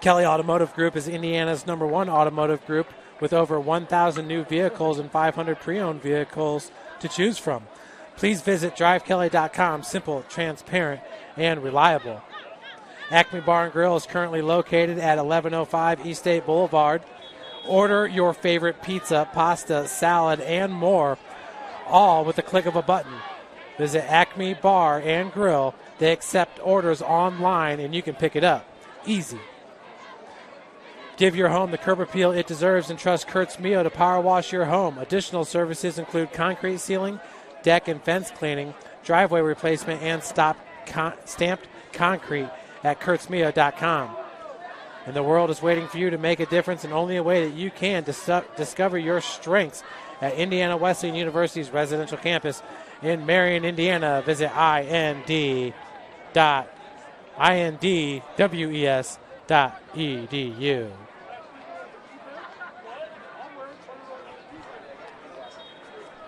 Kelly Automotive Group is Indiana's #1 automotive group with over 1,000 new vehicles and 500 pre-owned vehicles to choose from. Please visit drivekelly.com. Simple, transparent, and reliable. Acme Bar and Grill is currently located at 1105 East State Boulevard. Order your favorite pizza, pasta, salad, and more, all with the click of a button. Visit Acme Bar and Grill. They accept orders online, and you can pick it up. Easy. Give your home the curb appeal it deserves and trust Kurtz Mio to power wash your home. Additional services include concrete sealing, deck and fence cleaning, driveway replacement, and stamped concrete at kurtzmio.com. And the world is waiting for you to make a difference, and only a way that you can discover your strengths at Indiana Wesleyan University's residential campus in Marion, Indiana. Visit indwes.edu.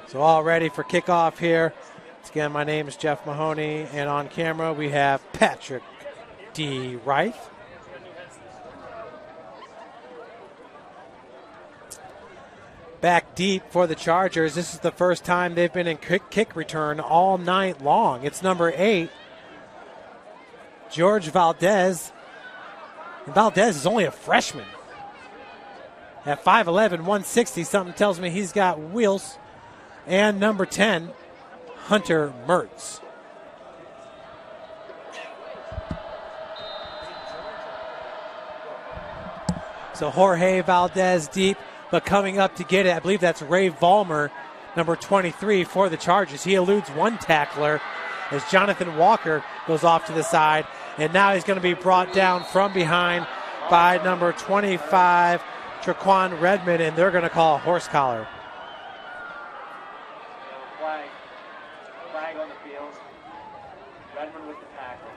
So all ready for kickoff here. Once again, my name is Jeff Mahoney, and on camera we have Patrick D. Reith. Back deep for the Chargers. This is the first time they've been in kick return all night long. It's number 8, George Valdez. And Valdez is only a freshman. At 5'11", 160, something tells me he's got wheels. And number 10, Hunter Mertz. So Jorge Valdez deep, but coming up to get it, I believe that's Ray Vollmer, number 23 for the Chargers. He eludes one tackler as Jonathan Walker goes off to the side, and now he's going to be brought down from behind by number 25, Traquan Redmond, and they're going to call a horse collar. Flag on the field. Redmond with the tackle.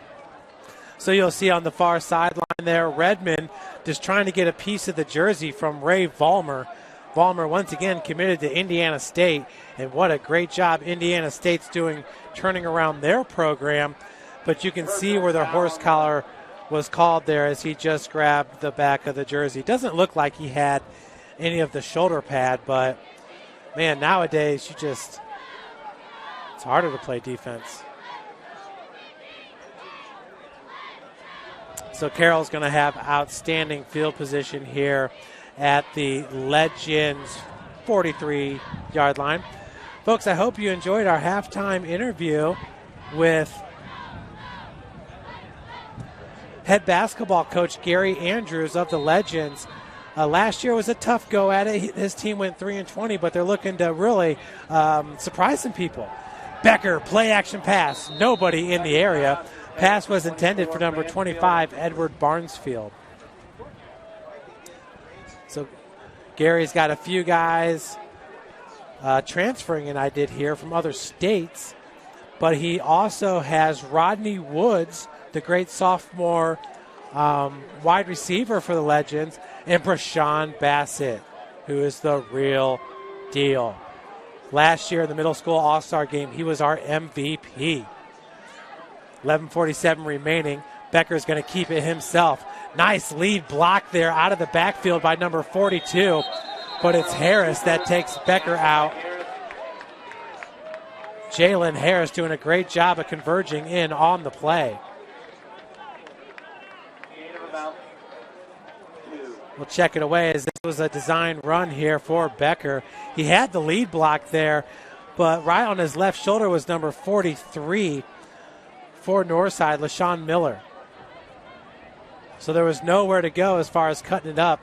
So you'll see on the far sideline there, Redmond just trying to get a piece of the jersey from Ray Vollmer. Vollmer once again committed to Indiana State, and what a great job Indiana State's doing turning around their program. But you can see where the horse collar was called there as he just grabbed the back of the jersey. Doesn't look like he had any of the shoulder pad, but man, nowadays it's harder to play defense. So Carroll's going to have outstanding field position here at the Legends 43-yard line. Folks, I hope you enjoyed our halftime interview with head basketball coach Gary Andrews of the Legends. Last year was a tough go at it. His team went 3-20, but they're looking to really surprise some people. Becker, play action pass. Nobody in the area. Pass was intended for number 25, Edward Barnesfield. So Gary's got a few guys transferring, and I did hear from other states, but he also has Rodney Woods, the great sophomore wide receiver for the Legends, and Brashawn Bassett, who is the real deal. Last year in the middle school all-star game, he was our MVP. 11:47 remaining. Becker's going to keep it himself. Nice lead block there out of the backfield by number 42, but it's Harris that takes Becker out. Jalen Harris doing a great job of converging in on the play. will check it away as this was a design run here for Becker. He had the lead block there, but right on his left shoulder was number 43 for Northside, LaShawn Miller. So there was nowhere to go as far as cutting it up.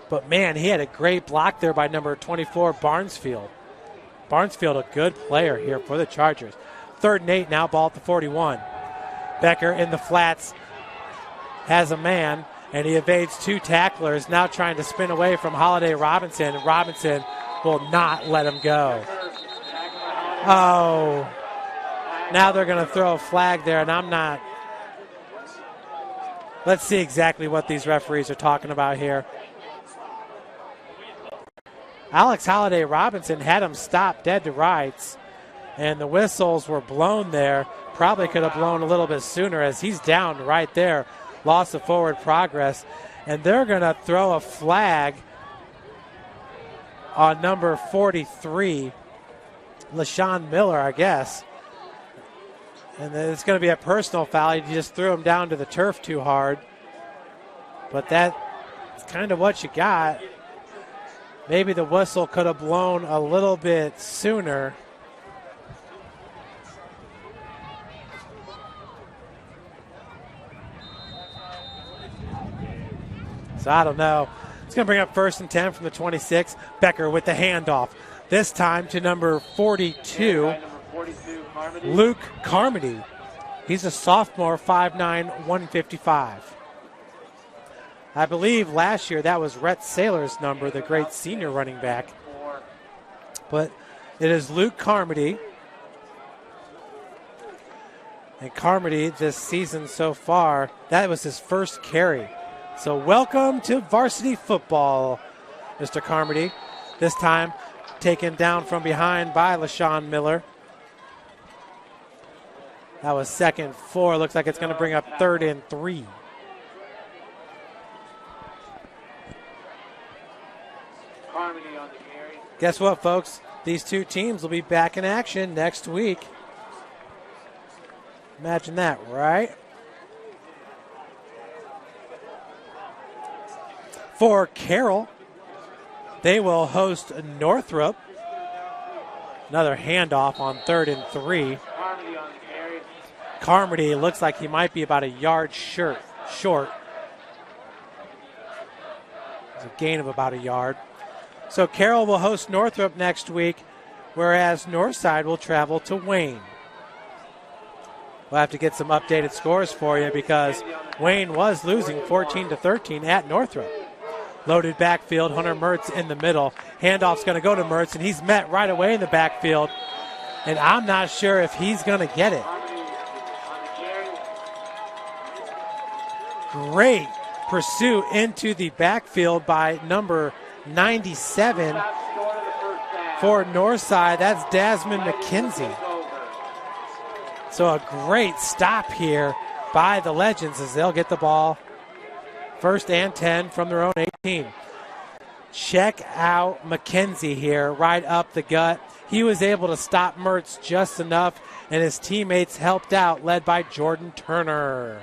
But, man, he had a great block there by number 24, Barnesfield. Barnesfield, a good player here for the Chargers. 3rd and 8 now, ball at the 41. Becker in the flats has a man, and he evades 2 tacklers, now trying to spin away from Holiday Robinson. Robinson will not let him go. Oh, now they're going to throw a flag there, and I'm not. Let's see exactly what these referees are talking about here. Alex Holiday Robinson had him stopped dead to rights, and the whistles were blown there. Probably could have blown a little bit sooner as he's down right there. Loss of forward progress, and they're going to throw a flag on number 43, LaShawn Miller, I guess. And then it's going to be a personal foul. He just threw him down to the turf too hard. But that's kind of what you got. Maybe the whistle could have blown a little bit sooner. So I don't know. It's going to bring up 1st and 10 from the 26. Becker with the handoff. This time to number 42, Luke Carmody. He's a sophomore, 5'9", 155. I believe last year that was Rhett Saylor's number, the great senior running back. But it is Luke Carmody. And Carmody this season so far, that was his first carry. So welcome to varsity football, Mr. Carmody. This time taken down from behind by LaShawn Miller. That was 2nd and 4. Looks like it's going to bring up 3rd and 3. Guess what, folks? These 2 teams will be back in action next week. Imagine that, right? For Carroll, they will host Northrop. Another handoff on 3rd and 3. Carmody looks like he might be about a yard short. It's a gain of about a yard. So Carroll will host Northrop next week, whereas Northside will travel to Wayne. We'll have to get some updated scores for you because Wayne was losing 14-13 at Northrop. Loaded backfield, Hunter Mertz in the middle. Handoff's going to go to Mertz, and he's met right away in the backfield. And I'm not sure if he's going to get it. Great pursuit into the backfield by number 97 for Northside. That's Desmond McKenzie. So a great stop here by the Legends as they'll get the ball 1st and 10 from their own 18. Check out McKenzie here, right up the gut. He was able to stop Mertz just enough, and his teammates helped out, led by Jordan Turner.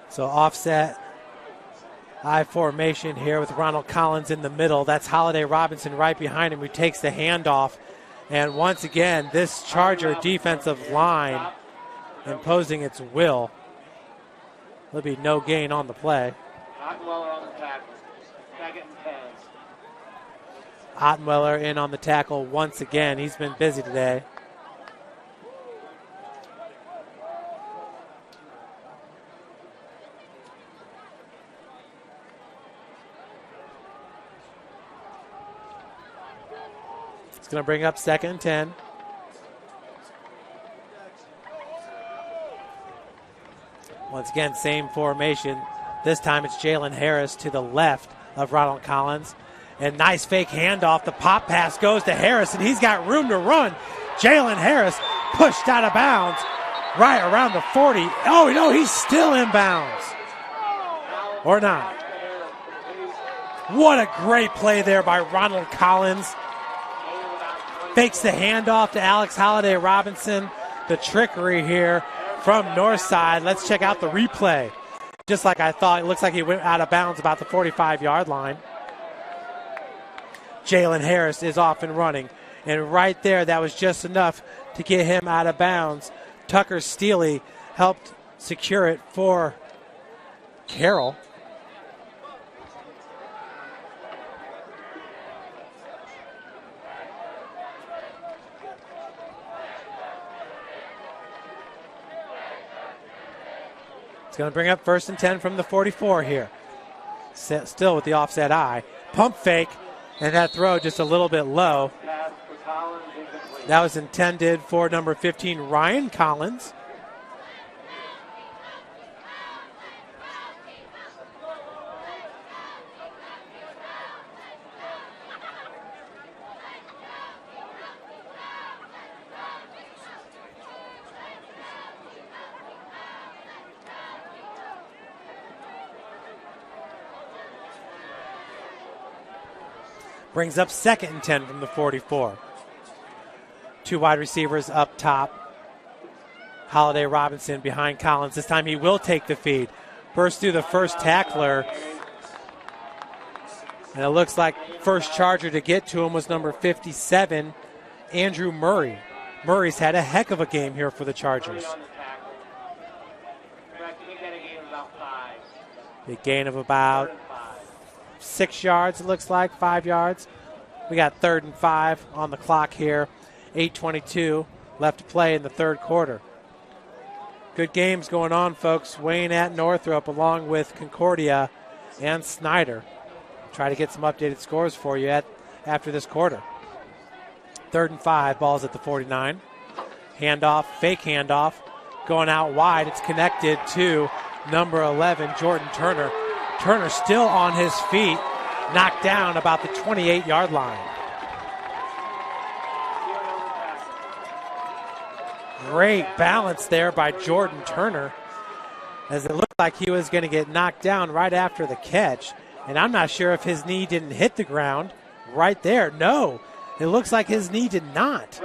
So offset I formation here with Ronald Collins in the middle. That's Holiday Robinson right behind him who takes the handoff. And once again, this Charger defensive line imposing its will. There'll be no gain on the play. Ottenweller on the tackle. 2nd and 10. Ottenweller in on the tackle once again. He's been busy today. Going to bring up 2nd and 10. Once again, same formation. This time it's Jalen Harris to the left of Ronald Collins. And nice fake handoff. The pop pass goes to Harris, and he's got room to run. Jalen Harris pushed out of bounds right around the 40. Oh, no, he's still in bounds. Or not. What a great play there by Ronald Collins. Fakes the handoff to Alex Holiday Robinson. The trickery here from Northside. Let's check out the replay. Just like I thought, it looks like he went out of bounds about the 45-yard line. Jalen Harris is off and running. And right there, that was just enough to get him out of bounds. Tucker Steely helped secure it for Carroll. It's going to bring up 1st and 10 from the 44 here. Still with the offset eye. Pump fake, and that throw just a little bit low. That was intended for number 15, Ryan Collins. Brings up 2nd and 10 from the 44. 2 wide receivers up top. Holiday Robinson behind Collins. This time he will take the feed. Burst through the first tackler. And it looks like first Charger to get to him was number 57, Andrew Murray. Murray's had a heck of a game here for the Chargers. Big gain of about 6 yards, it looks like, 5 yards. We got 3rd and 5 on the clock here. 8:22 left to play in the 3rd quarter. Good games going on, folks. Wayne at Northrop along with Concordia and Snyder. Try to get some updated scores for you after this quarter. 3rd and 5, ball's at the 49. Handoff, fake handoff, going out wide. It's connected to number 11, Jordan Turner. Turner still on his feet, knocked down about the 28-yard line. Great balance there by Jordan Turner, as it looked like he was going to get knocked down right after the catch. And I'm not sure if his knee didn't hit the ground right there. No, it looks like his knee did not.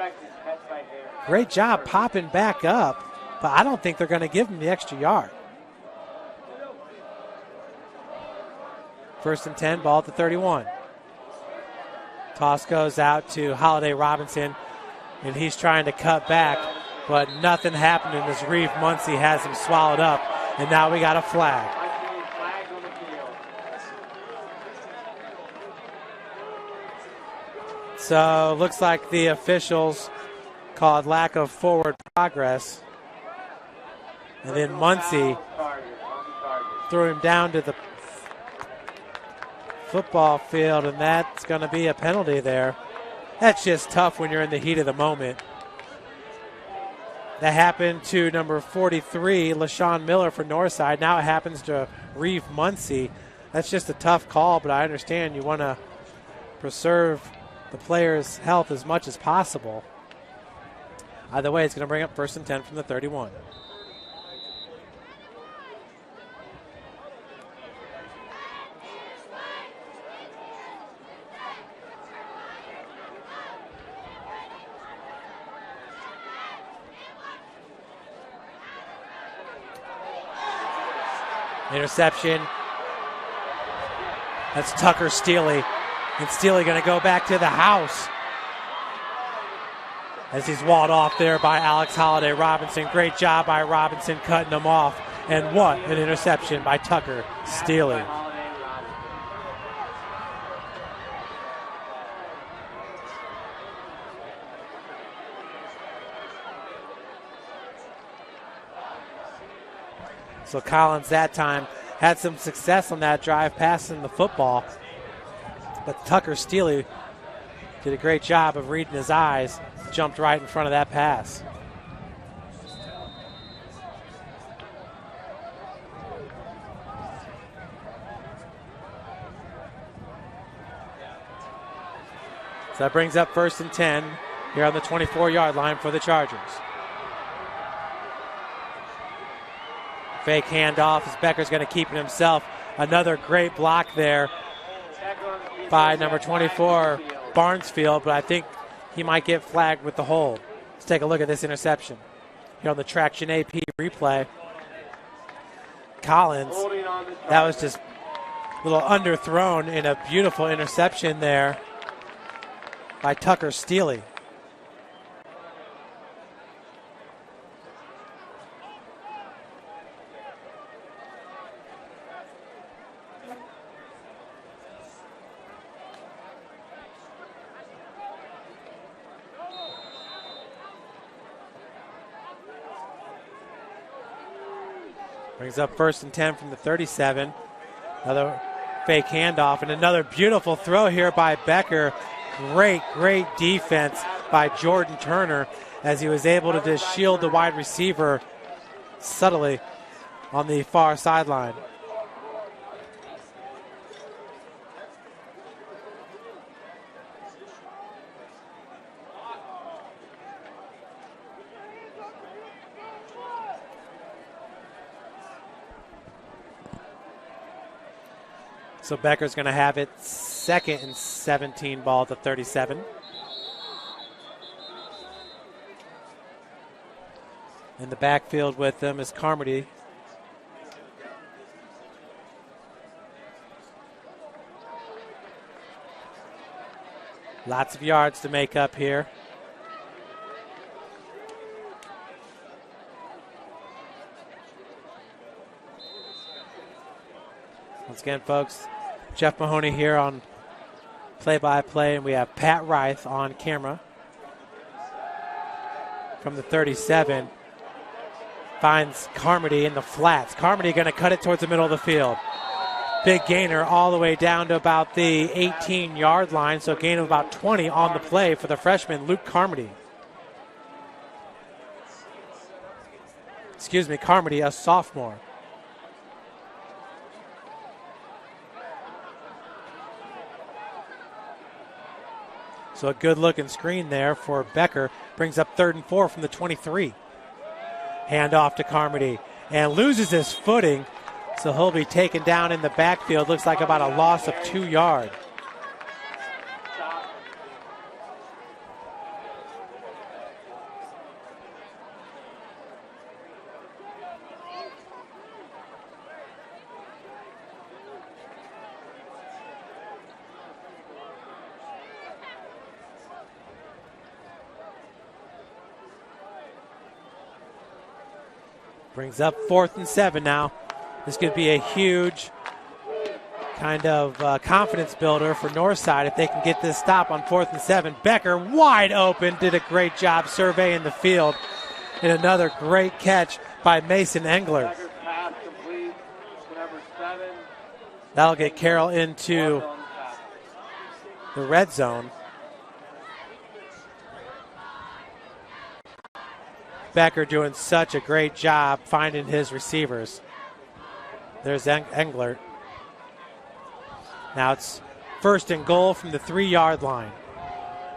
Great job popping back up, but I don't think they're going to give him the extra yard. 1st and 10, ball at the 31. Toss goes out to Holiday Robinson, and he's trying to cut back, but nothing happening as Reeve Muncie has him swallowed up, and now we got a flag. So looks like the officials called lack of forward progress, and then Muncie threw him down to the football field, and that's going to be a penalty there. That's just tough when you're in the heat of the moment. That happened to number 43, LaShawn Miller for Northside. Now it happens to Reeve Muncie. That's just a tough call, but I understand you want to preserve the player's health as much as possible. Either way, it's going to bring up 1st and 10 from the 31. Interception. That's Tucker Steely. And Steely going to go back to the house as he's walled off there by Alex Holiday Robinson. Great job by Robinson cutting him off. And what an interception by Tucker Steely. So Collins that time had some success on that drive, passing the football. But Tucker Steely did a great job of reading his eyes, jumped right in front of that pass. So that brings up 1st and 10 here on the 24-yard line for the Chargers. Fake handoff as Becker's going to keep it himself. Another great block there by number 24, Barnesfield, but I think he might get flagged with the hold. Let's take a look at this interception here on the Traction AP replay. Collins, that was just a little underthrown in a beautiful interception there by Tucker Steely. Brings up 1st and 10 from the 37. Another fake handoff and another beautiful throw here by Becker. Great defense by Jordan Turner as he was able to just shield the wide receiver subtly on the far sideline. So Becker's going to have it 2nd and 17 ball at the 37. In the backfield with them is Carmody. Lots of yards to make up here. Once again, folks, Jeff Mahoney here on play-by-play, and we have Pat Reith on camera. From the 37, finds Carmody in the flats. Carmody going to cut it towards the middle of the field. Big gainer all the way down to about the 18-yard line, so a gain of about 20 on the play for the freshman, Luke Carmody. Carmody, a sophomore. So a good-looking screen there for Becker. Brings up 3rd and 4 from the 23. Hand off to Carmody and loses his footing. So he'll be taken down in the backfield. Looks like about a loss of 2 yards. Brings up 4th and 7 now. This could be a huge kind of confidence builder for Northside if they can get this stop on 4th and 7. Becker wide open, did a great job surveying the field. And another great catch by Mason Engler. That'll get Carroll into the red zone. Becker doing such a great job finding his receivers. There's Engler. Now it's 1st and goal from the 3-yard line.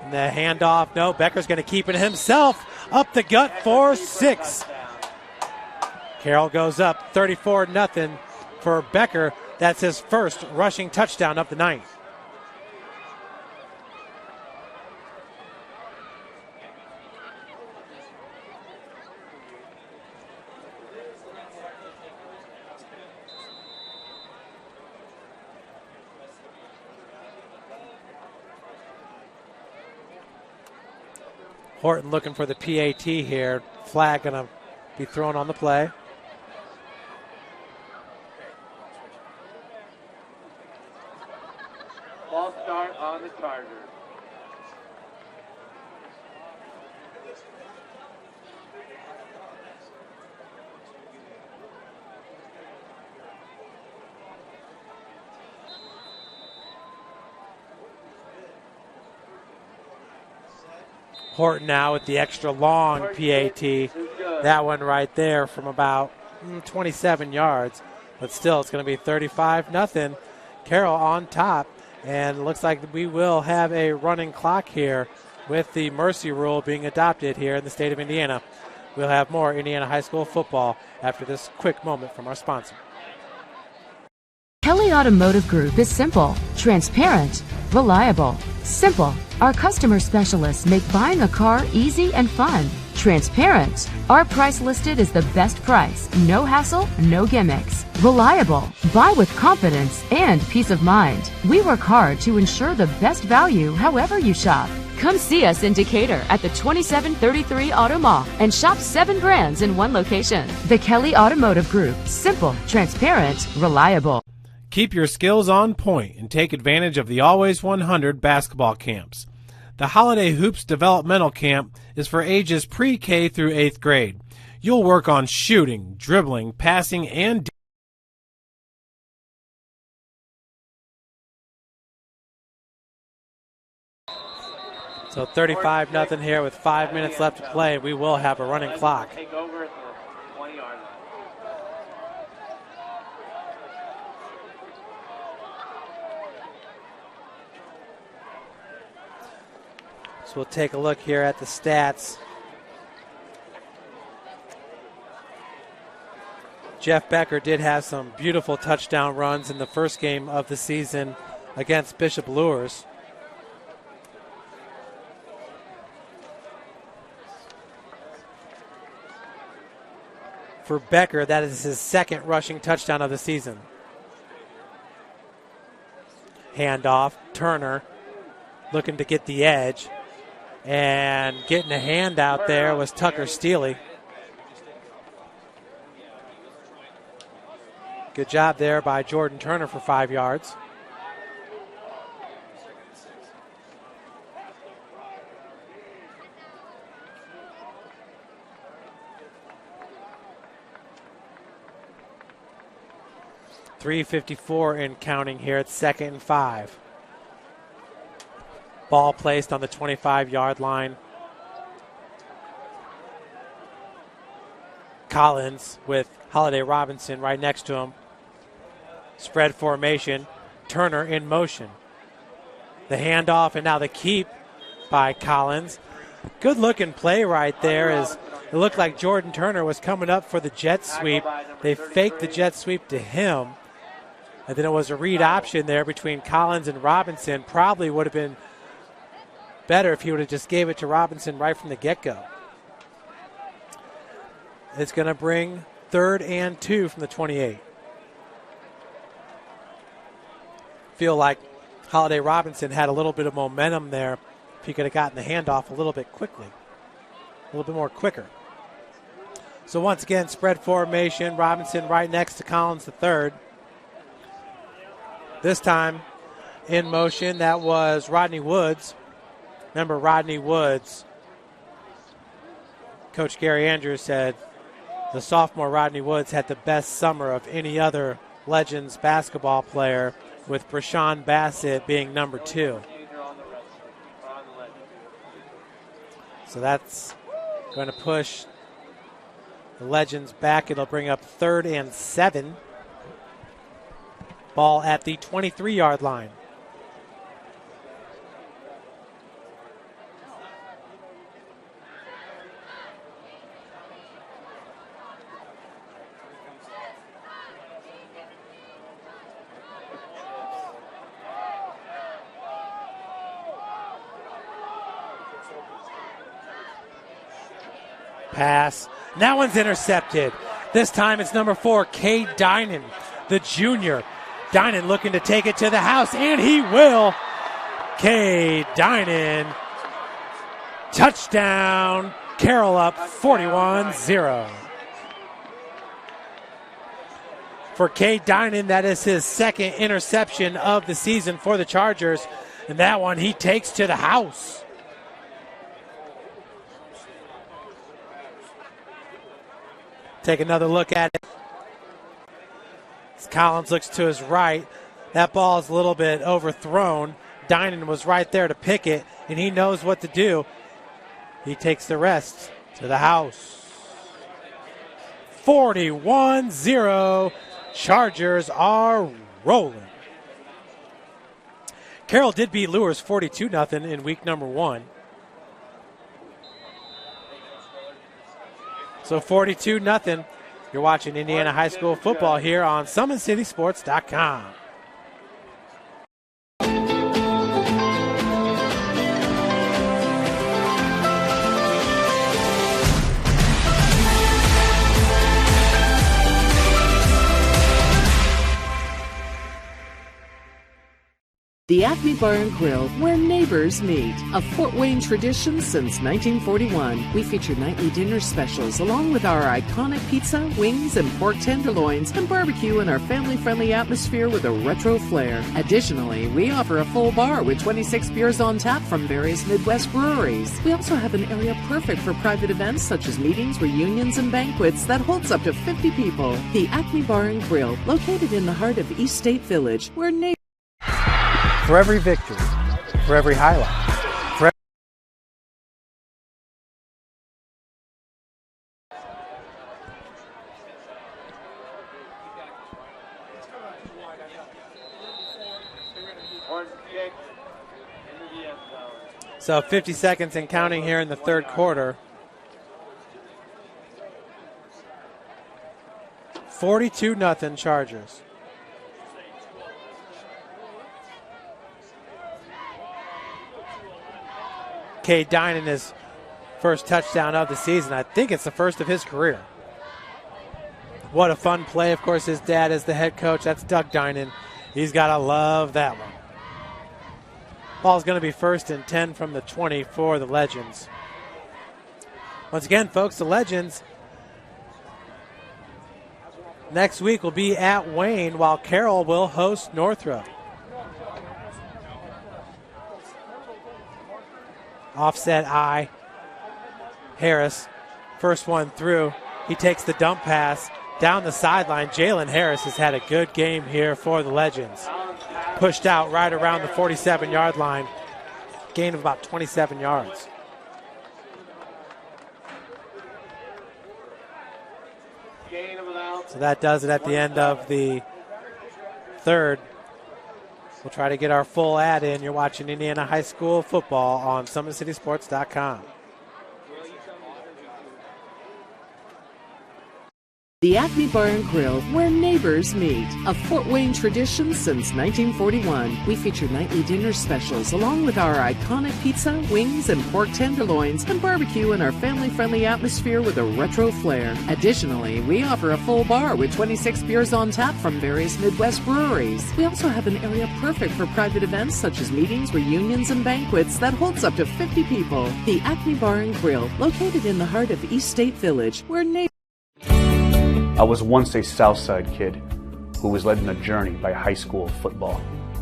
And the handoff, no, Becker's going to keep it himself. Up the gut for 6. Carroll goes up 34-0 for Becker. That's his first rushing touchdown of the night. Horton looking for the PAT here. Flag going to be thrown on the play. Ball start on the Chargers. Horton now with the extra long PAT. That one right there from about 27 yards. But still, it's going to be 35-0. Carroll on top. And it looks like we will have a running clock here with the mercy rule being adopted here in the state of Indiana. We'll have more Indiana high school football after this quick moment from our sponsor. Kelly Automotive Group is simple, transparent, reliable. Simple. Our customer specialists make buying a car easy and fun. Transparent. Our price listed is the best price. No hassle, no gimmicks. Reliable. Buy with confidence and peace of mind. We work hard to ensure the best value however you shop. Come see us in Decatur at the 2733 Auto Mall and shop 7 brands in one location. The Kelly Automotive Group. Simple, transparent, reliable. Keep your skills on point and take advantage of the Always 100 basketball camps. The Holiday Hoops Developmental Camp is for ages pre-K through 8th grade. You'll work on shooting, dribbling, passing, and So 35-0 here with 5 minutes left to play. We will have a running clock. Take over at the 20-yard line. So we'll take a look here at the stats. Jeff Becker did have some beautiful touchdown runs in the first game of the season against Bishop Lures. For Becker, that is his second rushing touchdown of the season. Handoff, Turner looking to get the edge. And getting a hand out there was Tucker Steely. Good job there by Jordan Turner for 5 yards. .354 in counting here. It's 2nd and 5. Ball placed on the 25-yard line. Collins with Holiday Robinson right next to him. Spread formation. Turner in motion. The handoff and now the keep by Collins. Good looking play right there as it looked like Jordan Turner was coming up for the jet sweep. They faked the jet sweep to him. And then it was a read option there between Collins and Robinson. Probably would have been better if he would have just gave it to Robinson right from the get-go. It's going to bring 3rd and 2 from the 28. Feel like Holiday Robinson had a little bit of momentum there if he could have gotten the handoff a little bit quickly, a little bit more quicker. So once again, spread formation. Robinson right next to Collins the third. This time in motion, that was Rodney Woods. Remember Rodney Woods, Coach Gary Andrews said the sophomore Rodney Woods had the best summer of any other Legends basketball player, with Brashawn Bassett being number 2. So that's going to push the Legends back. It'll bring up 3rd and 7. Ball at the 23-yard line. Pass. And that one's intercepted. This time it's number 4, Cade Dinan, the junior. Dinan looking to take it to the house, and he will. Cade Dinan. Touchdown. Carroll up 41-0. For Cade Dinan, that is his 2nd interception of the season for the Chargers. And that one he takes to the house. Take another look at it. As Collins looks to his right, that ball is a little bit overthrown. Dinan was right there to pick it, and he knows what to do. He takes the rest to the house. 41-0. Chargers are rolling. Carroll did beat Lures 42-0 in week number 1. So 42-0. You're watching Indiana High School football here on SummitCitySports.com. The Acme Bar and Grill, where neighbors meet. A Fort Wayne tradition since 1941. We feature nightly dinner specials along with our iconic pizza, wings, and pork tenderloins, and barbecue in our family-friendly atmosphere with a retro flair. Additionally, we offer a full bar with 26 beers on tap from various Midwest breweries. We also have an area perfect for private events such as meetings, reunions, and banquets that holds up to 50 people. The Acme Bar and Grill, located in the heart of East State Village, where neighbors... For every victory, for every highlight, for So 50 seconds and counting here in the third quarter. 42-0 Chargers. Cade Dinan, his first touchdown of the season. I think it's the first of his career. What a fun play. Of course, his dad is the head coach. That's Doug Dinan. He's got to love that one. Ball's going to be 1st and 10 from the 20 for the Legends. Once again, folks, the Legends next week will be at Wayne, while Carroll will host Northrop. Offset I. Harris, first one through. He takes the dump pass down the sideline. Jalen Harris has had a good game here for the Legends. Pushed out right around the 47-yard line. Gain of about 27 yards. So that does it at the end of the third. We'll try to get our full ad in. You're watching Indiana High School football on SummitCitySports.com. The Acme Bar and Grill, where neighbors meet. A Fort Wayne tradition since 1941. We feature nightly dinner specials along with our iconic pizza, wings, and pork tenderloins, and barbecue in our family-friendly atmosphere with a retro flair. Additionally, we offer a full bar with 26 beers on tap from various Midwest breweries. We also have an area perfect for private events such as meetings, reunions, and banquets that holds up to 50 people. The Acme Bar and Grill, located in the heart of East State Village, where neighbors... I was once a Southside kid who was led on a journey by high school football.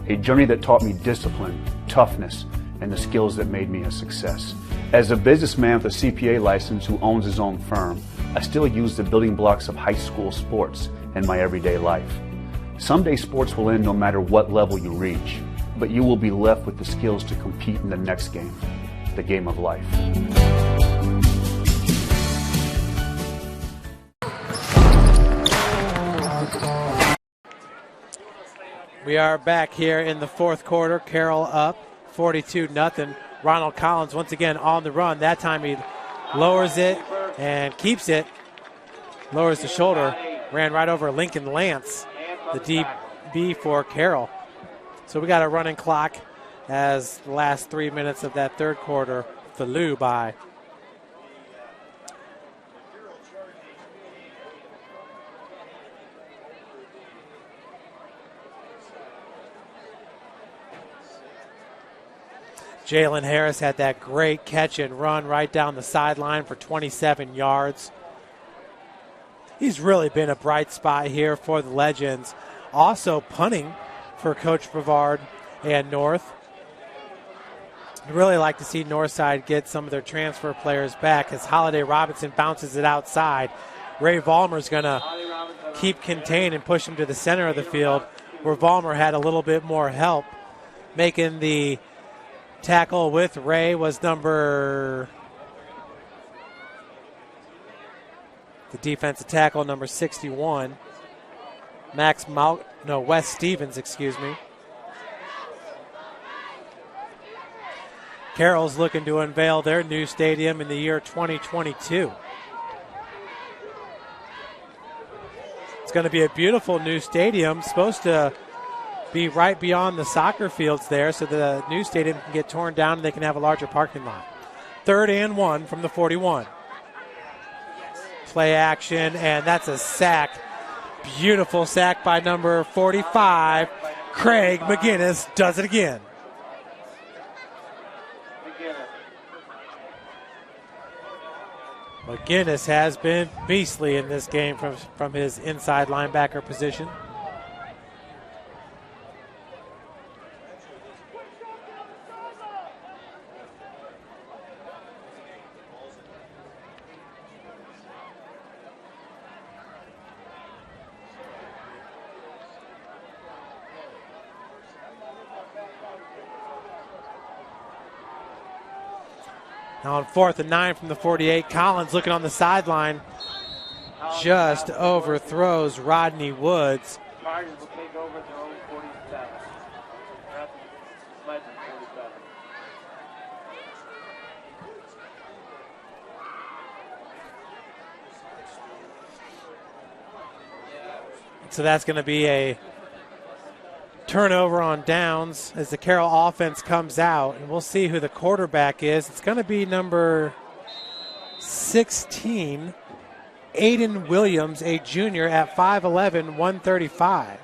A journey that taught me discipline, toughness, and the skills that made me a success. As a businessman with a CPA license who owns his own firm, I still use the building blocks of high school sports in my everyday life. Someday sports will end no matter what level you reach, but you will be left with the skills to compete in the next game, the game of life. We are back here in the fourth quarter. Carroll up 42-0. Ronald Collins once again on the run. That time he lowers it and keeps it. Lowers the shoulder. Ran right over Lincoln Lance, the DB for Carroll. So we got a running clock as the last 3 minutes of that third quarter flew by. Jalen Harris had that great catch and run right down the sideline for 27 yards. He's really been a bright spot here for the Legends. Also punting for Coach Brevard and North. I'd really like to see Northside get some of their transfer players back as Holiday Robinson bounces it outside. Ray Vollmer's going to keep contained and push him to the center of the field, where Vollmer had a little bit more help. Making the tackle with Ray was the defensive tackle, number 61. Wes Stevens, excuse me. Carroll's looking to unveil their new stadium in the year 2022. It's going to be a beautiful new stadium, supposed to be right beyond the soccer fields there, so the new stadium can get torn down and they can have a larger parking lot. 3rd and 1 from the 41. Play action, and that's a sack. Beautiful sack by number 45, Craig McGinnis does it again. McGinnis has been beastly in this game from his inside linebacker position. Now on 4th and 9 from the 48, Collins looking on the sideline, just overthrows Rodney Woods. Chargers will take over their own 47. That's 47. So that's going to be a turnover on downs as the Carroll offense comes out, and we'll see who the quarterback is. It's going to be number 16, Aiden Williams, a junior at 5'11", 135.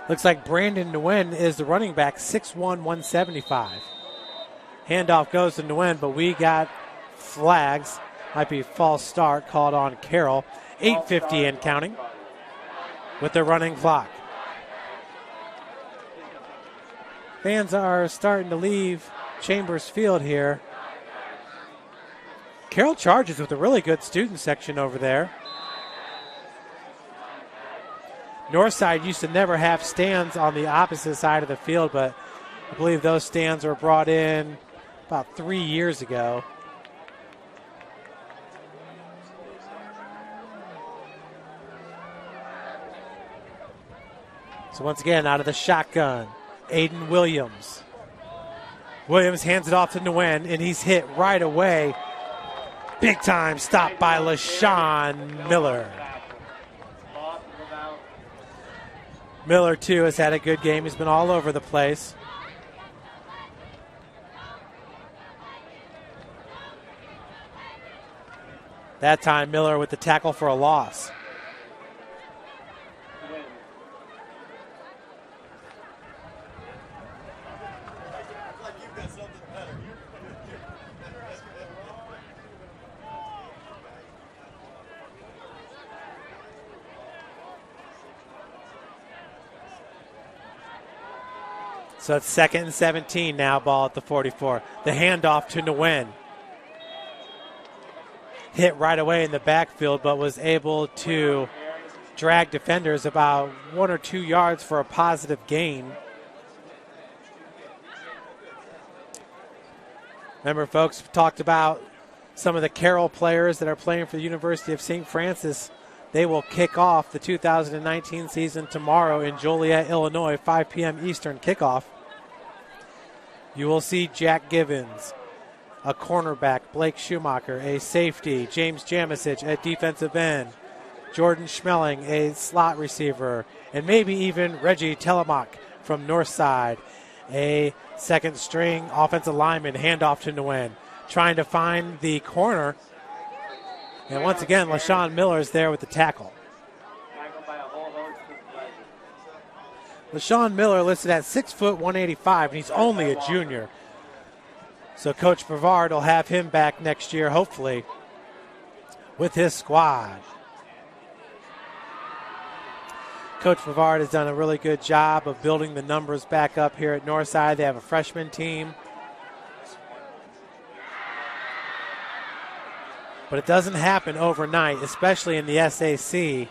Looks like Brandon Nguyen is the running back, 6'1", 175. Handoff goes to Nguyen, but we got flags. Might be false start called on Carroll. 8:50 and counting with the running clock. Fans are starting to leave Chambers Field here. Carroll Chargers with a really good student section over there. Northside used to never have stands on the opposite side of the field, but I believe those stands were brought in about 3 years ago. So once again, out of the shotgun, Aiden Williams. Williams hands it off to Nguyen, and he's hit right away. Big time stop by LaShawn Miller. Miller, too, has had a good game. He's been all over the place. That time, Miller with the tackle for a loss. So it's 2nd and 17 now, ball at the 44. The handoff to Nguyen. Hit right away in the backfield, but was able to drag defenders about 1 or 2 yards for a positive gain. Remember, folks, we talked about some of the Carroll players that are playing for the University of St. Francis. They will kick off the 2019 season tomorrow in Joliet, Illinois, 5 p.m. Eastern kickoff. You will see Jack Givens, a cornerback, Blake Schumacher, a safety, James Jamisic at defensive end, Jordan Schmeling, a slot receiver, and maybe even Reggie Telemak from Northside, a second string offensive lineman, handoff to Nguyen, trying to find the corner. And once again, LaShawn Miller is there with the tackle. LaShawn Miller listed at 6 foot 185, and he's only a junior. So Coach Brevard will have him back next year, hopefully, with his squad. Coach Brevard has done a really good job of building the numbers back up here at Northside. They have a freshman team. But it doesn't happen overnight, especially in the SAC,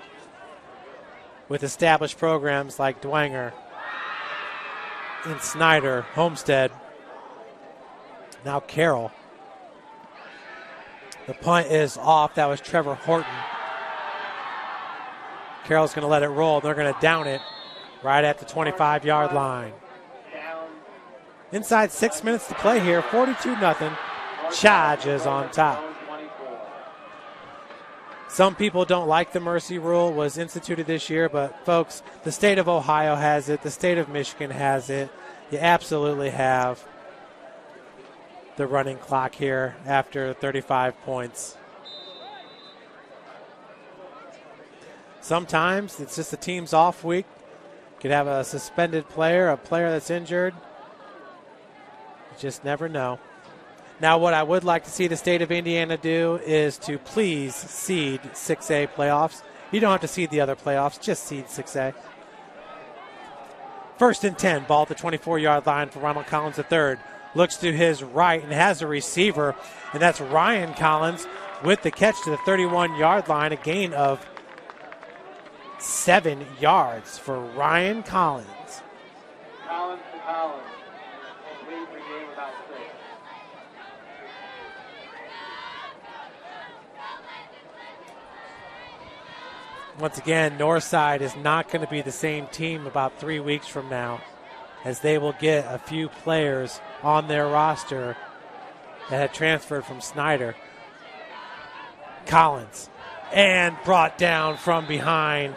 with established programs like Dwenger and Snyder, Homestead, now Carroll. The punt is off. That was Trevor Horton. Carroll's going to let it roll. They're going to down it right at the 25-yard line. Inside 6 minutes to play here, 42-0. Chargers on top. Some people don't like the mercy rule. It was instituted this year, but folks, the state of Ohio has it. The state of Michigan has it. You absolutely have the running clock here after 35 points. Sometimes it's just a team's off week. Could have a suspended player, a player that's injured. You just never know. Now, what I would like to see the state of Indiana do is to please seed 6A playoffs. You don't have to seed the other playoffs, just seed 6A. 1st and 10, ball at the 24-yard line for Ronald Collins III. Looks to his right and has a receiver, and that's Ryan Collins with the catch to the 31-yard line, a gain of 7 yards for Ryan Collins. Collins to Collins. Complete for game about 6. Once again, Northside is not going to be the same team about 3 weeks from now, as they will get a few players on their roster that had transferred from Snyder. Collins, and brought down from behind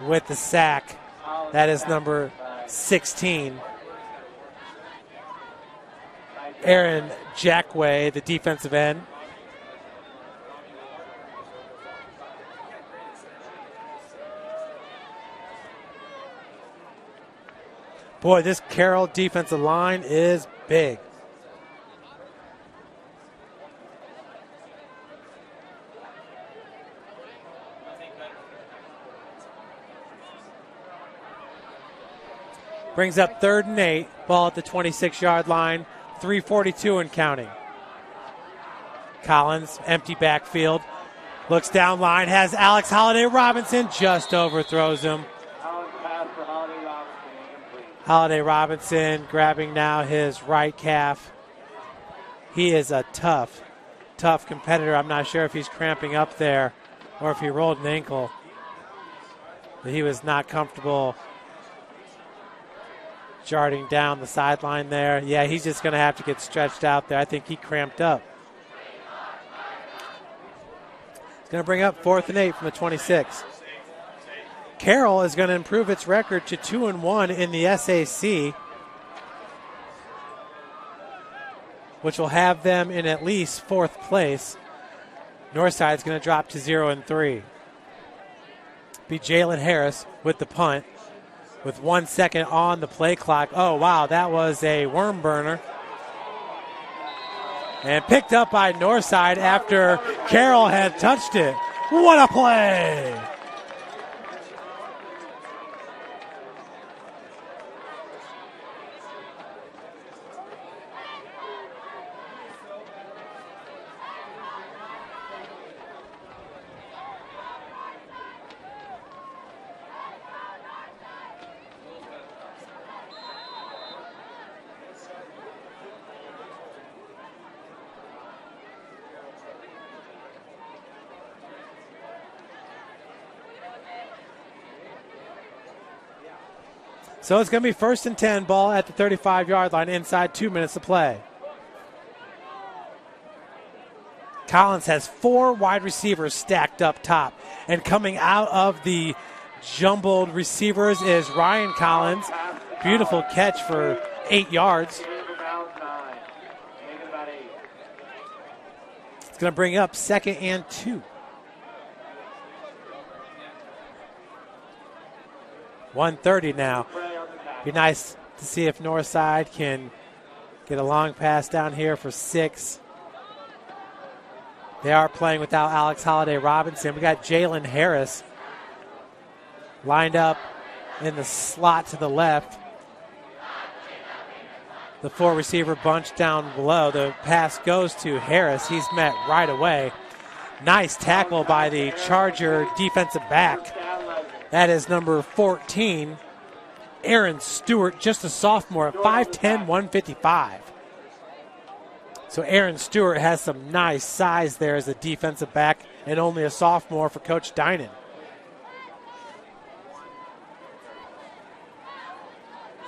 with the sack. That is number 16. Aaron Jackway, the defensive end. Boy, this Carroll defensive line is big. Brings up 3rd and 8. Ball at the 26-yard line. 3:42 and counting. Collins, empty backfield. Looks down line. Has Alex Holiday Robinson. Just overthrows him. Holiday Robinson grabbing now his right calf. He is a tough competitor. I'm not sure if he's cramping up there or if he rolled an ankle. But he was not comfortable darting down the sideline there. Yeah, he's just going to have to get stretched out there. I think he cramped up. It's going to bring up 4th and 8 from the 26. Carroll is going to improve its record to 2-1 in the SAC, which will have them in at least 4th place. Northside's going to drop to 0-3. Be Jalen Harris with the punt with 1 second on the play clock. Oh, wow, that was a worm burner. And picked up by Northside after Carroll had touched it. What a play! So it's going to be 1st and 10, ball at the 35-yard line, inside 2 minutes to play. Collins has 4 wide receivers stacked up top. And coming out of the jumbled receivers is Ryan Collins. Beautiful catch for 8 yards. It's going to bring up 2nd and 2. 1:30 now. Be nice to see if Northside can get a long pass down here for 6. They are playing without Alex Holiday Robinson. We got Jalen Harris lined up in the slot to the left. The 4 receiver bunch down below. The pass goes to Harris. He's met right away. Nice tackle by the Charger defensive back. That is number 14, Aaron Stewart, just a sophomore at 5'10", 155. So Aaron Stewart has some nice size there as a defensive back and only a sophomore for Coach Dinan.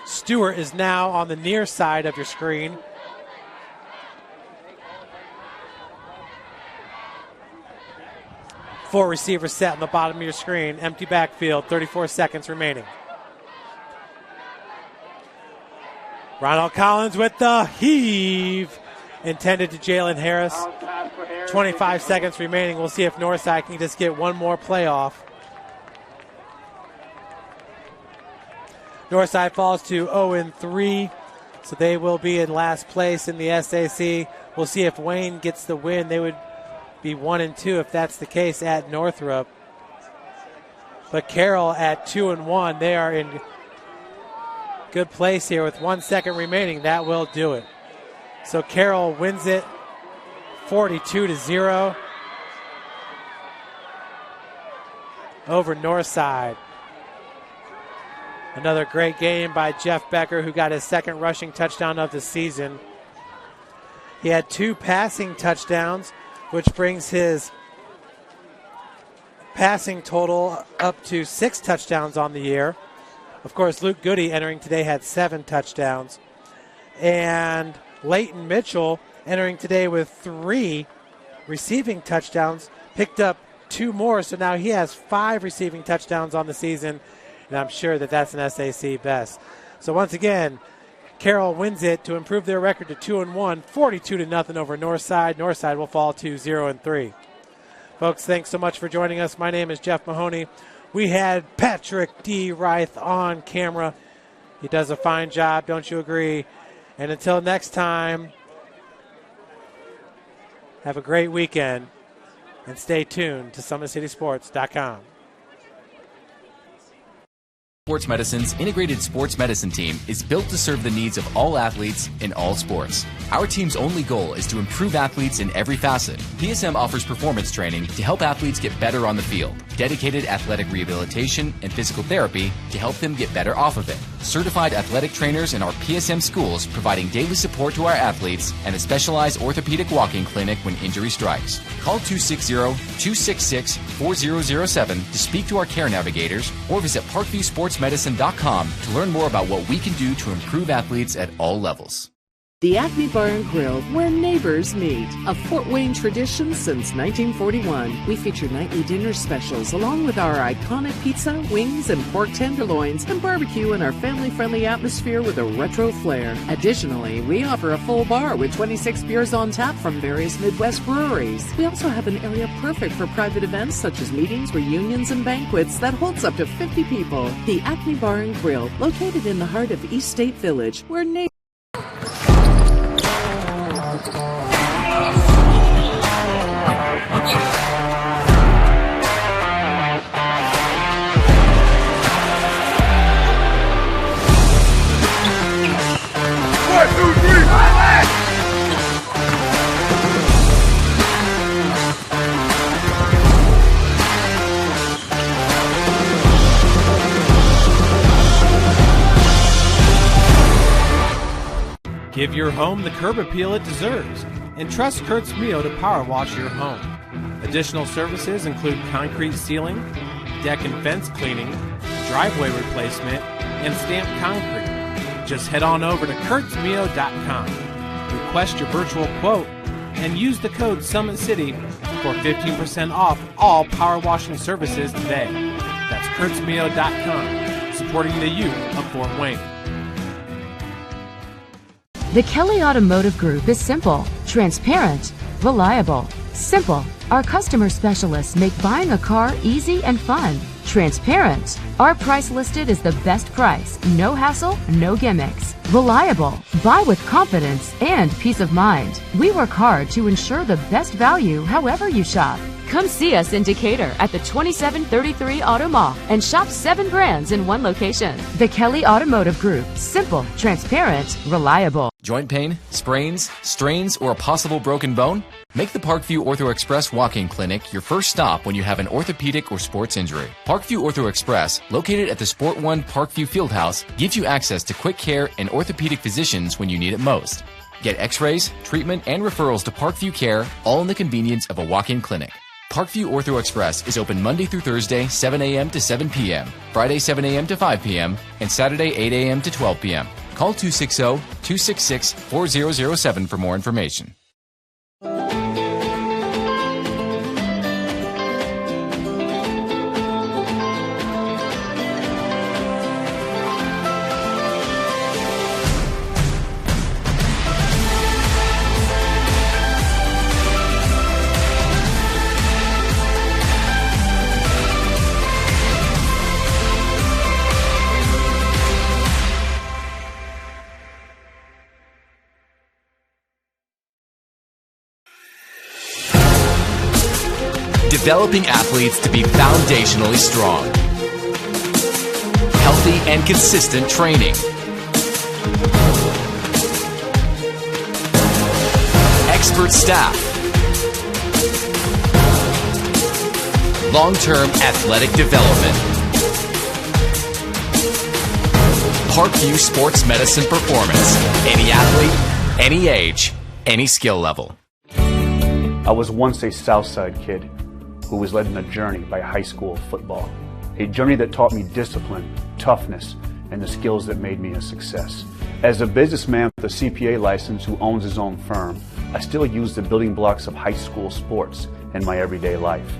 Stewart is now on the near side of your screen. Four receivers set on the bottom of your screen. Empty backfield, 34 seconds remaining. Ronald Collins with the heave. Intended to Jalen Harris. 25 seconds remaining. We'll see if Northside can just get one more play off. Northside falls to 0-3, so they will be in last place in the SAC. We'll see if Wayne gets the win. They would be 1-2 if that's the case at Northrop. But Carroll at 2-1, they are in good place here with 1 second remaining. That will do it. So Carroll wins it 42-0 over Northside. Another great game by Jeff Becker, who got his second rushing touchdown of the season. He had 2 passing touchdowns, which brings his passing total up to 6 touchdowns on the year. Of course, Luke Goody entering today had 7 touchdowns. And Leighton Mitchell entering today with 3 receiving touchdowns, picked up 2 more, so now he has 5 receiving touchdowns on the season, and I'm sure that that's an SAC best. So once again, Carroll wins it to improve their record to 2-1, 42-0 over Northside. Northside will fall to 0-3. Folks, thanks so much for joining us. My name is Jeff Mahoney. We had Patrick D. Reith on camera. He does a fine job, don't you agree? And until next time, have a great weekend and stay tuned to SummitCitySports.com. Sports Medicine's integrated sports medicine team is built to serve the needs of all athletes in all sports. Our team's only goal is to improve athletes in every facet. PSM offers performance training to help athletes get better on the field, dedicated athletic rehabilitation and physical therapy to help them get better off of it, certified athletic trainers in our PSM schools providing daily support to our athletes, and a specialized orthopedic walk-in clinic when injury strikes. Call 260-266-4007 to speak to our care navigators or visit ParkviewSportsMedicine.com to learn more about what we can do to improve athletes at all levels. The Acme Bar and Grill, where neighbors meet. A Fort Wayne tradition since 1941. We feature nightly dinner specials along with our iconic pizza, wings, and pork tenderloins, and barbecue in our family-friendly atmosphere with a retro flair. Additionally, we offer a full bar with 26 beers on tap from various Midwest breweries. We also have an area perfect for private events such as meetings, reunions, and banquets that holds up to 50 people. The Acme Bar and Grill, located in the heart of East State Village, where neighbors Give your home the curb appeal it deserves and trust Kurt's Mio to power wash your home. Additional services include concrete sealing, deck and fence cleaning, driveway replacement, and stamped concrete. Just head on over to kurtzmio.com. Request your virtual quote and use the code SummitCity for 15% off all power washing services today. That's kurtzmio.com, supporting the youth of Fort Wayne. The Kelly Automotive Group is simple, transparent, reliable. Simple. Our customer specialists make buying a car easy and fun. Transparent. Our price listed is the best price. No hassle, no gimmicks. Reliable. Buy with confidence and peace of mind. We work hard to ensure the best value however you shop. Come see us in Decatur at the 2733 Auto Mall and shop 7 brands in one location. The Kelly Automotive Group. Simple, transparent, reliable. Joint pain, sprains, strains, or a possible broken bone? Make the Parkview Ortho Express walk-in clinic your first stop when you have an orthopedic or sports injury. Parkview Ortho Express, located at the Sport One Parkview Fieldhouse, gives you access to quick care and orthopedic physicians when you need it most. Get x-rays, treatment, and referrals to Parkview Care, all in the convenience of a walk-in clinic. Parkview Ortho Express is open Monday through Thursday, 7 a.m. to 7 p.m., Friday, 7 a.m. to 5 p.m., and Saturday, 8 a.m. to 12 p.m. Call 260-266-4007 for more information. developing athletes to be foundationally strong. Healthy and consistent training. Expert staff. Long-term athletic development. Parkview Sports Medicine Performance. Any athlete, any age, any skill level. I was once a Southside kid who was led on a journey by high school football. A journey that taught me discipline, toughness, and the skills that made me a success. As a businessman with a CPA license who owns his own firm, I still use the building blocks of high school sports in my everyday life.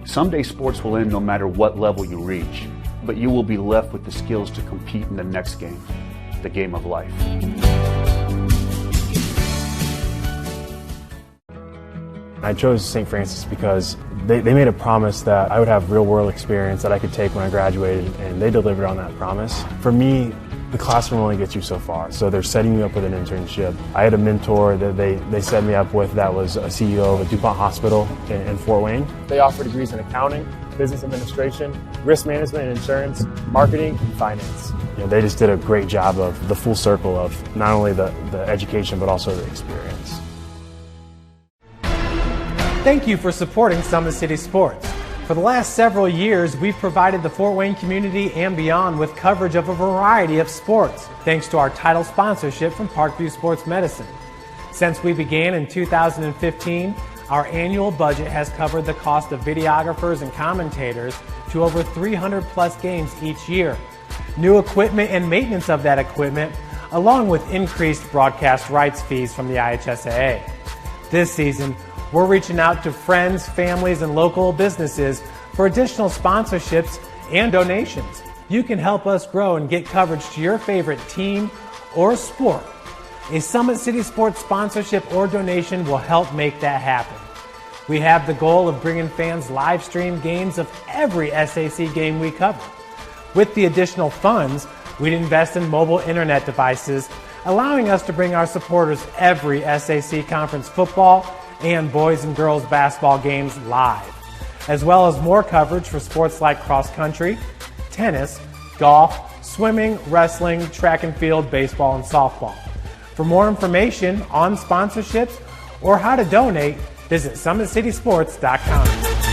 Someday sports will end no matter what level you reach, but you will be left with the skills to compete in the next game, the game of life. I chose St. Francis because they made a promise that I would have real-world experience that I could take when I graduated, and they delivered on that promise. For me, the classroom only gets you so far, so they're setting you up with an internship. I had a mentor that they set me up with that was a CEO of a DuPont hospital in Fort Wayne. They offer degrees in accounting, business administration, risk management and insurance, marketing, and finance. You know, they just did a great job of the full circle of not only the education but also the experience. Thank you for supporting Summit City Sports. For the last several years, we've provided the Fort Wayne community and beyond with coverage of a variety of sports, thanks to our title sponsorship from Parkview Sports Medicine. Since we began in 2015, our annual budget has covered the cost of videographers and commentators to over 300 plus games each year. New equipment and maintenance of that equipment, along with increased broadcast rights fees from the IHSAA. This season, we're reaching out to friends, families, and local businesses for additional sponsorships and donations. You can help us grow and get coverage to your favorite team or sport. A Summit City Sports sponsorship or donation will help make that happen. We have the goal of bringing fans live stream games of every SAC game we cover. With the additional funds, we'd invest in mobile internet devices, allowing us to bring our supporters every SAC conference football and boys and girls basketball games live, as well as more coverage for sports like cross country, tennis, golf, swimming, wrestling, track and field, baseball, and softball. For more information on sponsorships or how to donate, visit SummitCitySports.com.